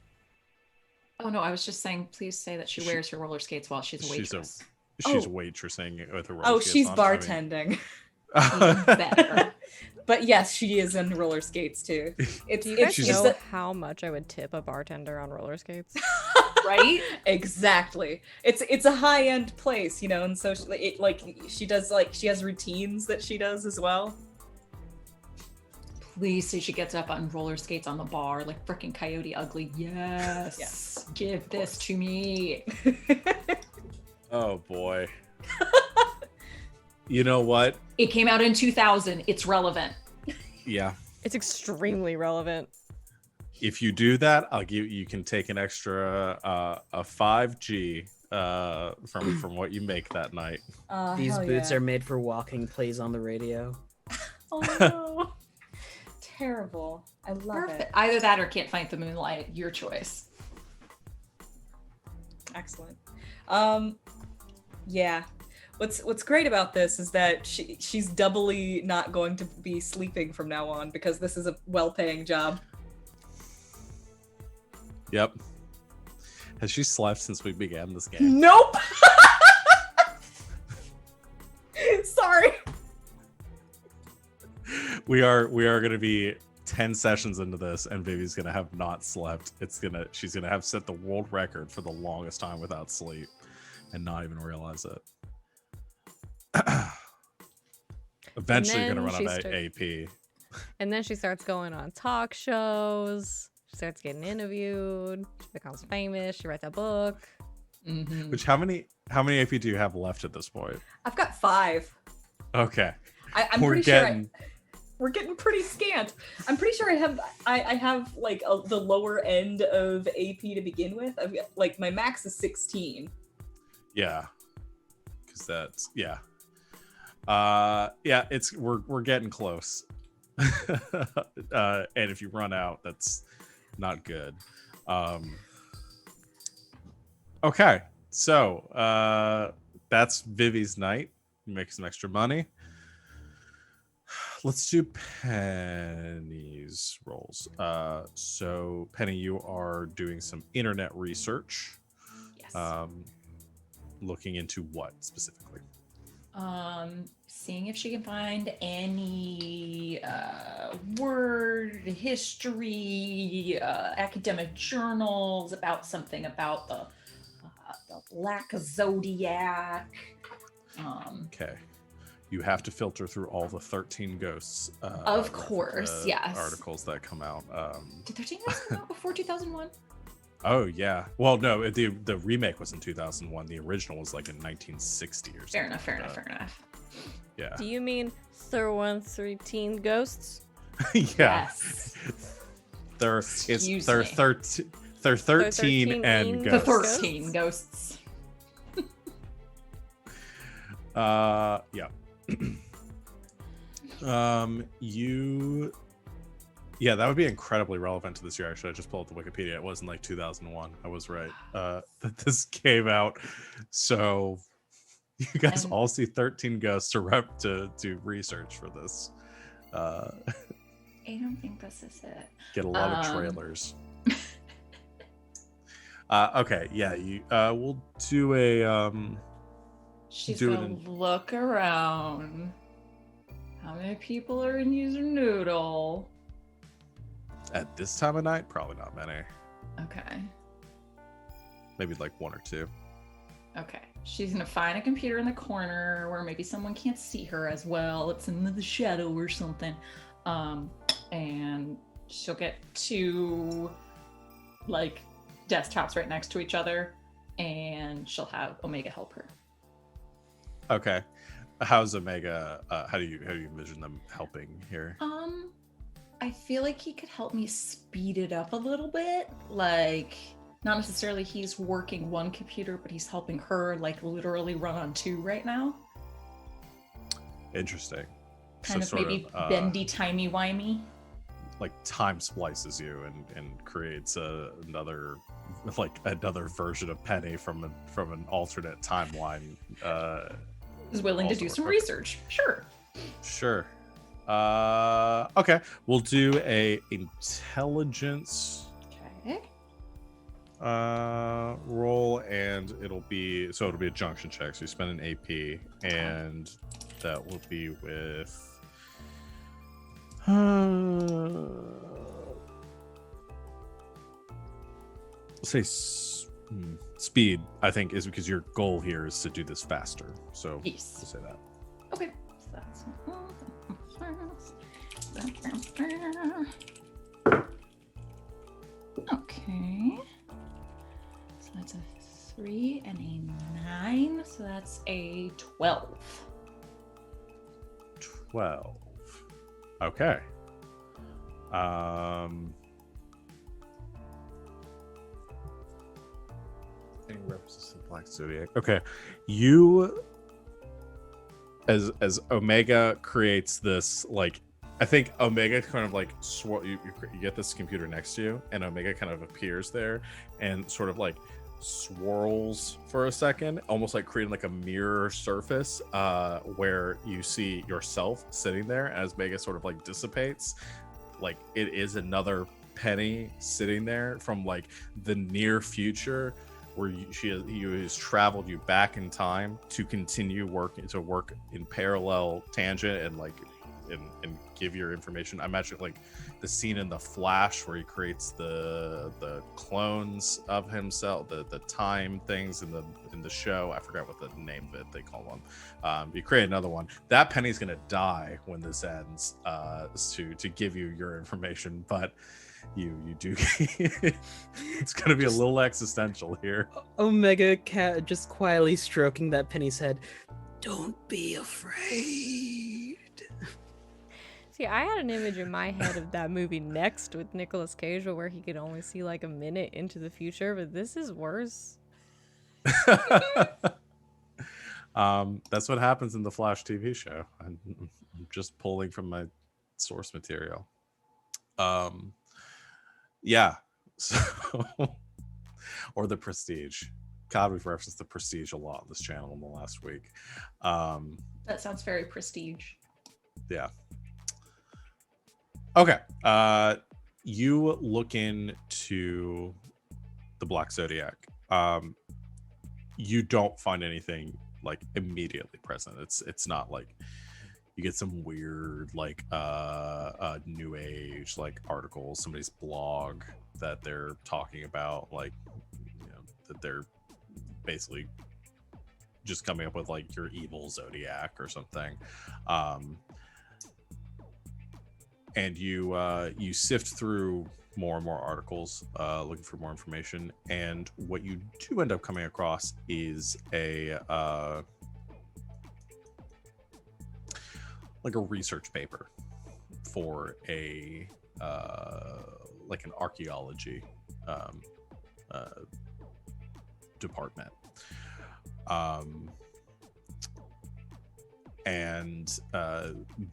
Oh no, I was just saying, please say that she wears her roller skates while she's a waitress. She's waitressing with her roller Oh, skates she's on. bartending. Even better. But yes, she is in roller skates too. Do you guys she's know just- how much I would tip a bartender on roller skates? Right? Exactly. It's a high end place, you know, and so she has routines that she does as well. Please say she gets up on roller skates on the bar like freaking Coyote Ugly. Yes. Yes, Give this to me. Oh boy. You know what? It came out in 2000. It's relevant. Yeah. It's extremely relevant. If you do that, you can take an extra a 5G from what you make that night. These Hell boots yeah. are made for walking plays on the radio. Oh no. Terrible. I love Perfect. it. Either that or Can't Fight the Moonlight. Your choice. Excellent. Yeah. What's great about this is that she's doubly not going to be sleeping from now on because this is a well-paying job. Yep. Has she slept since we began this game? Nope. Sorry. We are going to be 10 sessions into this, and Vivi's going to have not slept. She's going to have set the world record for the longest time without sleep, and not even realize it. Eventually, you're then going to run out she of AP. And then she starts going on talk shows. She starts getting interviewed. She becomes famous. She writes a book. Mm-hmm. Which how many AP do you have left at this point? I've got 5. Okay. I'm We're pretty getting- sure we're getting pretty scant. I'm pretty sure I have like the lower end of AP to begin with. I've got, like, my max is 16. Yeah. Because that's yeah. We're getting close. And if you run out, that's not good. Okay, so that's Vivi's night. Make some extra money. Let's do Penny's rolls. So Penny, you are doing some internet research. Yes. Looking into what specifically? Seeing if she can find any word history, academic journals about something about the Black Zodiac. Okay. You have to filter through all the 13 ghosts. Of course, yes. Articles that come out. Did 13 Ghosts come out before 2001? Oh yeah. Well, no, the remake was in 2001. The original was like in 1960 or something. Fair enough. Yeah. Do you mean 13 ghosts? Yeah. Yes. They're Excuse they're me. 13 they're 13 and The The ghosts. 13 ghosts. Yeah. Yeah, that would be incredibly relevant to this year. Actually, I just pulled up the Wikipedia. It was in like 2001. I was right. That this came out. So you guys And- all see 13 ghosts to do research for this. I don't think this is it. Get a lot of trailers. Okay, yeah, we'll do a She's do it gonna in- look around. How many people are in user noodle? at this time of night, probably not many. Okay. Maybe like 1 or 2. Okay. She's gonna find a computer in the corner where maybe someone can't see her as well. It's in the shadow or something. And she'll get 2 like desktops right next to each other, and she'll have Omega help her. Okay. How's Omega? How do you envision them helping here? I feel like he could help me speed it up a little bit. Like, not necessarily he's working one computer, but he's helping her like literally run on 2 right now. Interesting. Kind of sort maybe bendy, timey-wimey. Like time splices you and creates another version of Penny from an alternate timeline. Is willing to do also- some okay. research. Sure. Sure. Okay, we'll do a intelligence Okay. roll, and it'll be a junction check. So you spend an AP, and that will be with say speed. I think is because your goal here is to do this faster. So Yes. we'll say that. Okay. So that's okay. So that's a 3 and a 9. So that's a 12. 12. Okay. Any references to the Black Zodiac? Okay. You as Omega creates this, like, I think Omega kind of like you get this computer next to you, and Omega kind of appears there and sort of like swirls for a second, almost like creating like a mirror surface where you see yourself sitting there as Omega sort of like dissipates. Like it is another penny sitting there from like the near future, where he has traveled you back in time to continue work in parallel tangent and like and give your information. I imagine like the scene in The Flash where he creates the clones of himself, the time things in the show. I forgot what the name of it they call them. You create another one. That penny's gonna die when this ends to give you your information, but you do it's gonna be a little existential here. Omega cat just quietly stroking that penny's head. Don't be afraid. See, I had an image in my head of that movie Next with Nicolas Cage where he could only see like a minute into the future, but this is worse. That's what happens in the Flash TV show. I'm just pulling from my source material. Yeah. So, or The Prestige. God, we've referenced The Prestige a lot on this channel in the last week. That sounds very prestige. Yeah. Okay. You look into the Black Zodiac. You don't find anything like immediately present. It's not like you get some weird like new age like articles, somebody's blog that they're talking about, like, you know, that they're basically just coming up with like your evil zodiac or something. And you sift through more and more articles looking for more information, and what you do end up coming across is a like a research paper for a like an archaeology department. And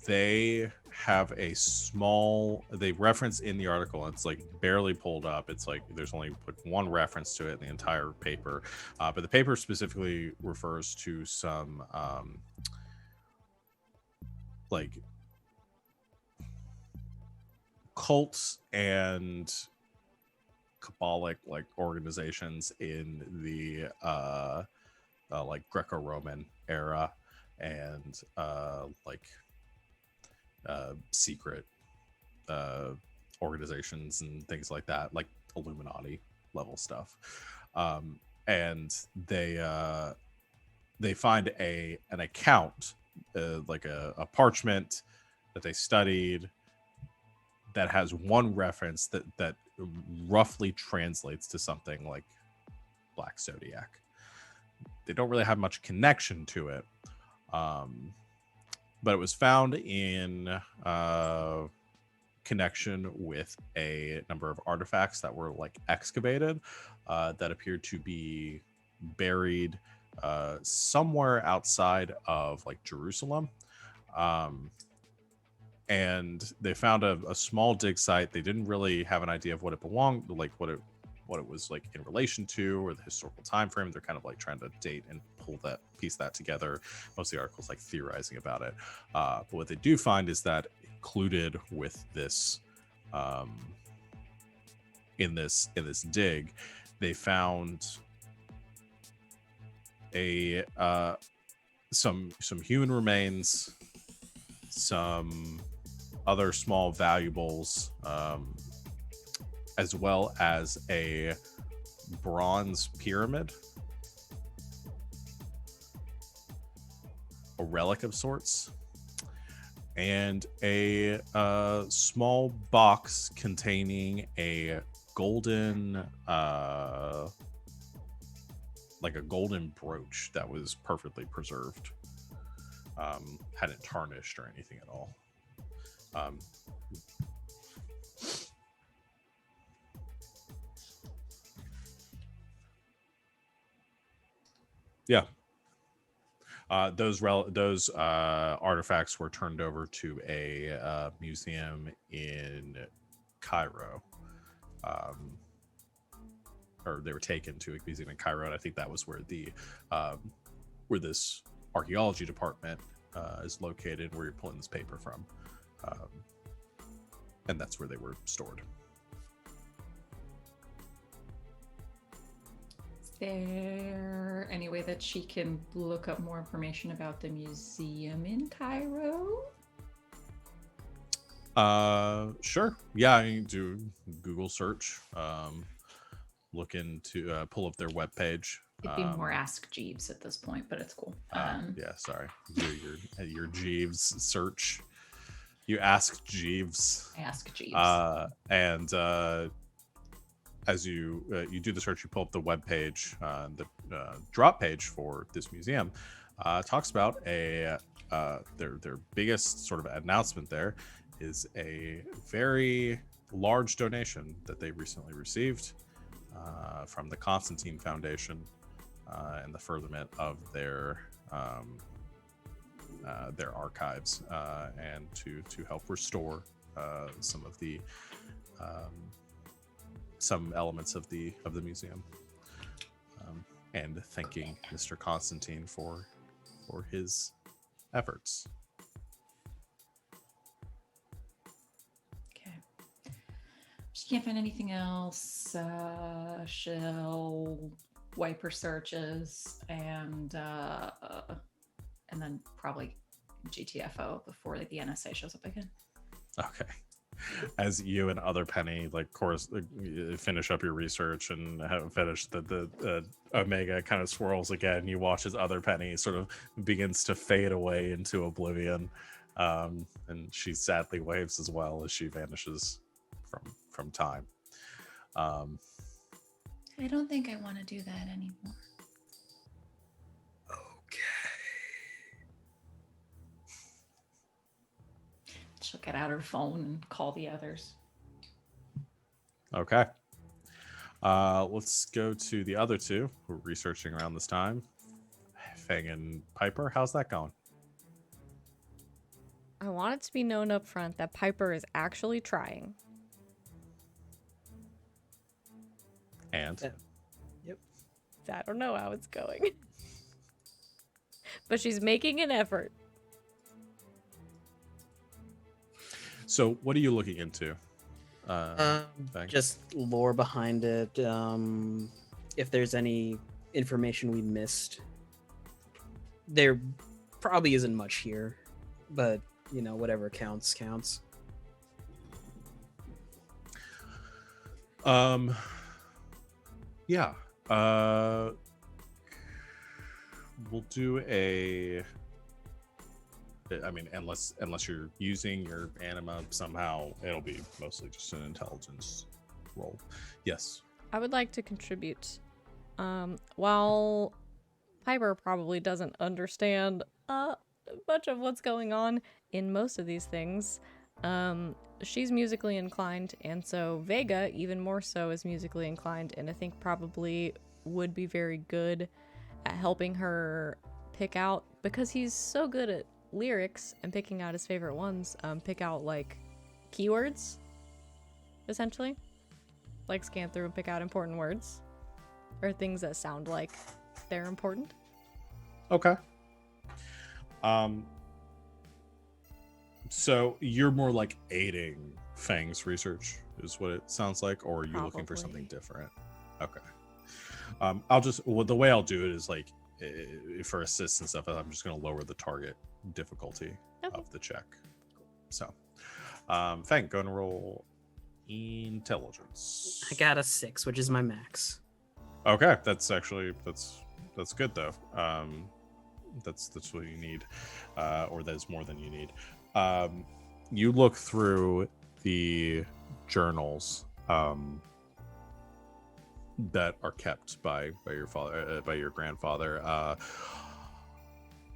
they have a small, they reference in the article, it's like barely pulled up, it's like there's only one reference to it in the entire paper, but the paper specifically refers to some like cults and Kabbalic like organizations in the like Greco-Roman era, and secret organizations and things like that, like Illuminati level stuff. And they find an account, like a parchment that they studied that has one reference that roughly translates to something like Black Zodiac. They don't really have much connection to it, but it was found in connection with a number of artifacts that were like excavated that appeared to be buried somewhere outside of like Jerusalem. And they found a small dig site. They didn't really have an idea of what it belonged, like what it was like in relation to, or the historical time frame. They're kind of like trying to date and piece that together. Most of the articles like theorizing about it. But what they do find is that included with this in this dig, they found a some human remains, some other small valuables, as well as a bronze pyramid, a relic of sorts, and a small box containing a golden like a golden brooch that was perfectly preserved, hadn't tarnished or anything at all. Yeah. Those artifacts were turned over to a museum in Cairo, or they were taken to a museum in Cairo, and I think that was where where this archaeology department is located, where you're pulling this paper from, and that's where they were stored. Is there any way that she can look up more information about the museum in Cairo? Sure. Yeah, you can do Google search. Look into pull up their webpage. It'd be more Ask Jeeves at this point, but it's cool. Yeah, sorry. Your Jeeves search. You ask Jeeves. Ask Jeeves. And as you do the search, you pull up the webpage. The drop page for this museum talks about their biggest sort of announcement. There is a very large donation that they recently received from the Constantine Foundation and the furtherment of their archives, and to help restore some of the some elements of the museum, and thanking Mr. Constantine for his efforts. Okay. She can't find anything else. She'll wipe her searches and then probably GTFO before the NSA shows up again. Okay. As you and other Penny finish up your research and have finished, the Omega kind of swirls again. You watch as other Penny sort of begins to fade away into oblivion, and she sadly waves as well as she vanishes from time. I don't think I want to do that anymore. She'll get out her phone and call the others. Okay. Let's go to the other two who are researching around this time. Feng and Piper, how's that going? I want it to be known up front that Piper is actually trying. And? Yep. I don't know how it's going. But she's making an effort. So what are you looking into? Feng? Just lore behind it. If there's any information we missed, there probably isn't much here, but whatever counts. Yeah. We'll do unless you're using your anima somehow, it'll be mostly just an intelligence roll. Yes. I would like to contribute. While Piper probably doesn't understand much of what's going on in most of these things, she's musically inclined, and so Vega even more so is musically inclined, and I think probably would be very good at helping her pick out, because he's so good at lyrics and picking out his favorite ones, pick out like keywords, essentially, like scan through and pick out important words or things that sound like they're important. Okay. So you're more like aiding Feng's research, is what it sounds like, or are you looking for something Probably. different? Okay. The way I'll do it is like for assists and stuff. I'm just going to lower the target difficulty of the check. So, Feng, go and roll intelligence. I got a 6, which is my max. Okay, that's good though. That's what you need, or that's more than you need. You look through the journals that are kept by your father, by your grandfather. A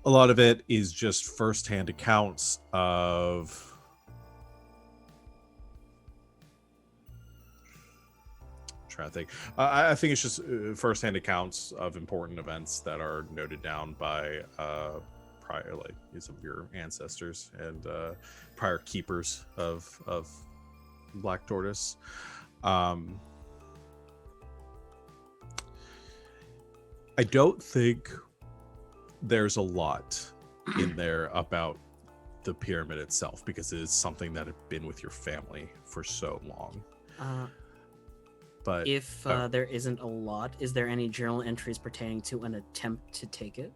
lot of it is just firsthand accounts of trying to think. I think it's just firsthand accounts of important events that are noted down by prior, like some of your ancestors and prior keepers of Black Tortoise. I don't think there's a lot in there about the pyramid itself because it is something that had been with your family for so long. But if there isn't a lot, is there any journal entries pertaining to an attempt to take it?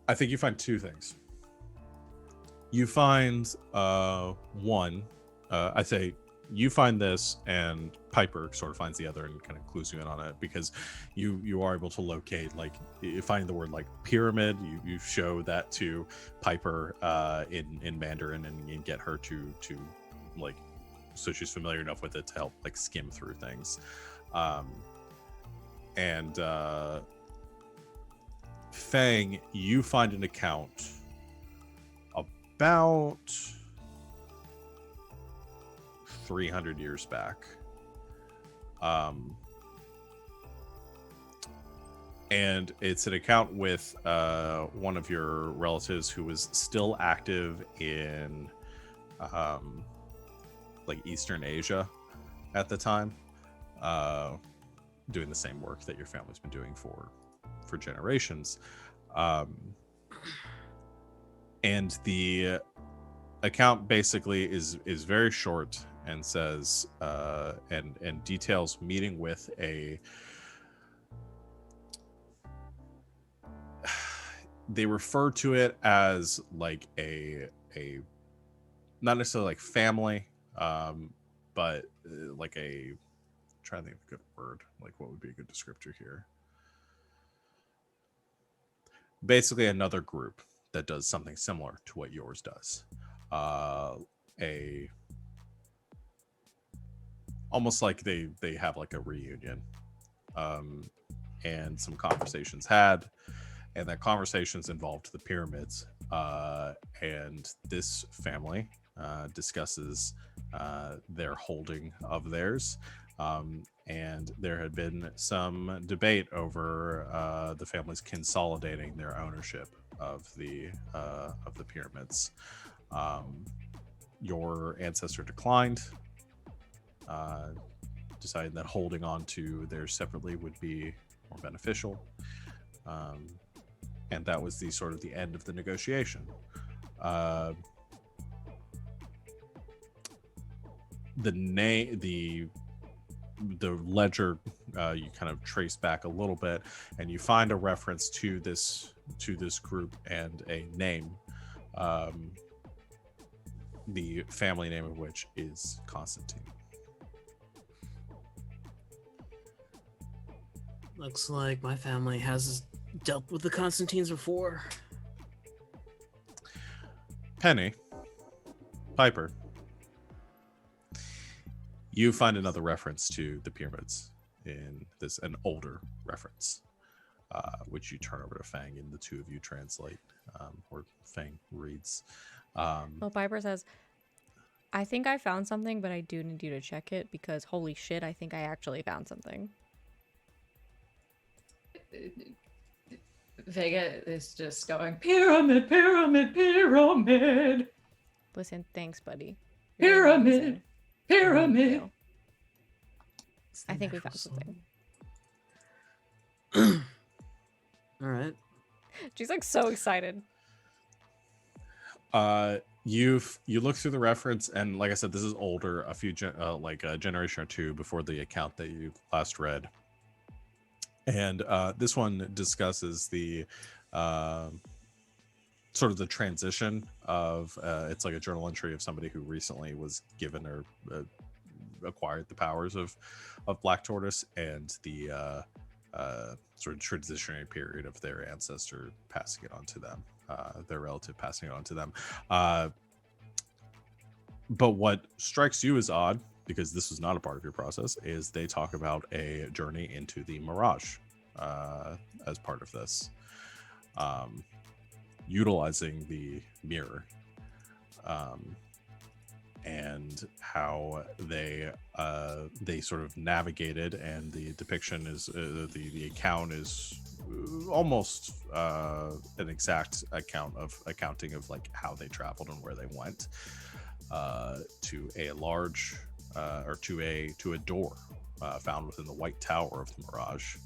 I think you find two things. You find one, I'd say you find this, and Piper sort of finds the other and kind of clues you in on it because you are able to locate, like, you find the word like pyramid. You show that to Piper in Mandarin and get her to like, so she's familiar enough with it to help like skim through things. And Feng, you find an account about 300 years back. And it's an account with one of your relatives who was still active in like Eastern Asia at the time, doing the same work that your family's been doing for generations. And the account basically is very short and says and details meeting with they refer to it as like a not necessarily like family, but like I'm trying to think of a good word, like what would be a good descriptor here. Basically another group that does something similar to what yours does. Almost like they have like a reunion, and some conversations had, and that conversations involved the pyramids, and this family discusses their holding of theirs, and there had been some debate over the families consolidating their ownership of the pyramids. Your ancestor declined, deciding that holding on to theirs separately would be more beneficial, and that was the sort of the end of the negotiation. The ledger, you kind of trace back a little bit, and you find a reference to this group and a name, the family name of which is Constantine. Looks like my family has dealt with the Constantines before. Penny, Piper, you find another reference to the pyramids in this, an older reference, which you turn over to Feng, and the two of you translate, or Feng reads. Well, Piper says, I think I found something, but I do need you to check it because holy shit, I think I actually found something. Vega is just going, pyramid, pyramid, pyramid. Listen, thanks, buddy. Pyramid, amazing. pyramid. I think we found something. All right. She's like so excited. You look through the reference, and like I said, this is older, a generation or two before the account that you last read. And this one discusses the sort of the transition of it's like a journal entry of somebody who recently was given or acquired the powers of Black Tortoise, and the sort of transitionary period of their ancestor passing it on to them, their relative passing it on to them. But what strikes you as odd, because this was not a part of your process, is they talk about a journey into the Mirage as part of this, utilizing the mirror, and how they sort of navigated, and the depiction is the account is almost an exact accounting of like how they traveled and where they went to a large or to a door found within the White Tower of the Mirage,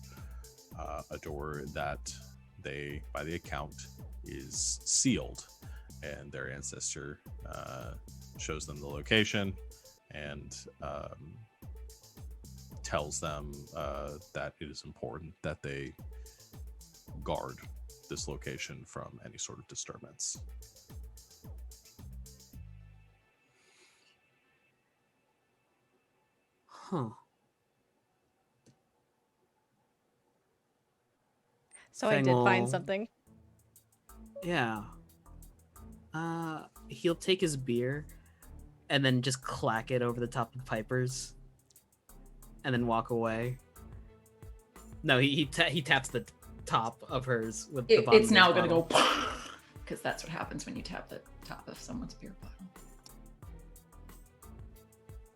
a door that they, by the account, is sealed, and their ancestor shows them the location and tells them that it is important that they guard this location from any sort of disturbance. Huh. So I did find Fengel- something. Yeah. He'll take his beer and then just clack it over the top of Piper's and then walk away. No, he taps the top of hers with the bottom. It's of now his going to go bottle. because that's what happens when you tap the top of someone's beer bottle.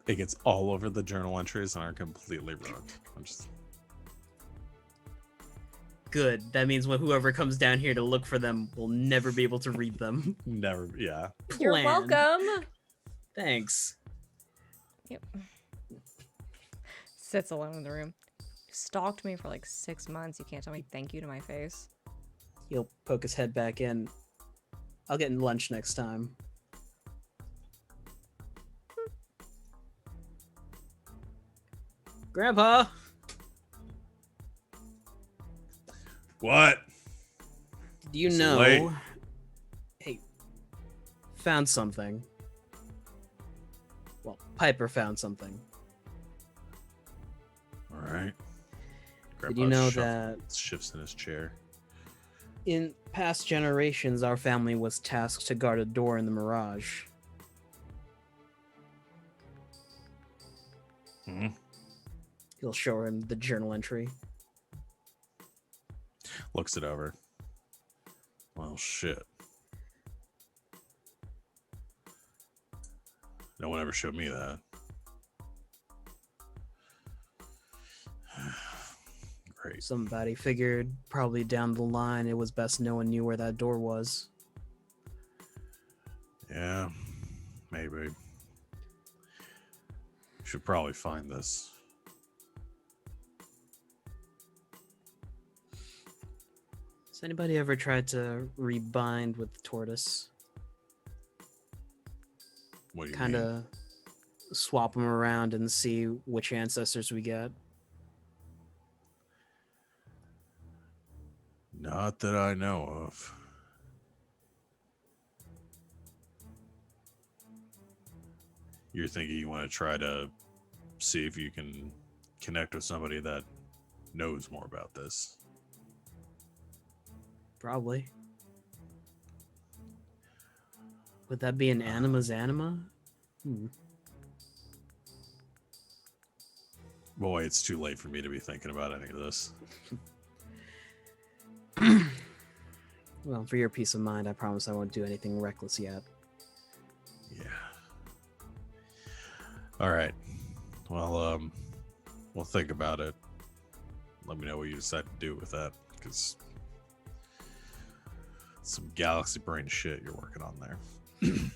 It gets all over the journal entries and are completely ruined. I'm just... Good. That means when whoever comes down here to look for them will never be able to read them. Never, yeah. You're Planned. welcome. Thanks. Yep. Sits alone in the room. You stalked me for like 6 months. You can't tell me thank you to my face. He'll poke his head back in. I'll get in lunch next time. Grandpa! What? Do you It's know? late. Hey, found something. Well, Piper found something. All right. Did you know Grandpa that shifts in his chair? in past generations, our family was tasked to guard a door in the Mirage? Hmm. He'll show him the journal entry. Looks it over. Well, shit. No one ever showed me that. Great. Somebody figured probably down the line it was best no one knew where that door was. Yeah, maybe. Should probably find this. Has anybody ever tried to rebind with the tortoise? What do you Kind mean? of swap them around and see which ancestors we get. Not that I know of. You're thinking you want to try to see if you can connect with somebody that knows more about this. Probably. Would that be an anima's anima? Boy, it's too late for me to be thinking about any of this. Well, for your peace of mind, I promise I won't do anything reckless yet. Yeah. All right. Well, we'll think about it. Let me know what you decide to do with that, because some galaxy brain shit you're working on there. I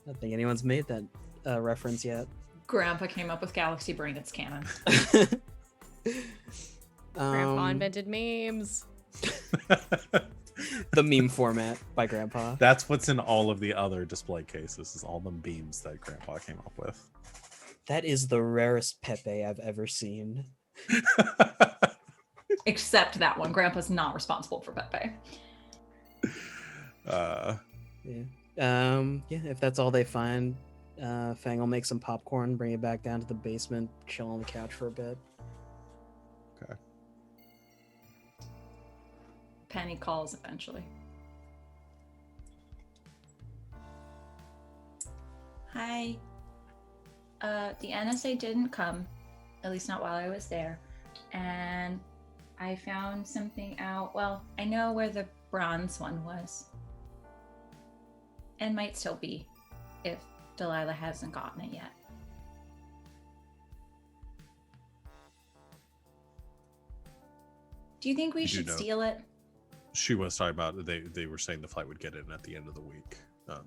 don't think anyone's made that reference yet. Grandpa came up with Galaxy Brain. It's canon. Grandpa invented memes. The meme format by Grandpa. That's what's in all of the other display cases, is all the beams that Grandpa came up with. That is the rarest Pepe I've ever seen. Except that one. Grandpa's not responsible for Pepe. Yeah. Yeah, if that's all they find, Feng will make some popcorn, bring it back down to the basement, chill on the couch for a bit. Okay. Penny calls eventually. Hi. The NSA didn't come, at least not while I was there. And I found something out. Well, I know where the bronze one was. And might still be, if Delilah hasn't gotten it yet. Do you think we You do should know. steal it? She was talking about they were saying the flight would get in at the end of the week. So.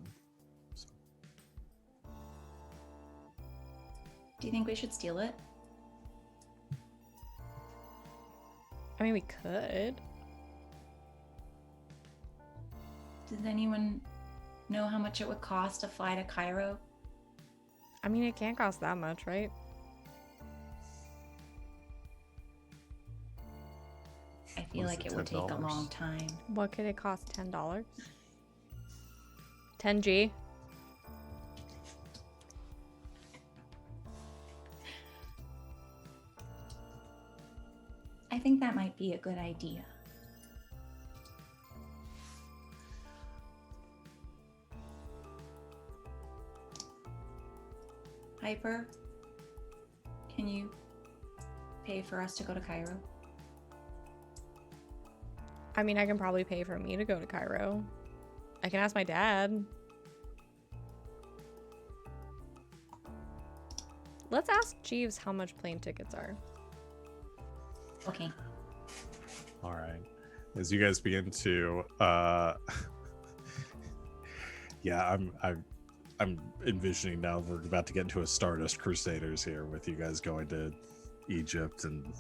Do you think we should steal it? I mean, we could. Does anyone know how much it would cost to fly to Cairo? I mean, it can't cost that much, right? I feel What is like it, it would take a $10? long time. What could it cost? $10? 10G? I think that might be a good idea. Hyper, can you pay for us to go to Cairo? I mean, I can probably pay for me to go to Cairo. I can ask my dad. Let's ask Jeeves how much plane tickets are. Okay. All right. As you guys begin to, yeah, I'm envisioning now we're about to get into a Stardust Crusaders here with you guys going to Egypt, and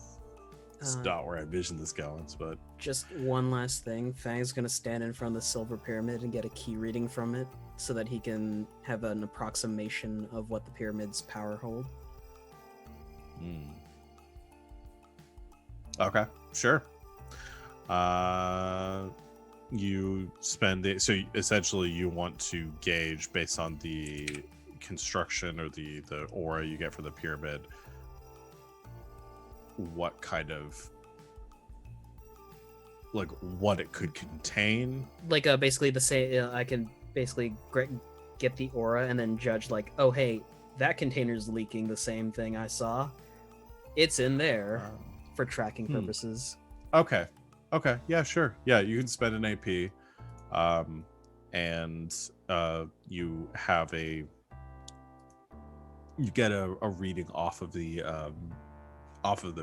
it's not where I envision this going. But Just one last thing. Fang's gonna stand in front of the Silver Pyramid and get a key reading from it so that he can have an approximation of what the pyramid's power hold. Okay, sure. You spend it, so essentially you want to gauge based on the construction or the aura you get for the pyramid, what kind of, like, what it could contain. Like basically the say I can basically get the aura and then judge like, oh hey, that container's leaking the same thing I saw. It's in there for tracking purposes. Okay, yeah, sure, yeah, you can spend an AP, and you have you get a reading off of the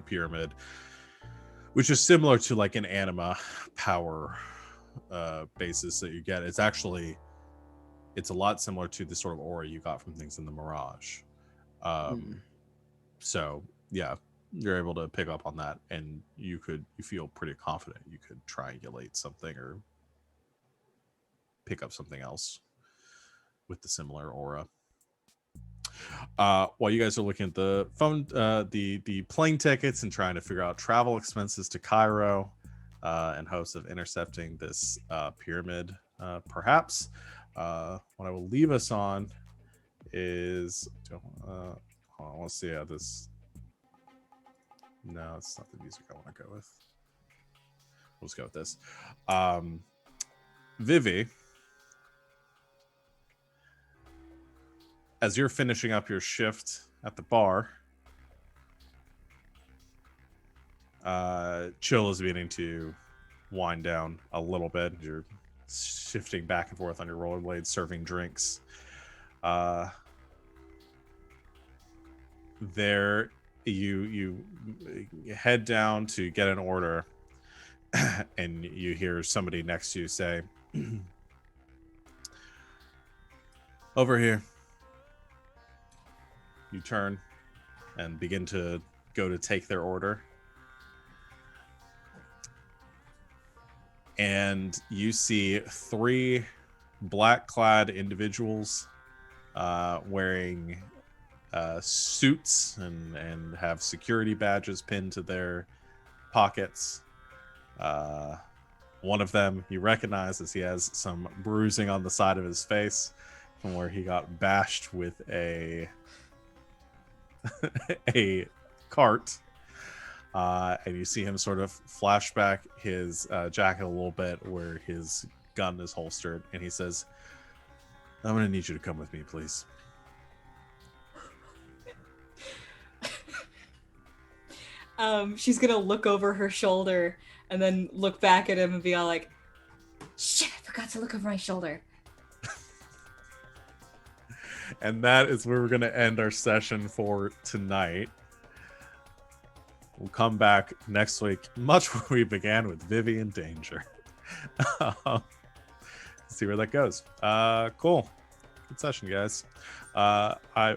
pyramid, which is similar to like an anima power basis that you get. It's a lot similar to the sort of aura you got from things in the Mirage. So yeah, you're able to pick up on that, and you feel pretty confident you could triangulate something or pick up something else with the similar aura. While you guys are looking at the phone, the plane tickets and trying to figure out travel expenses to Cairo, in hopes of intercepting this pyramid, perhaps. What I will leave us on is, hold on, I want to see how this. No, it's not the music I want to go with. We'll just go with this. Vivi, as you're finishing up your shift at the bar, chill is beginning to wind down a little bit. You're shifting back and forth on your rollerblades, serving drinks. There, you head down to get an order, and you hear somebody next to you say, "Over here." You turn and begin to go to take their order. and you see 3 black-clad individuals wearing suits and have security badges pinned to their pockets. One of them you recognize as he has some bruising on the side of his face from where he got bashed with a cart. And you see him sort of flash back his jacket a little bit where his gun is holstered, and he says, I'm going to need you to come with me, please. She's gonna look over her shoulder and then look back at him and be all like, Shit, I forgot to look over my shoulder. And that is where we're going to end our session for tonight. We'll come back next week, much where we began with Vivi in danger. See where that goes. Cool. Good session, guys. I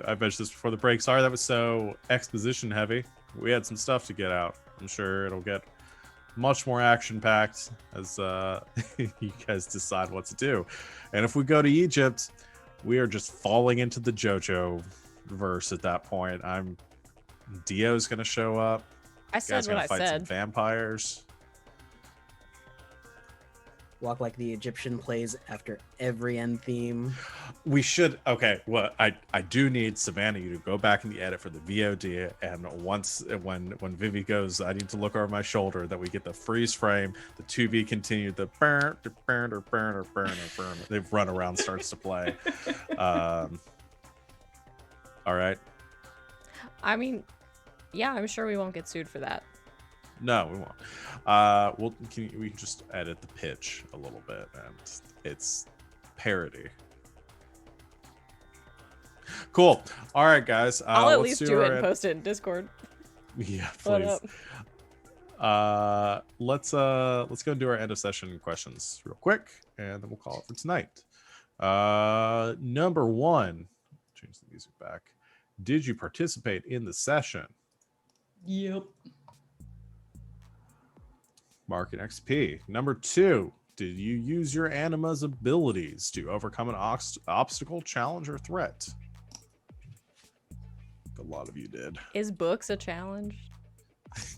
mentioned this before the break. Sorry that was so exposition heavy. We had some stuff to get out. I'm sure it'll get much more action-packed as you guys decide what to do. And if we go to Egypt, we are just falling into the JoJo verse at that point. Dio's gonna show up. I said what I fight some said. vampires. Walk like the Egyptian plays after every end theme. We should. Okay, well, I do need Savannah you to go back in the edit for the VOD, and when Vivi goes, I need to look over my shoulder that we get the freeze frame, the to be continued, the burn, they've run around starts to play. All right. I mean, yeah, I'm sure we won't get sued for that. No, we won't. We can just edit the pitch a little bit, and it's parody. Cool. All right, guys. I'll at let's least do it our and post it in Discord. Yeah, Hold please. up. Let's go and do our end of session questions real quick, and then we'll call it for tonight. Number 1. Change the music back. Did you participate in the session? Yep. Mark an XP. Number 2, did you use your anima's abilities to overcome an obstacle, challenge, or threat? A lot of you did. Is books a challenge?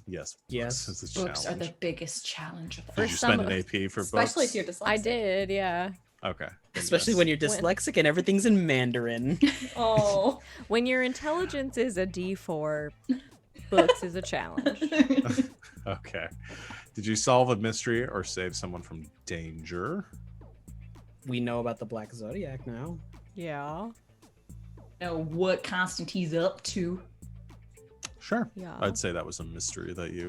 Yes. Yes. Books is a Books are challenge. the biggest challenge of Did you spend an AP for especially books? if you're dyslexic. I did, yeah. Okay. Then Especially yes. when you're dyslexic and everything's in Mandarin. Oh. When your intelligence is a D4, books is a challenge. Okay. Did you solve a mystery or save someone from danger? We know about the Black Zodiac now. Yeah. Know what Constantine's up to. Sure. Yeah. I'd say that was a mystery that you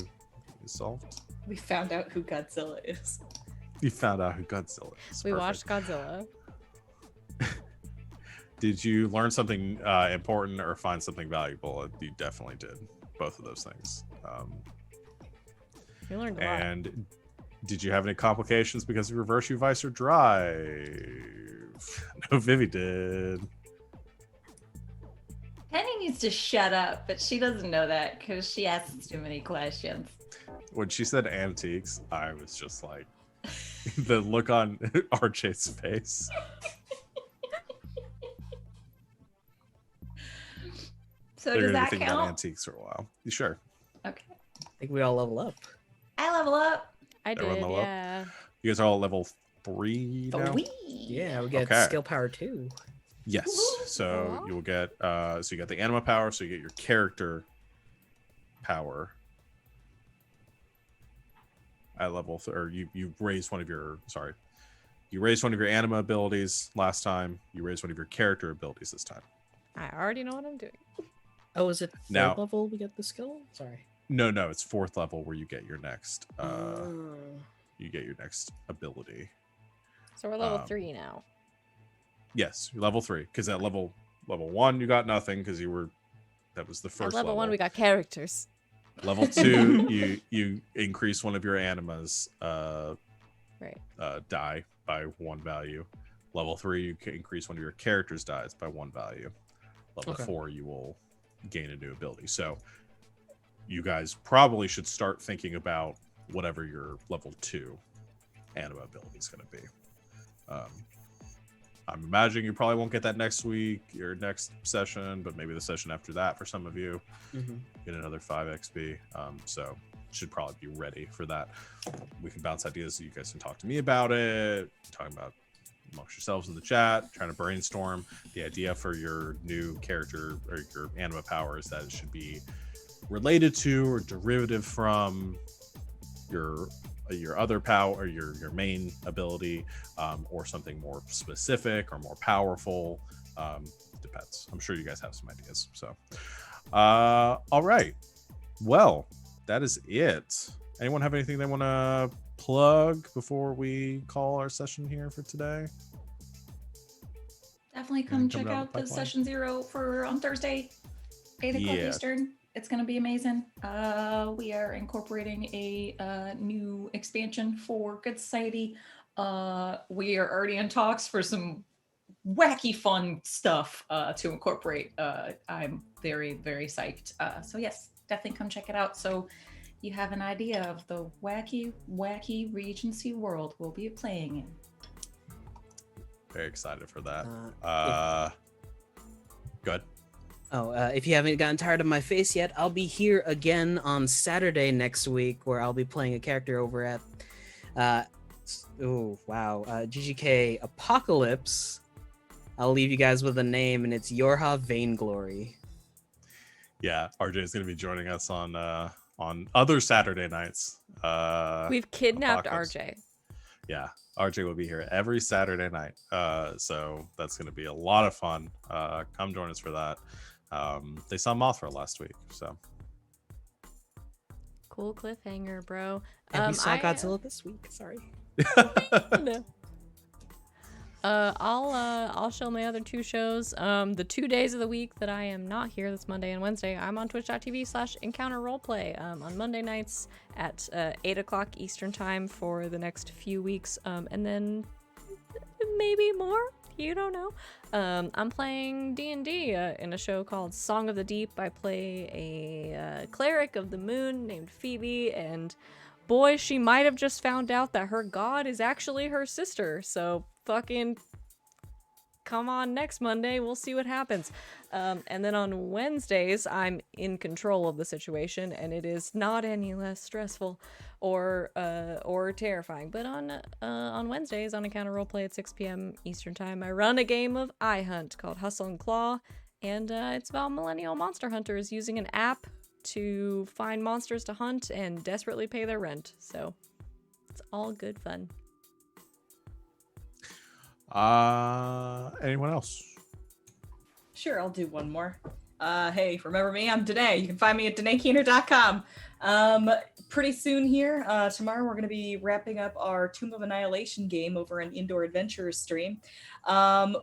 solved. We found out who Godzilla is. You found out who Godzilla is. We Perfect. watched Godzilla. Did you learn something important or find something valuable? You definitely did. Both of those things. We learned a lot. And did you have any complications because of reverse U vice or drive? No, Vivi did. Penny needs to shut up, but she doesn't know that because she asks too many questions. When she said antiques, I was just like, the look on RJ's face. So They're does gonna be that thinking about count? antiques for a while. You sure? Okay. I think we all level up. I level up. I Everyone did, level up? yeah. You guys are all at level 3 now? 3. Yeah, we get Okay. skill power 2. Yes. So Aw. you will get so you got the anima power, so you get your character power at level or you raised one of your you raised one of your anima abilities last time. You raised one of your character abilities this time. I already know what I'm doing. Oh, is it third Now- level we get the skill? Sorry. No, it's 4th level where you get your next Oh. you get your next ability. So we're level Um, 3 now. Yes, you're level 3 because at level 1 you got nothing because that was the At first level 1, we got characters. Level 2, you increase one of your animas Right. die by 1 value. Level 3, you can increase one of your characters' dies by 1 value. Level Okay. 4, you will gain a new ability. So you guys probably should start thinking about whatever your level 2 anima ability is going to be. I'm imagining you probably won't get that next week, your next session, but maybe the session after that for some of you. Get another 5 XP. So should probably be ready for that. We can bounce ideas so you guys can talk to me about it, talking about amongst yourselves in the chat, trying to brainstorm the idea for your new character or your anima powers, that it should be related to or derivative from your other power or your main ability, or something more specific or more powerful. Depends. I'm sure you guys have some ideas. So all right, well, that is it. Anyone have anything they want to plug before we call our session here for today? Definitely come check out the session 0 for on Thursday, 8 o'clock Eastern. It's going to be amazing. We are incorporating a new expansion for Good Society. We are already in talks for some wacky fun stuff to incorporate. I'm very, very psyched. So yes, definitely come check it out. So you have an idea of the wacky Regency world we'll be playing in. Very excited for that. Good. If you haven't gotten tired of my face yet, I'll be here again on Saturday next week, where I'll be playing a character over at GGK Apocalypse. I'll leave you guys with a name, and it's Yorha Vainglory. Yeah, RJ is going to be joining us on other Saturday nights. We've kidnapped Apocalypse. RJ. Yeah, RJ will be here every Saturday night. So that's going to be a lot of fun. Come join us for that. They saw Mothra last week, so Cool cliffhanger, bro. And we saw Godzilla this week. Sorry. No. I'll show my other 2 shows. The 2 days of the week that I am not here, that's Monday and Wednesday, I'm on twitch.tv/encounter roleplay on Monday nights at 8 o'clock Eastern time for the next few weeks, and then maybe more. You don't know. I'm playing D&D in a show called Song of the Deep. I play a cleric of the moon named Phoebe, and boy, she might have just found out that her god is actually her sister. So fucking come on next Monday, we'll see what happens. And then on Wednesdays, I'm in control of the situation, and it is not any less stressful or terrifying. But on Wednesdays, on Encounter Roleplay at 6 p.m. Eastern Time, I run a game of iHunt called Hustle and Claw, and it's about millennial monster hunters using an app to find monsters to hunt and desperately pay their rent. So it's all good fun. Anyone else? Sure, I'll do one more. Hey, remember me? I'm Danae. You can find me at DanaeKeener.com. Pretty soon here, tomorrow we're going to be wrapping up our Tomb of Annihilation game over an Indoor Adventurers stream,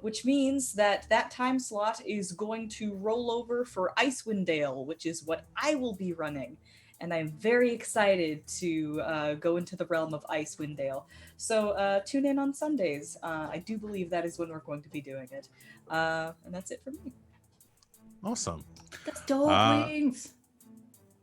which means that time slot is going to roll over for Icewind Dale, which is what I will be running. And I'm very excited to go into the realm of Icewind Dale. So tune in on Sundays. I do believe that is when we're going to be doing it. And that's it for me. Awesome. That's dog wings.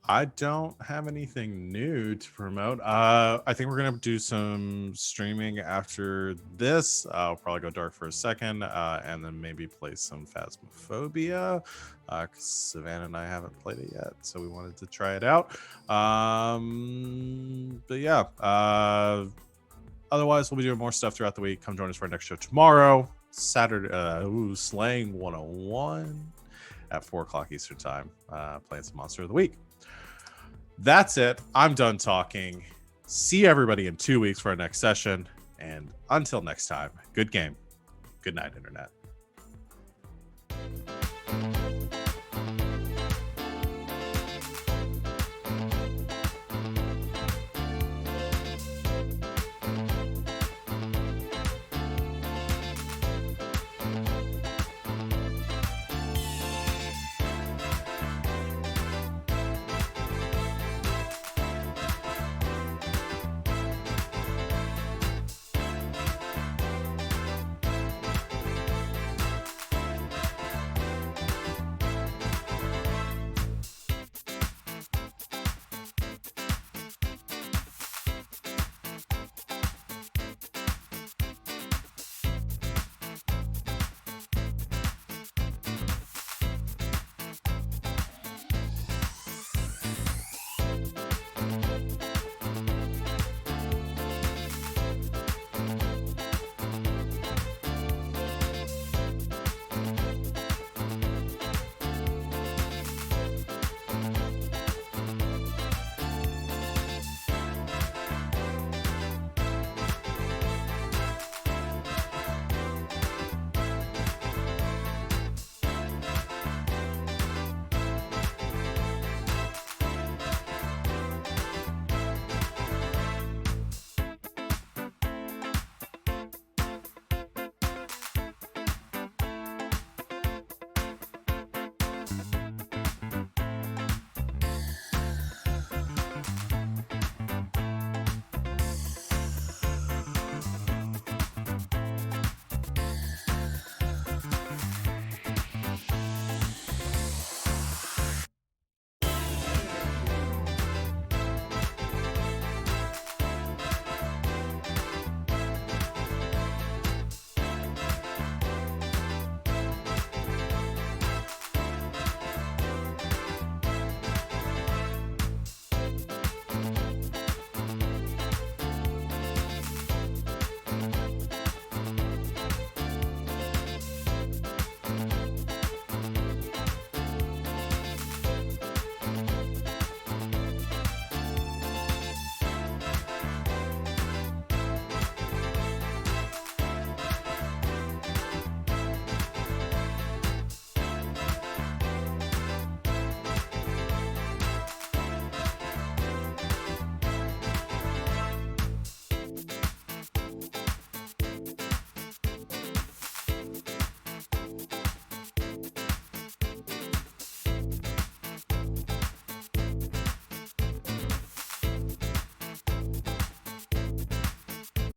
I don't have anything new to promote. I think we're gonna do some streaming after this. I'll probably go dark for a second, and then maybe play some Phasmophobia, because Savannah and I haven't played it yet, so we wanted to try it out. But yeah, otherwise we'll be doing more stuff throughout the week. Come join us for our next show tomorrow, Saturday. Slaying 101 at 4 o'clock Eastern time, playing some Monster of the Week. That's it. I'm done talking. See everybody in 2 weeks for our next session. And until next time, good game. Good night, Internet.